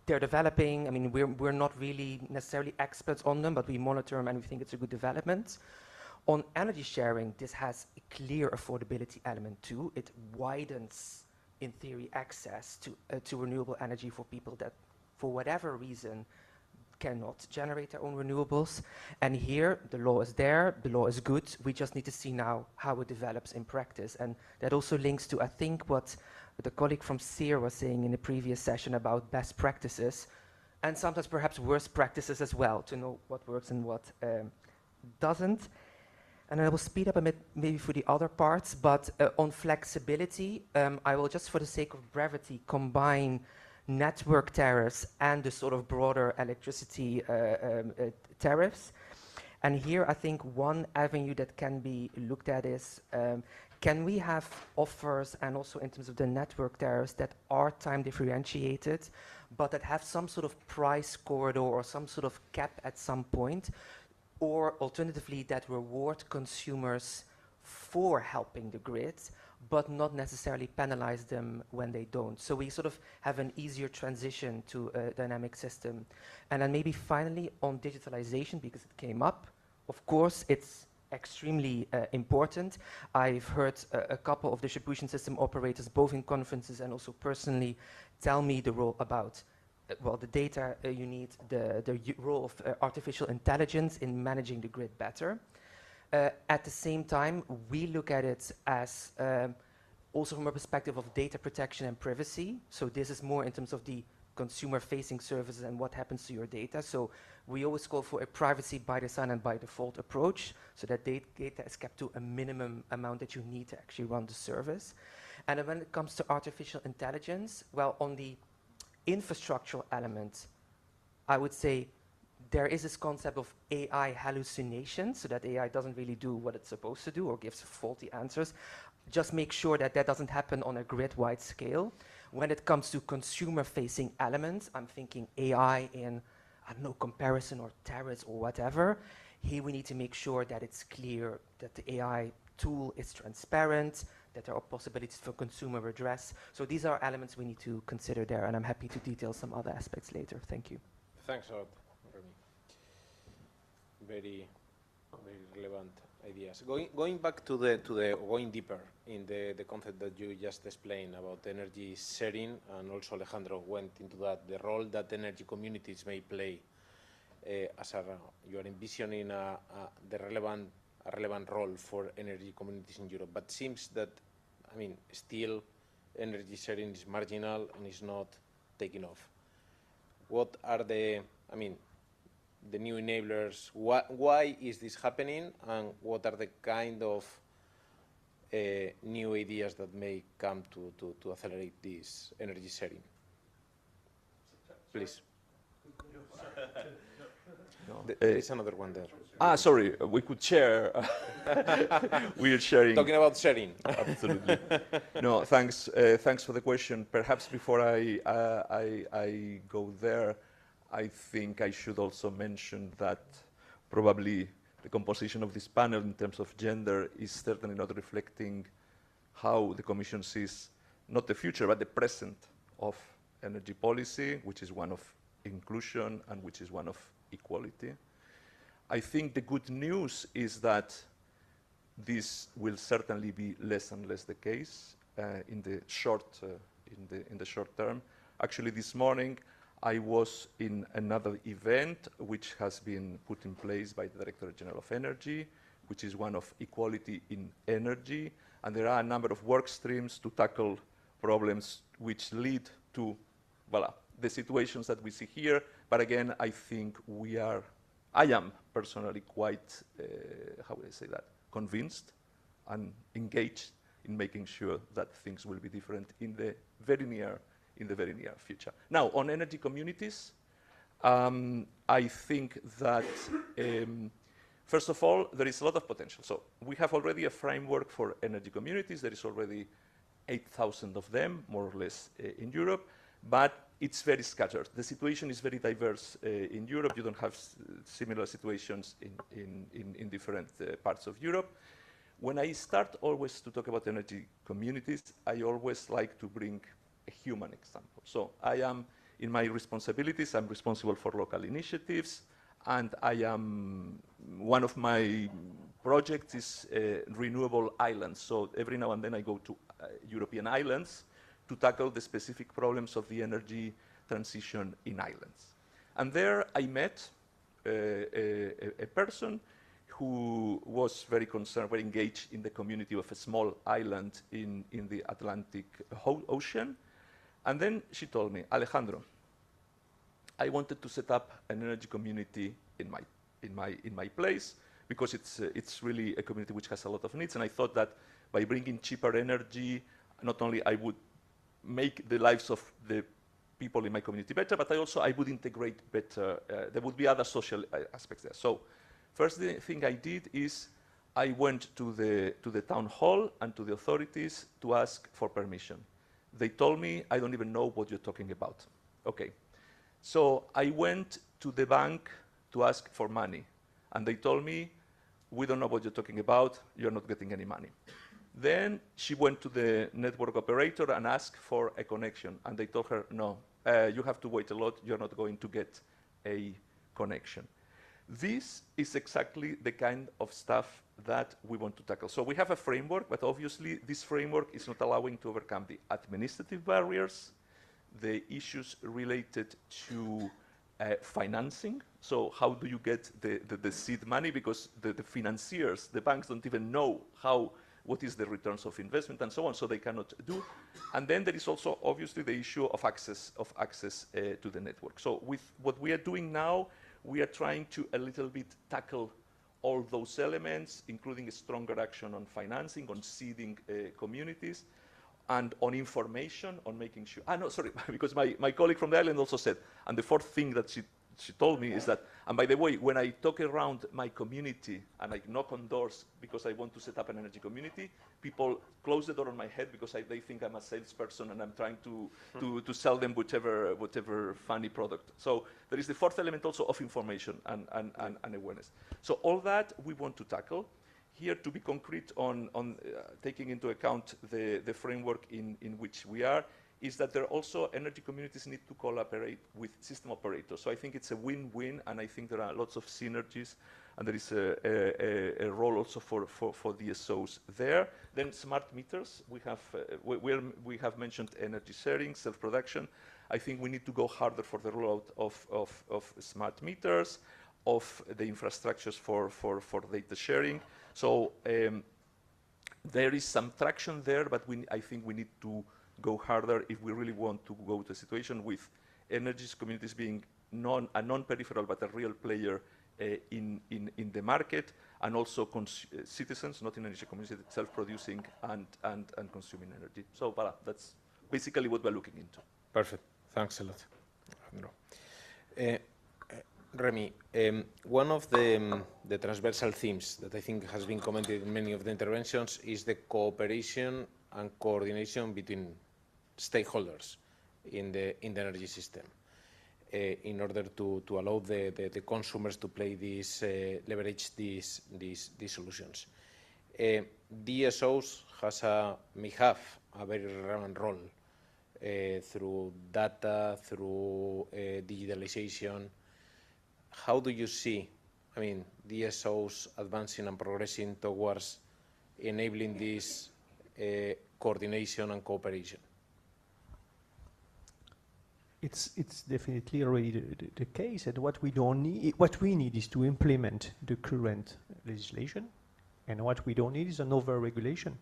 they're developing. I mean, we're not really necessarily experts on them, but we monitor them and we think it's a good development. On energy sharing, this has a clear affordability element too. It widens, in theory, access to renewable energy for people that, for whatever reason, cannot generate their own renewables. And here, the law is there, the law is good. We just need to see now how it develops in practice. And that also links to, I think, what the colleague from SEER was saying in the previous session about best practices, and sometimes perhaps worst practices as well, to know what works and what doesn't. And I will speed up a bit maybe for the other parts, but on flexibility, I will just for the sake of brevity combine network tariffs and the sort of broader electricity tariffs. And here I think one avenue that can be looked at is, can we have offers, and also in terms of the network tariffs, that are time differentiated, but that have some sort of price corridor or some sort of cap at some point, or alternatively that reward consumers for helping the grid, but not necessarily penalize them when they don't. So we sort of have an easier transition to a dynamic system. And then maybe finally on digitalization, because it came up, of course it's extremely important. I've heard a couple of distribution system operators, both in conferences and also personally, tell me the role about well, the data you need, the role of artificial intelligence in managing the grid better. At the same time, we look at it as also from a perspective of data protection and privacy. So this is more in terms of the consumer-facing services and what happens to your data. So we always call for a privacy by design and by default approach, so that data is kept to a minimum amount that you need to actually run the service. And then when it comes to artificial intelligence, well, on the infrastructural element, I would say there is this concept of AI hallucination, so that AI doesn't really do what it's supposed to do or gives faulty answers. Just make sure that that doesn't happen on a grid-wide scale. When it comes to consumer-facing elements, I'm thinking AI in, I don't know, comparison or tariffs or whatever. Here we need to make sure that it's clear that the AI tool is transparent, that there are possibilities for consumer redress. So these are elements we need to consider there, and I'm happy to detail some other aspects later. Thank you. Thanks a lot, Remy. Very relevant ideas. Going back to going deeper in the concept that you just explained about energy sharing, and also Alejandro went into that, the role that energy communities may play as you are envisioning the relevant role for energy communities in Europe. But seems that, I mean, still energy sharing is marginal and is not taking off. What are the new enablers? Why is this happening, and what are the kind of new ideas that may come to accelerate this energy sharing? Please. No. There is another one there. Sorry, we could share. We are sharing. Talking about sharing. Absolutely. No, thanks. Thanks for the question. Perhaps before I go there, I think I should also mention that probably the composition of this panel in terms of gender is certainly not reflecting how the Commission sees not the future but the present of energy policy, which is one of inclusion and which is one of equality. I think the good news is that this will certainly be less and less the case in the short term. Actually, this morning I was in another event which has been put in place by the Director General of Energy, which is one of equality in energy, and there are a number of work streams to tackle problems which lead to, voila, the situations that we see here. But again, I think I am personally quite, how would I say that, convinced and engaged in making sure that things will be different in the very near future. Now, on energy communities, I think that, first of all, there is a lot of potential. So we have already a framework for energy communities. There is already 8,000 of them, more or less, in Europe, but it's very scattered. The situation is very diverse in Europe. You don't have similar situations in different parts of Europe. When I start always to talk about energy communities, I always like to bring a human example. So I am, in my responsibilities, I'm responsible for local initiatives, and one of my projects is renewable islands. So every now and then I go to European islands to tackle the specific problems of the energy transition in islands. And there I met a person who was very concerned, very engaged in the community of a small island in the Atlantic Ocean. And then she told me, Alejandro, I wanted to set up an energy community in my place because it's really a community which has a lot of needs. And I thought that by bringing cheaper energy, not only I would make the lives of the people in my community better, but I would integrate better. There would be other social aspects there. So first thing I did is I went to the town hall and to the authorities to ask for permission. They told me, I don't even know what you're talking about. Okay. So I went to the bank to ask for money. And they told me, we don't know what you're talking about. You're not getting any money. Then she went to the network operator and asked for a connection. And they told her, no, you have to wait a lot. You're not going to get a connection. This is exactly the kind of stuff that we want to tackle. So we have a framework, but obviously this framework is not allowing to overcome the administrative barriers, the issues related to financing. So how do you get the seed money? Because the financiers, the banks don't even know what is the returns of investment and so on, so they cannot do. And then there is also obviously the issue of access to the network. So with what we are doing now, we are trying to a little bit tackle all those elements, including a stronger action on financing, on seeding communities, and on information, on making sure. No, sorry, because my colleague from the island also said, and the fourth thing that she told me is that, and by the way, when I talk around my community and I knock on doors because I want to set up an energy community, people close the door on my head because they think I'm a salesperson and I'm trying to sell them whatever funny product. So there is the fourth element also of information and awareness. So all that we want to tackle. Here, to be concrete on taking into account the framework in which we are, is that there are also energy communities need to collaborate with system operators. So I think it's a win-win, and I think there are lots of synergies, and there is a role also for DSOs there. Then smart meters, we have mentioned energy sharing, self-production. I think we need to go harder for the rollout of smart meters, of the infrastructures for data sharing. So there is some traction there, but I think we need to go harder if we really want to go to a situation with energy communities being a non-peripheral but a real player in the market, and also citizens, not in energy communities, self-producing and consuming energy. So voilà, that's basically what we're looking into. Perfect. Thanks a lot, Alejandro. Remy, one of the transversal themes that I think has been commented in many of the interventions is the cooperation and coordination between stakeholders in the energy system in order to allow the consumers to play leverage these solutions. DSOs may have a very relevant role through data, through digitalization. How do you see, DSOs advancing and progressing towards enabling this coordination and cooperation? It's definitely already the case, and what we need is to implement the current legislation, and what we don't need is an over-regulation.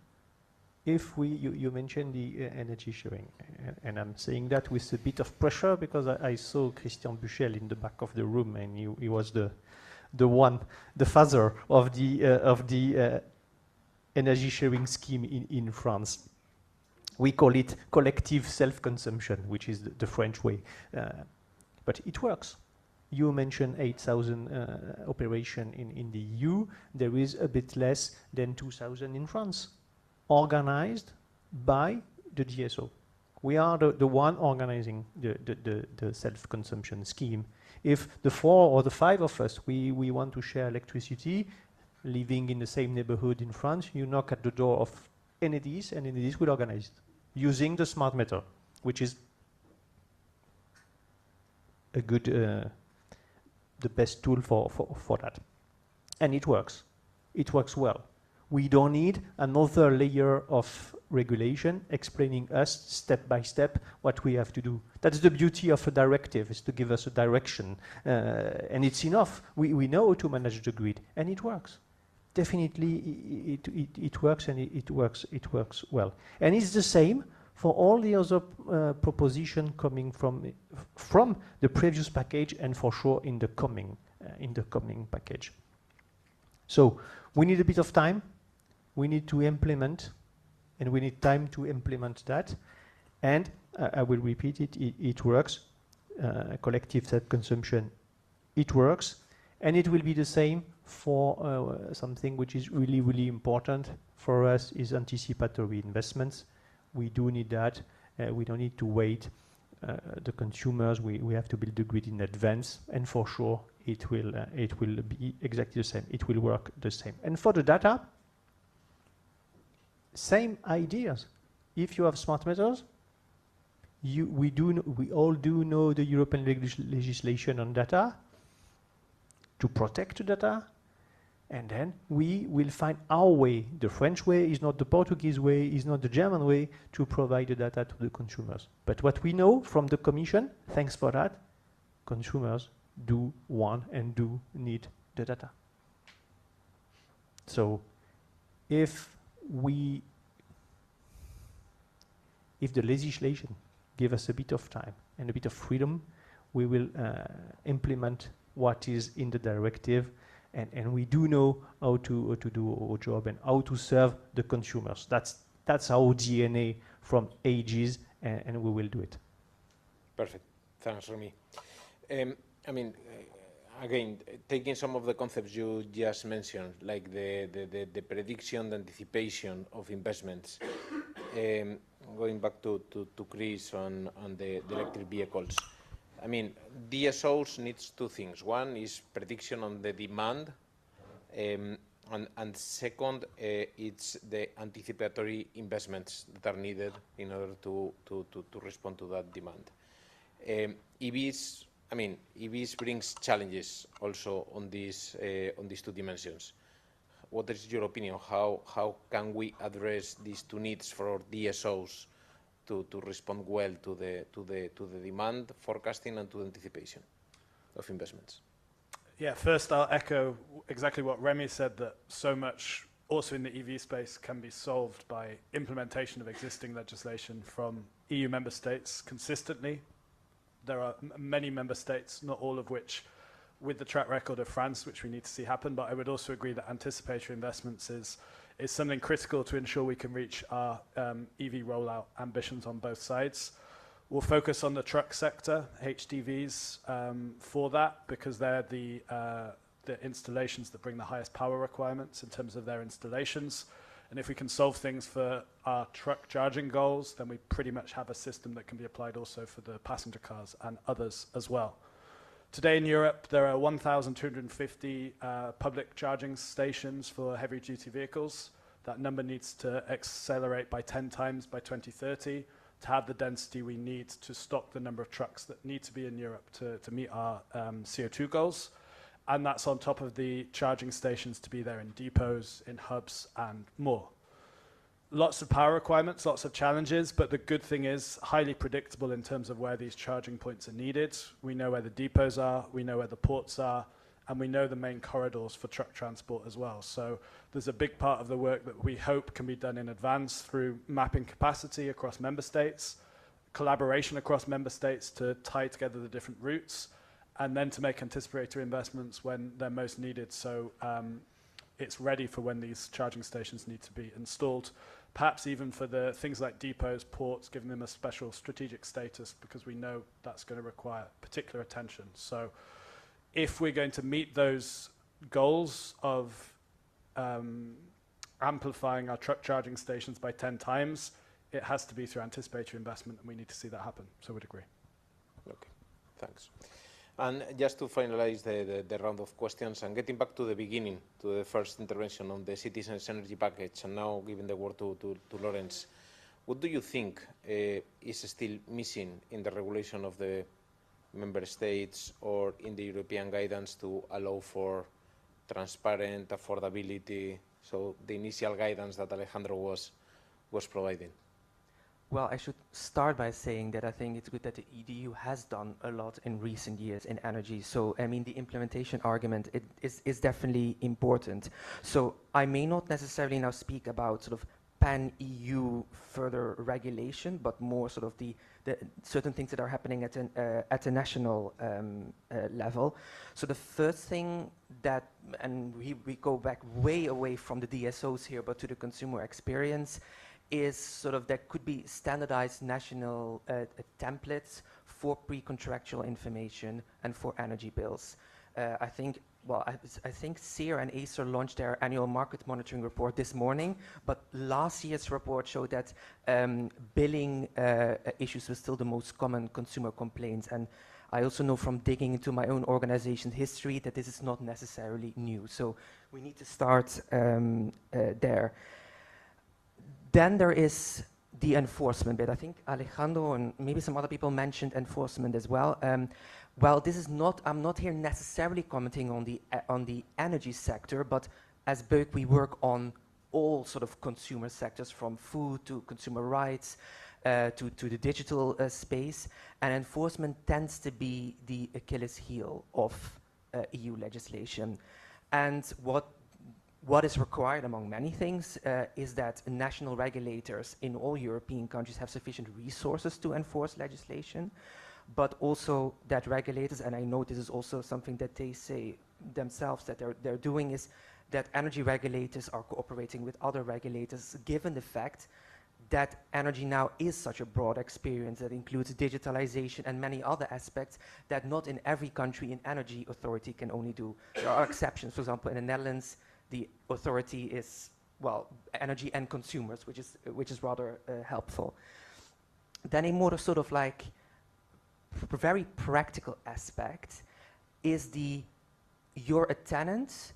If you mentioned the energy sharing, and I'm saying that with a bit of pressure because I saw Christian Buchel in the back of the room, and he was the father of the energy sharing scheme in France. We call it collective self-consumption, which is the French way, but it works. You mentioned 8,000 operation in the EU. There is a bit less than 2,000 in France, organized by the DSO. We are the one organizing the self-consumption scheme. If the 4 or the 5 of us, we want to share electricity, living in the same neighborhood in France, you knock at the door of NEDs, and NEDs will organize it using the smart meter, which is a good, the best tool for that. And it works. It works well. We don't need another layer of regulation explaining us step by step what we have to do. That's the beauty of a directive, is to give us a direction. And it's enough. We know how to manage the grid, and it works. Definitely, it works, and it works well. And it's the same for all the other proposition coming from the previous package, and for sure in the coming package. So we need a bit of time. We need to implement, and we need time to implement that. And I will repeat it, it works. Collective self-consumption, it works. And it will be the same for something which is really, really important for us, is anticipatory investments. We do need that. We don't need to wait. The consumers, we have to build the grid in advance, and for sure it will be exactly the same. It will work the same. And for the data, same ideas. If you have smart meters, we all do know the European legislation on data to protect the data, and then we will find our way. The French way is not the Portuguese way, is not the German way to provide the data to the consumers. But what we know from the Commission, thanks for that, consumers do want and do need the data. So if the legislation give us a bit of time and a bit of freedom, we will implement what is in the directive, and we do know how to do our job and how to serve the consumers. That's our DNA from ages, and we will do it. Perfect. Thanks, Remy. I mean, again, taking some of the concepts you just mentioned, like the prediction, the anticipation of investments, going back to Chris on the electric vehicles. I mean, DSOs needs two things. One is prediction on the demand, and second, it's the anticipatory investments that are needed in order to respond to that demand. EVs, I mean, EVs brings challenges also on these two dimensions. What is your opinion? How can we address these two needs for our DSOs to respond well to the demand forecasting and to the anticipation of investments? Yeah, first I'll echo exactly what Remy said, that so much also in the EV space can be solved by implementation of existing legislation from EU member states consistently. There are many member states, not all of which with the track record of France, which we need to see happen, but I would also agree that anticipatory investments is something critical to ensure we can reach our EV rollout ambitions on both sides. We'll focus on the truck sector, HDVs, for that, because they're the installations that bring the highest power requirements in terms of their installations. And if we can solve things for our truck charging goals, then we pretty much have a system that can be applied also for the passenger cars and others as well. Today in Europe, there are 1,250 public charging stations for heavy-duty vehicles. That number needs to accelerate by 10 times by 2030 to have the density we need to stock the number of trucks that need to be in Europe to meet our CO2 goals. And that's on top of the charging stations to be there in depots, in hubs, and more. Lots of power requirements, lots of challenges, but the good thing is highly predictable in terms of where these charging points are needed. We know where the depots are, we know where the ports are, and we know the main corridors for truck transport as well. So there's a big part of the work that we hope can be done in advance through mapping capacity across member states, collaboration across member states to tie together the different routes, and then to make anticipatory investments when they're most needed. So it's ready for when these charging stations need to be installed. Perhaps even for the things like depots, ports, giving them a special strategic status, because we know that's going to require particular attention. So if we're going to meet those goals of amplifying our truck charging stations by 10 times, it has to be through anticipatory investment, and we need to see that happen. So we'd agree. Okay, thanks. And just to finalize the round of questions, and getting back to the beginning, to the first intervention on the citizens' energy package, and now giving the word to Lawrence, what do you think is still missing in the regulation of the member states or in the European guidance to allow for transparent, affordability, so the initial guidance that Alejandro was providing? Well, I should start by saying that I think it's good that the EDU has done a lot in recent years in energy. So, I mean, the implementation argument is definitely important. So, I may not necessarily now speak about sort of pan-EU further regulation, but more sort of the certain things that are happening at a national level. So the first thing that, and we go back way away from the DSOs here, but to the consumer experience, is sort of there could be standardized national templates for pre-contractual information and for energy bills. I think SEER and E.DSO launched their annual market monitoring report this morning, but last year's report showed that billing issues were still the most common consumer complaints. And I also know from digging into my own organization's history that this is not necessarily new. So we need to start there. Then there is the enforcement bit. I think Alejandro and maybe some other people mentioned enforcement as well. Well, this is not, I'm not here necessarily commenting on the energy sector, but as BEUC we work on all sort of consumer sectors, from food to consumer rights to the digital space, and enforcement tends to be the Achilles heel of EU legislation. And what is required, among many things, is that national regulators in all European countries have sufficient resources to enforce legislation, but also that regulators, and I know this is also something that they say themselves that they're doing, is that energy regulators are cooperating with other regulators, given the fact that energy now is such a broad experience that includes digitalization and many other aspects that not in every country an energy authority can only do. There are exceptions. For example, in the Netherlands, the authority is, well, energy and consumers, which is rather helpful. Then a more sort of like very practical aspect is you're a tenant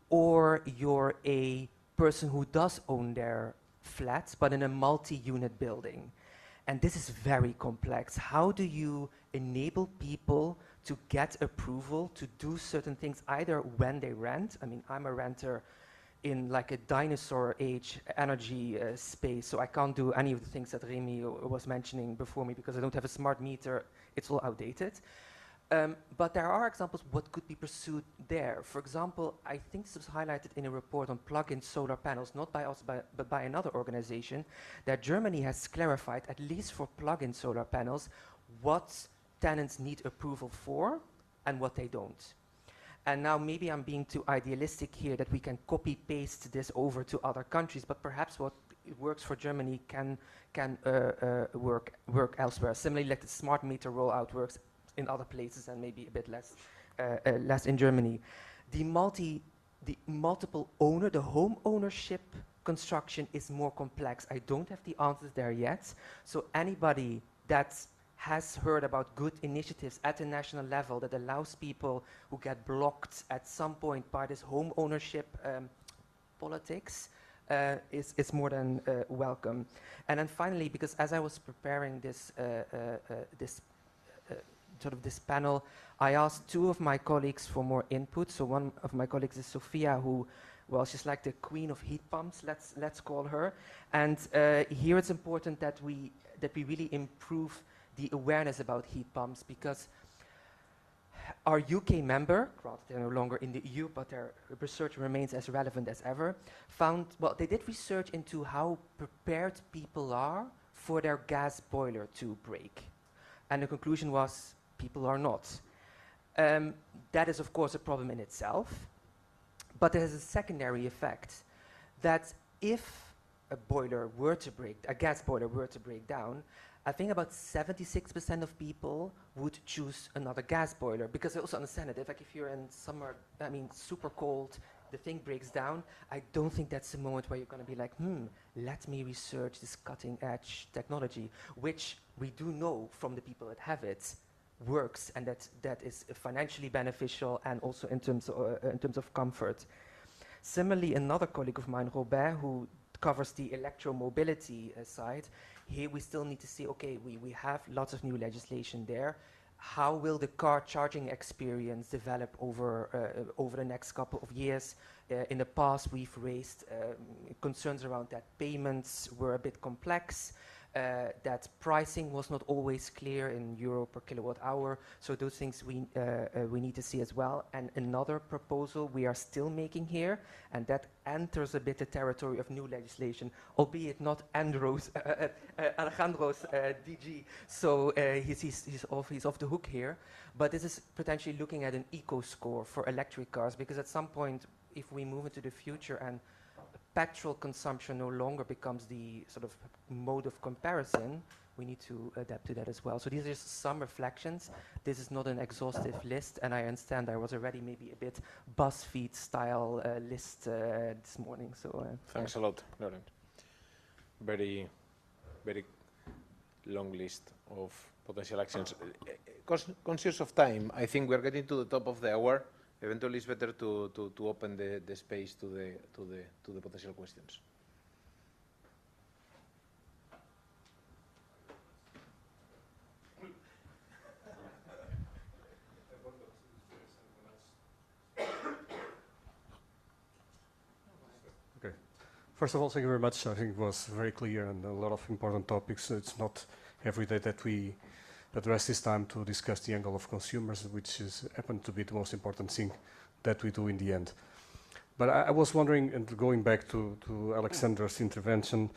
or you're a person who does own their flats, but in a multi-unit building. And this is very complex. How do you enable people to get approval to do certain things, either when they rent? I mean, I'm a renter in like a dinosaur age energy space, so I can't do any of the things that Remy was mentioning before me because I don't have a smart meter. It's all outdated. But there are examples what could be pursued there. For example, I think this was highlighted in a report on plug-in solar panels, not by us, but by another organization, that Germany has clarified, at least for plug-in solar panels, what tenants need approval for and what they don't. And now maybe I'm being too idealistic here that we can copy-paste this over to other countries, but perhaps what works for Germany can work elsewhere. Similarly, like the smart meter rollout works in other places and maybe a bit less in Germany. The multiple owner, the home ownership construction is more complex. I don't have the answers there yet. So anybody that has heard about good initiatives at the national level that allows people who get blocked at some point by this home ownership politics is more than welcome. And then finally, because as I was preparing this this panel, I asked two of my colleagues for more input. So one of my colleagues is Sophia, who, well, she's like the queen of heat pumps, let's call her. And here it's important that we really improve the awareness about heat pumps, because our UK member, granted they're no longer in the EU, but their research remains as relevant as ever, found, well, they did research into how prepared people are for their gas boiler to break. And the conclusion was, people are not. That is, of course, a problem in itself, but there is a secondary effect that if a gas boiler were to break down, I think about 76% of people would choose another gas boiler, because I also understand it. If you're in summer, I mean, super cold, the thing breaks down, I don't think that's the moment where you're going to be like, let me research this cutting edge technology, which we do know from the people that have it works, and that is financially beneficial and also in terms of comfort. Similarly, another colleague of mine, Robert, who covers the electromobility side, here we still need to see, okay, we have lots of new legislation there. how will the car charging experience develop over the next couple of years? In the past, we've raised concerns around that payments were a bit complex, that pricing was not always clear in euro per kilowatt hour. So those things we need to see as well. And another proposal we are still making here, and that enters a bit the territory of new legislation, albeit not Alejandro's DG. So he's off the hook here. But this is potentially looking at an eco score for electric cars, because at some point, if we move into the future and petrol consumption no longer becomes the sort of mode of comparison, we need to adapt to that as well. So these are just some reflections. This is not an exhaustive list, and I understand there was already maybe a bit BuzzFeed style list this morning. So thanks a lot, Laurent. Very, very long list of potential actions. Conscious of time, I think we're getting to the top of the hour. Eventually, it's better to open the space to the potential questions. Okay. First of all, thank you very much. I think it was very clear and a lot of important topics. It's not every day that we address this time to discuss the angle of consumers, which is happened to be the most important thing that we do in the end. But I was wondering, and going back to Alexander's intervention,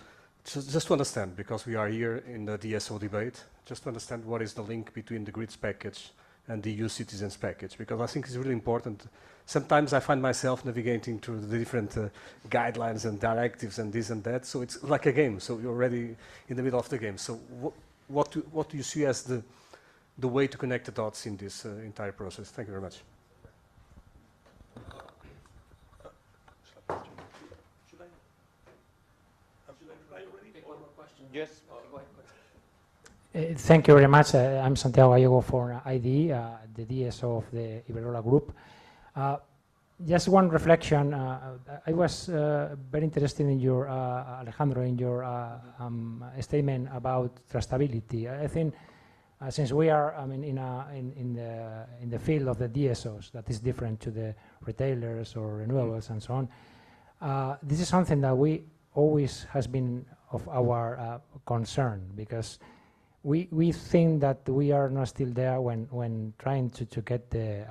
just to understand, because we are here in the DSO debate, just to understand what is the link between the grids package and the EU citizens package, because I think it's really important. Sometimes I find myself navigating through the different guidelines and directives and this and that, so it's like a game, so you're already in the middle of the game. So what do you see as the way to connect the dots in this entire process? Thank you very much. Yes. Thank you very much. I'm Santiago Gallego for ID, the DSO of the Iberdrola Group. Just one reflection. I was very interested in your, Alejandro, in your statement about trustability. I think since we are, I mean, in the field of the DSOs, that is different to the retailers or renewables and so on. This is something that we always has been of our concern, because we think that we are not still there when trying to get the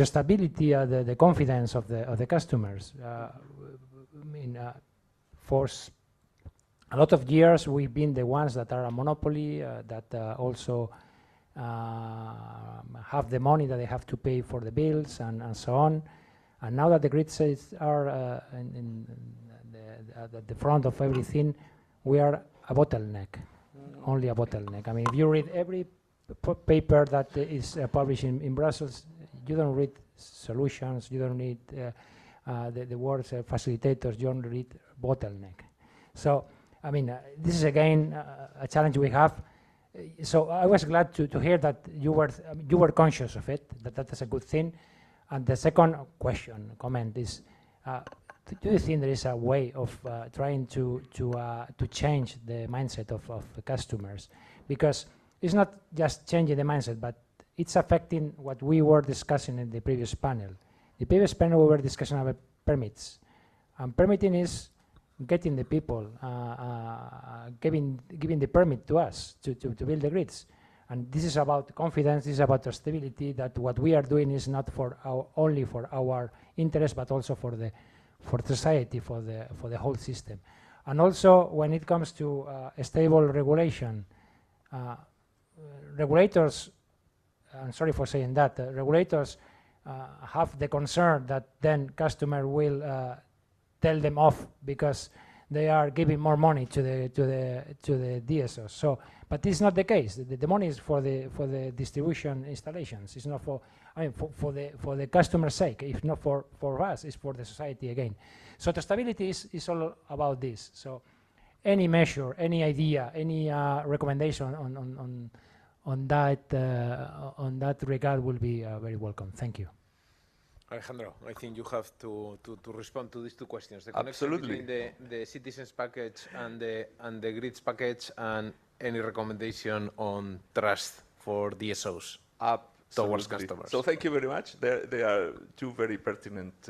stability, the confidence of the customers. I mean, for a lot of years we've been the ones that are a monopoly, that also have the money that they have to pay for the bills and so on. And now that the grids are at the front of everything, we are a bottleneck, only a bottleneck. I mean, if you read every paper that is published in Brussels, you don't read solutions, you don't read the words facilitators, you don't read bottleneck. So, I mean, this is again a challenge we have. So I was glad to hear that you were conscious of it, that is a good thing. And the second comment is, do you think there is a way of trying to change the mindset of the customers? Because it's not just changing the mindset, but it's affecting what we were discussing in the previous panel. The previous panel we were discussing about permits. And permitting is getting the people, giving the permit to us to build the grids. And this is about confidence, this is about stability, that what we are doing is not for only for our interest, but also for society, for the whole system. And also, when it comes to a stable regulation, regulators, I'm sorry for saying that, regulators have the concern that then customer will tell them off because they are giving more money to the DSOs. So, but this is not the case. The money is for the distribution installations. It's not for, I mean, for the customer's sake. If not for us, it's for the society again. So the stability is all about this. So, any measure, any idea, any recommendation on that regard will be very welcome. Thank you. Alejandro, I think you have to respond to these two questions. The Absolutely. connection between the citizens package and the grids package, and any recommendation on trust for DSOs towards customers? So thank you very much. They are two very pertinent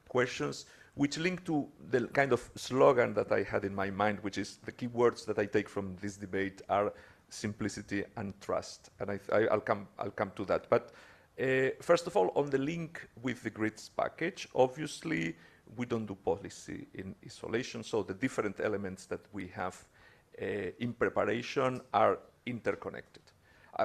questions, which link to the kind of slogan that I had in my mind, which is the key words that I take from this debate are simplicity and trust. And I'll come to that. But first of all, on the link with the grids package, obviously we don't do policy in isolation. So the different elements that we have in preparation are interconnected.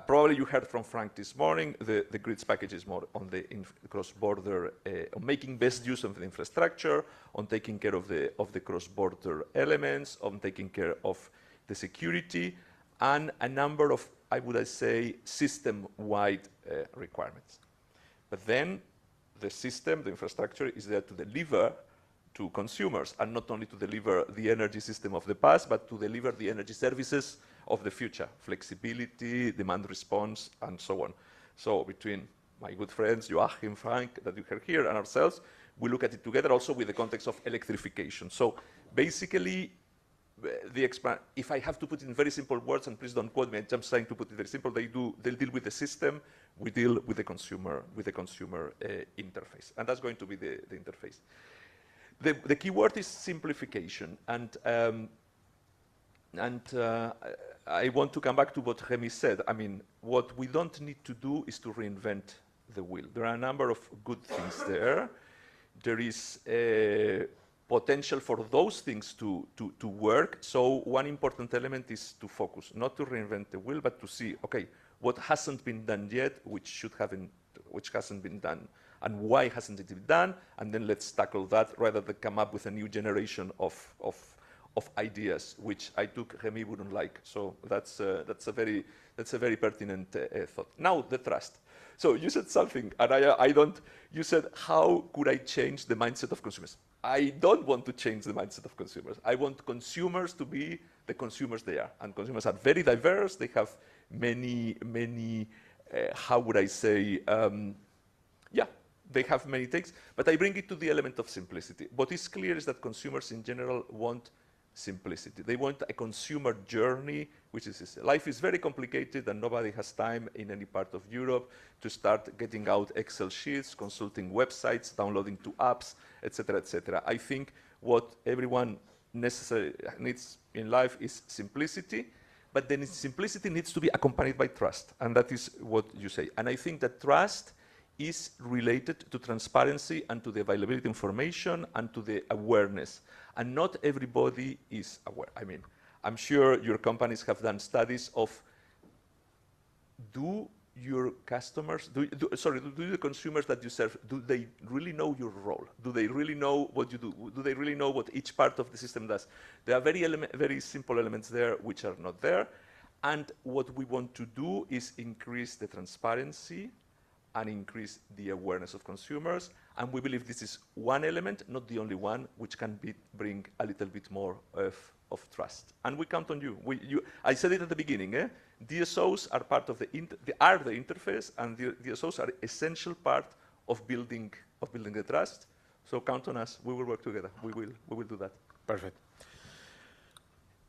Probably you heard from Frank this morning, the grids package is more on the cross-border, on making best use of the infrastructure, on taking care of the cross-border elements, on taking care of the security, and a number of, I would say, system-wide requirements. But then the system, the infrastructure, is there to deliver to consumers, and not only to deliver the energy system of the past, but to deliver the energy services of the future, flexibility, demand response, and so on. So between my good friends, Joachim, Frank, that you heard here, and ourselves, we look at it together also with the context of electrification. So basically, if I have to put it in very simple words, and please don't quote me, I'm just trying to put it very simple, they'll deal with the system, we deal with the consumer interface. And that's going to be the interface. The key word is simplification, and I want to come back to what Remy said. I mean, what we don't need to do is to reinvent the wheel. There are a number of good things there. There is a potential for those things to work. So one important element is to focus, not to reinvent the wheel, but to see, okay, what hasn't been done yet, which hasn't been done, and why hasn't it been done, and then let's tackle that rather than come up with a new generation of ideas, which I took Remy wouldn't like. So that's a very pertinent thought. Now the trust. So you said something, and you said, how could I change the mindset of consumers? I don't want to change the mindset of consumers. I want consumers to be the consumers they are. And consumers are very diverse. They have many, how would I say, they have many things. But I bring it to the element of simplicity. What is clear is that consumers in general want simplicity. They want a consumer journey, which is, life is very complicated and nobody has time in any part of Europe to start getting out Excel sheets, consulting websites, downloading two apps, etc., etc. I think what everyone needs in life is simplicity, but then simplicity needs to be accompanied by trust, and that is what you say. And I think that trust is related to transparency and to the availability of information and to the awareness. And not everybody is aware. I mean, I'm sure your companies have done studies of, do your customers, do the consumers that you serve, do they really know your role? Do they really know what you do? Do they really know what each part of the system does? There are very simple elements there which are not there. And what we want to do is increase the transparency and increase the awareness of consumers. And we believe this is one element, not the only one, which can bring a little bit more of trust. And we count on you. I said it at the beginning, DSOs are part of the interface, and the DSOs are essential part of building the trust. So count on us. We will work together. We will do that. Perfect.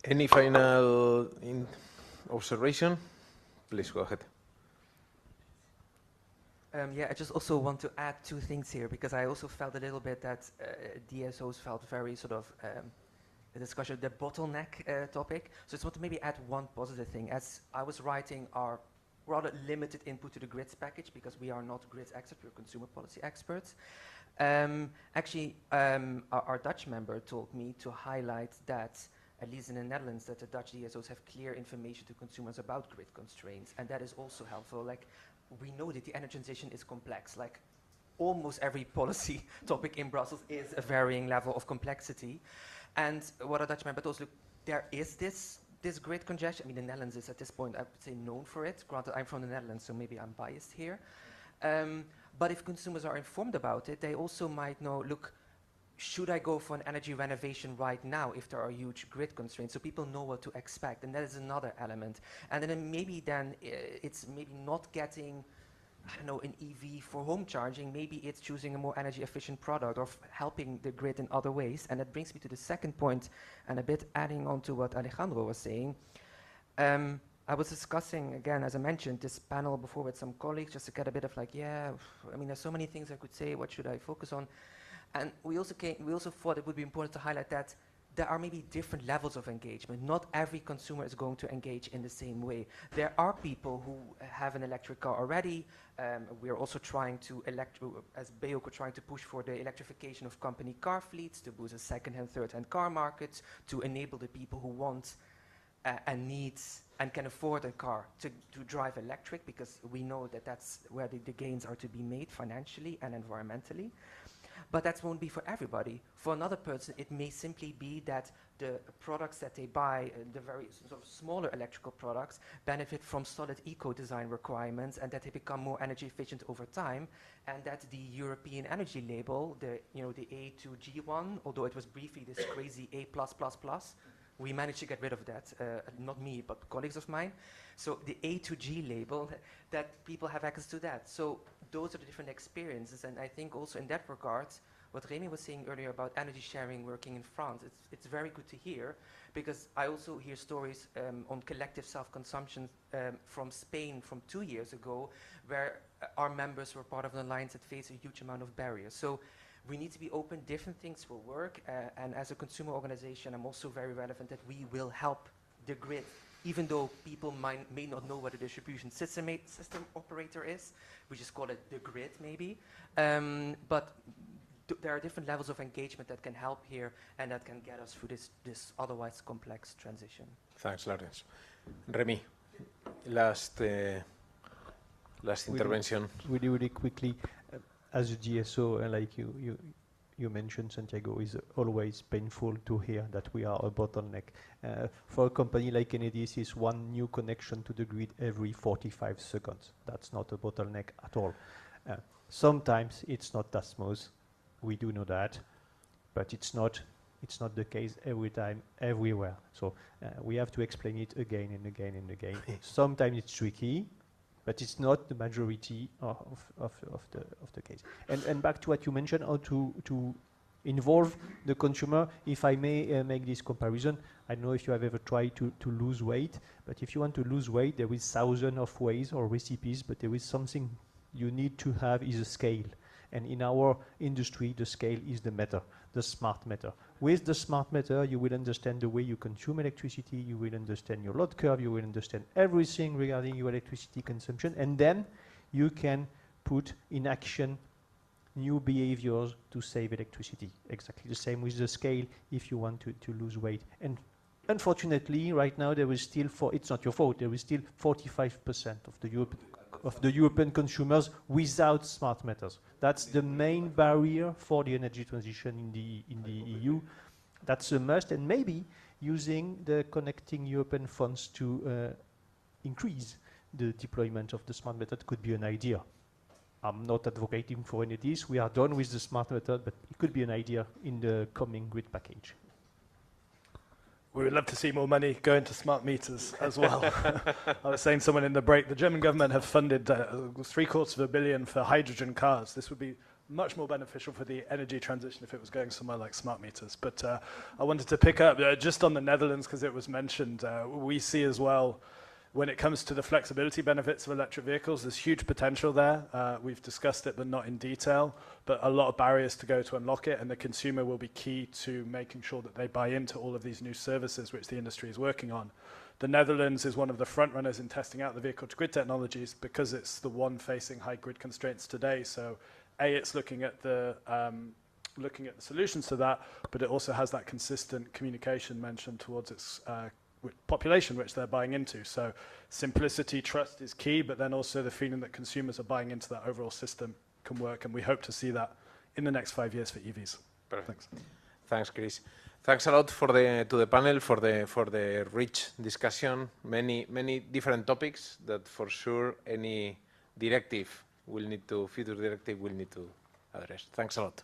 Any final observation? Please go ahead. I just also want to add two things here, because I also felt a little bit that DSOs felt very sort of the discussion, the bottleneck topic. So I just want to maybe add one positive thing. As I was writing our rather limited input to the grids package, because we are not grids experts, we're consumer policy experts. Actually, our Dutch member told me to highlight that, at least in the Netherlands, that the Dutch DSOs have clear information to consumers about grid constraints, and that is also helpful. Like, we know that the energy transition is complex. Like, almost every policy topic in Brussels is a varying level of complexity. And what a Dutch member told us, look, there is this grid congestion. I mean, the Netherlands is at this point, I would say, known for it. Granted, I'm from the Netherlands, so maybe I'm biased here. But if consumers are informed about it, they also might know, look, should I go for an energy renovation right now if there are huge grid constraints? So people know what to expect, and that is another element. And then maybe it's maybe not getting, I don't know, an EV for home charging. Maybe it's choosing a more energy efficient product or helping the grid in other ways. And that brings me to the second point, and a bit adding on to what Alejandro was saying. I was discussing, again, as I mentioned, this panel before with some colleagues, just to get a bit of like, yeah, I mean, there's so many things I could say, what should I focus on? And we also thought it would be important to highlight that there are maybe different levels of engagement. Not every consumer is going to engage in the same way. There are people who have an electric car already. We are also trying to, as BEUC, we're trying to push for the electrification of company car fleets, to boost the second-hand, third-hand car markets, to enable the people who want and needs and can afford a car to drive electric, because we know that that's where the gains are to be made financially and environmentally. But that won't be for everybody. For another person, it may simply be that the products that they buy, the very sort of smaller electrical products, benefit from solid eco-design requirements, and that they become more energy efficient over time, and that the European energy label, the A2G one, although it was briefly this crazy A+++, we managed to get rid of that, not me, but colleagues of mine. So the A2G label, that people have access to that. So those are the different experiences, and I think also in that regard, what Rémi was saying earlier about energy sharing working in France, it's very good to hear, because I also hear stories on collective self-consumption from Spain from 2 years ago, where our members were part of an alliance that faced a huge amount of barriers. So we need to be open, different things will work, and as a consumer organization, I'm also very relevant that we will help the grid, even though people may not know what a distribution system operator is. We just call it the grid, maybe. But there are different levels of engagement that can help here, and that can get us through this otherwise complex transition. Thanks, Lawrence. Rémi, last intervention. Really quickly, as a DSO, like you mentioned, Santiago, is always painful to hear that we are a bottleneck. For a company like Enedis, is one new connection to the grid every 45 seconds. That's not a bottleneck at all. Sometimes it's not that smooth. We do know that, but it's not the case every time, everywhere. So we have to explain it again and again and again. Sometimes it's tricky, but it's not the majority of the case. And back to what you mentioned, how to involve the consumer. If I may make this comparison, I don't know if you have ever tried to lose weight, but if you want to lose weight, there is thousands of ways or recipes, but there is something you need to have is a scale. And in our industry, the scale is the meter, the smart meter. With the smart meter, you will understand the way you consume electricity, you will understand your load curve, you will understand everything regarding your electricity consumption, and then you can put in action new behaviors to save electricity. Exactly the same with the scale if you want to lose weight. And unfortunately, right now, there is still, it's not your fault, there is still 45% of the European consumers without smart meters. That's the main barrier for the energy transition in the EU. That's a must, and maybe using the Connecting European funds to increase the deployment of the smart meter could be an idea. I'm not advocating for any of this. We are done with the smart meter, but it could be an idea in the coming grid package. We would love to see more money go into smart meters as well. I was saying to someone in the break, the German government have funded $750 million for hydrogen cars. This would be much more beneficial for the energy transition if it was going somewhere like smart meters. But I wanted to pick up just on the Netherlands, because it was mentioned. We see as well, when it comes to the flexibility benefits of electric vehicles, there's huge potential there. We've discussed it, but not in detail, but a lot of barriers to go to unlock it, and the consumer will be key to making sure that they buy into all of these new services which the industry is working on. The Netherlands is one of the front runners in testing out the vehicle-to-grid technologies because it's the one facing high grid constraints today. So it's looking at the solutions to that, but it also has that consistent communication mentioned towards its population which they're buying into. So simplicity, trust is key, but then also the feeling that consumers are buying into that overall system can work, and we hope to see that in the next 5 years for EVs. Perfect. Thanks, Chris. Thanks a lot to the panel for the rich discussion. Many different topics that for sure any future directive will need to address. Thanks a lot.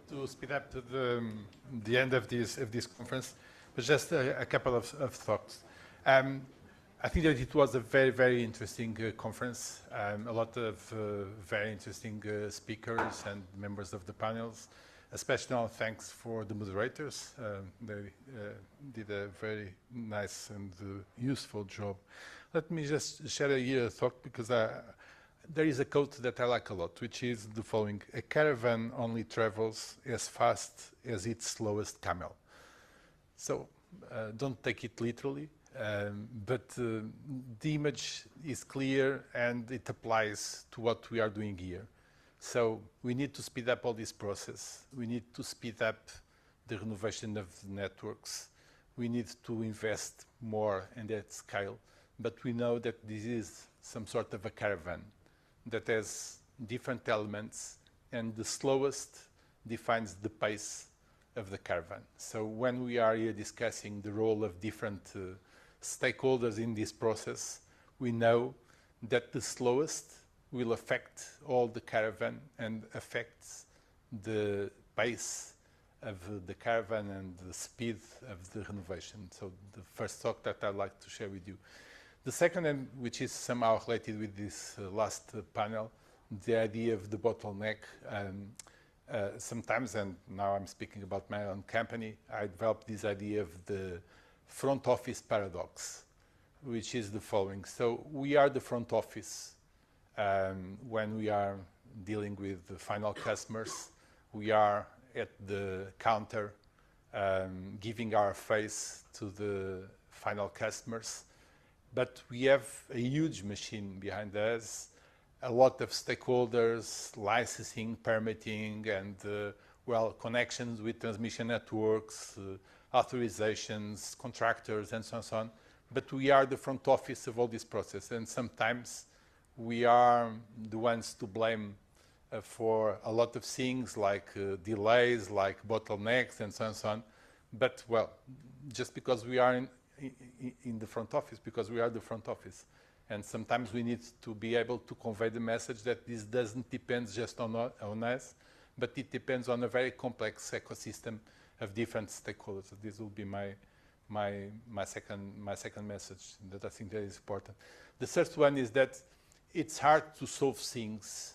To speed up to the end of this conference, but just a couple of thoughts. I think that it was a very, very interesting conference. A lot of very interesting speakers and members of the panels. Especially thanks for the moderators. They did a very nice and useful job. Let me just share a thought, because there is a quote that I like a lot, which is the following: a caravan only travels as fast as its slowest camel. So don't take it literally, but the image is clear and it applies to what we are doing here. So we need to speed up all this process. We need to speed up the renovation of the networks. We need to invest more in that scale. But we know that this is some sort of a caravan that has different elements, and the slowest defines the pace of the caravan. So when we are here discussing the role of different stakeholders in this process, we know that the slowest will affect all the caravan and affects the pace of the caravan and the speed of the renovation. So the first talk that I'd like to share with you. The second, and which is somehow related with this last panel, the idea of the bottleneck. Sometimes, and now I'm speaking about my own company, I developed this idea of the front office paradox, which is the following. So we are the front office when we are dealing with the final customers. We are at the counter giving our face to the final customers. But we have a huge machine behind us, a lot of stakeholders, licensing, permitting, and well, connections with transmission networks, authorizations, contractors, and so on. But we are the front office of all this process, and sometimes we are the ones to blame for a lot of things, like delays, like bottlenecks, and so on. But well, just because we are in the front office, because we are the front office. And sometimes we need to be able to convey the message that this doesn't depend just on us, but it depends on a very complex ecosystem of different stakeholders. This will be my second message that I think that is important. The third one is that it's hard to solve things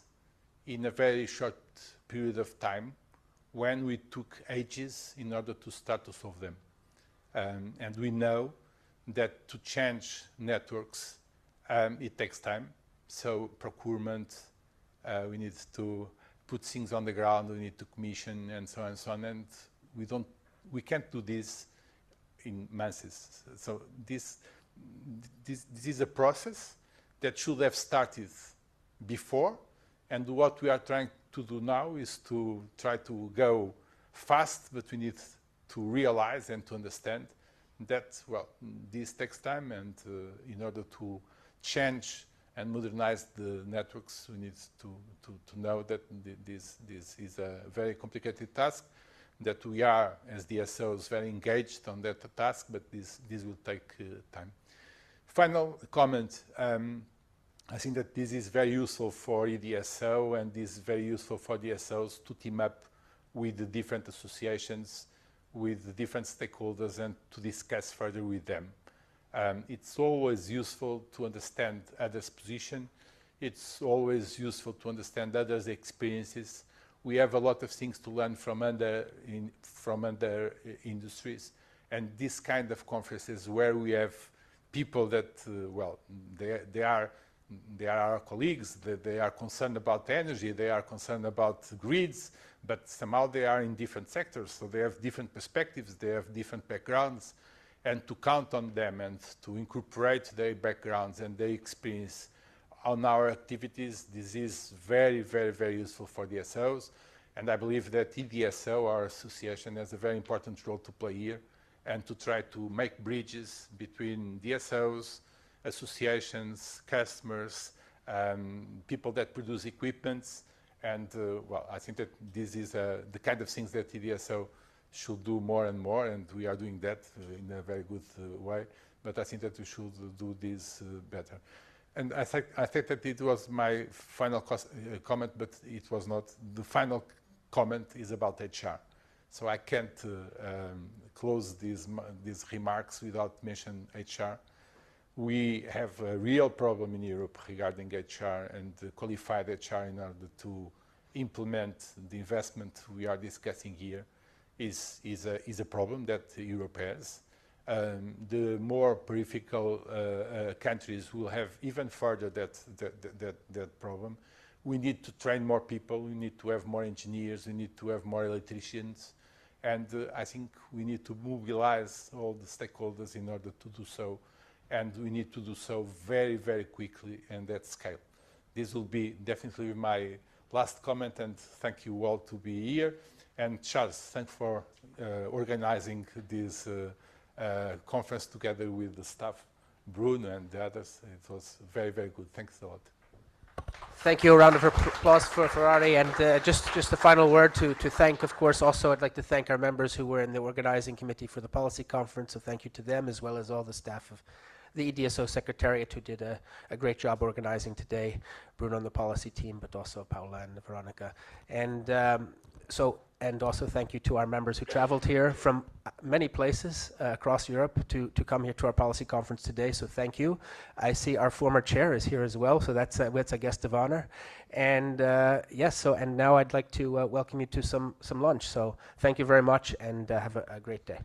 in a very short period of time when we took ages in order to start to solve them. And we know that to change networks, it takes time. So procurement, we need to put things on the ground, we need to commission, and so on and so on. And we can't do this in months. So this is a process that should have started before. And what we are trying to do now is to try to go fast, but we need to realize and to understand that, well, this takes time, and in order to change and modernize the networks, we need to know that this is a very complicated task, that we are, as DSOs, very engaged on that task, but this will take time. Final comment. I think that this is very useful for E.DSO, and this is very useful for DSOs to team up with the different associations, with the different stakeholders, and to discuss further with them. It's always useful to understand others' position. It's always useful to understand others' experiences. We have a lot of things to learn from other industries, and this kind of conferences where we have people that, well, they are our colleagues, they are concerned about energy, they are concerned about grids, but somehow they are in different sectors, so they have different perspectives, they have different backgrounds, and to count on them and to incorporate their backgrounds and their experience on our activities, this is very, very, very useful for DSOs. And I believe that E.DSO, our association, has a very important role to play here, and to try to make bridges between DSOs, associations, customers, people that produce equipments, and well, I think that this is the kind of things that E.DSO should do more and more, and we are doing that in a very good way. But I think that we should do this better. And I think that it was my final comment, but it was not. The final comment is about HR. So I can't close these remarks without mentioning HR. We have a real problem in Europe regarding HR and qualified HR in order to implement the investment we are discussing here is a problem that Europe has. The more peripheral countries will have even further that problem. We need to train more people, we need to have more engineers, we need to have more electricians, and I think we need to mobilize all the stakeholders in order to do so, and we need to do so very, very quickly and at scale. This will be definitely my last comment, and thank you all to be here. And Charles, thanks for organizing this conference together with the staff, Bruno and the others. It was very, very good. Thanks a lot. Thank you. A round of applause for Ferrari. And just a final word to thank, of course, also I'd like to thank our members who were in the organizing committee for the policy conference. So thank you to them, as well as all the staff of the E.DSO Secretariat who did a great job organizing today, Bruno on the policy team, but also Paula and Veronica. And and also thank you to our members who traveled here from many places across Europe to come here to our policy conference today. So thank you. I see our former chair is here as well, so that's a guest of honor. And yes, so and now I'd like to welcome you to some lunch. So thank you very much, and have a great day.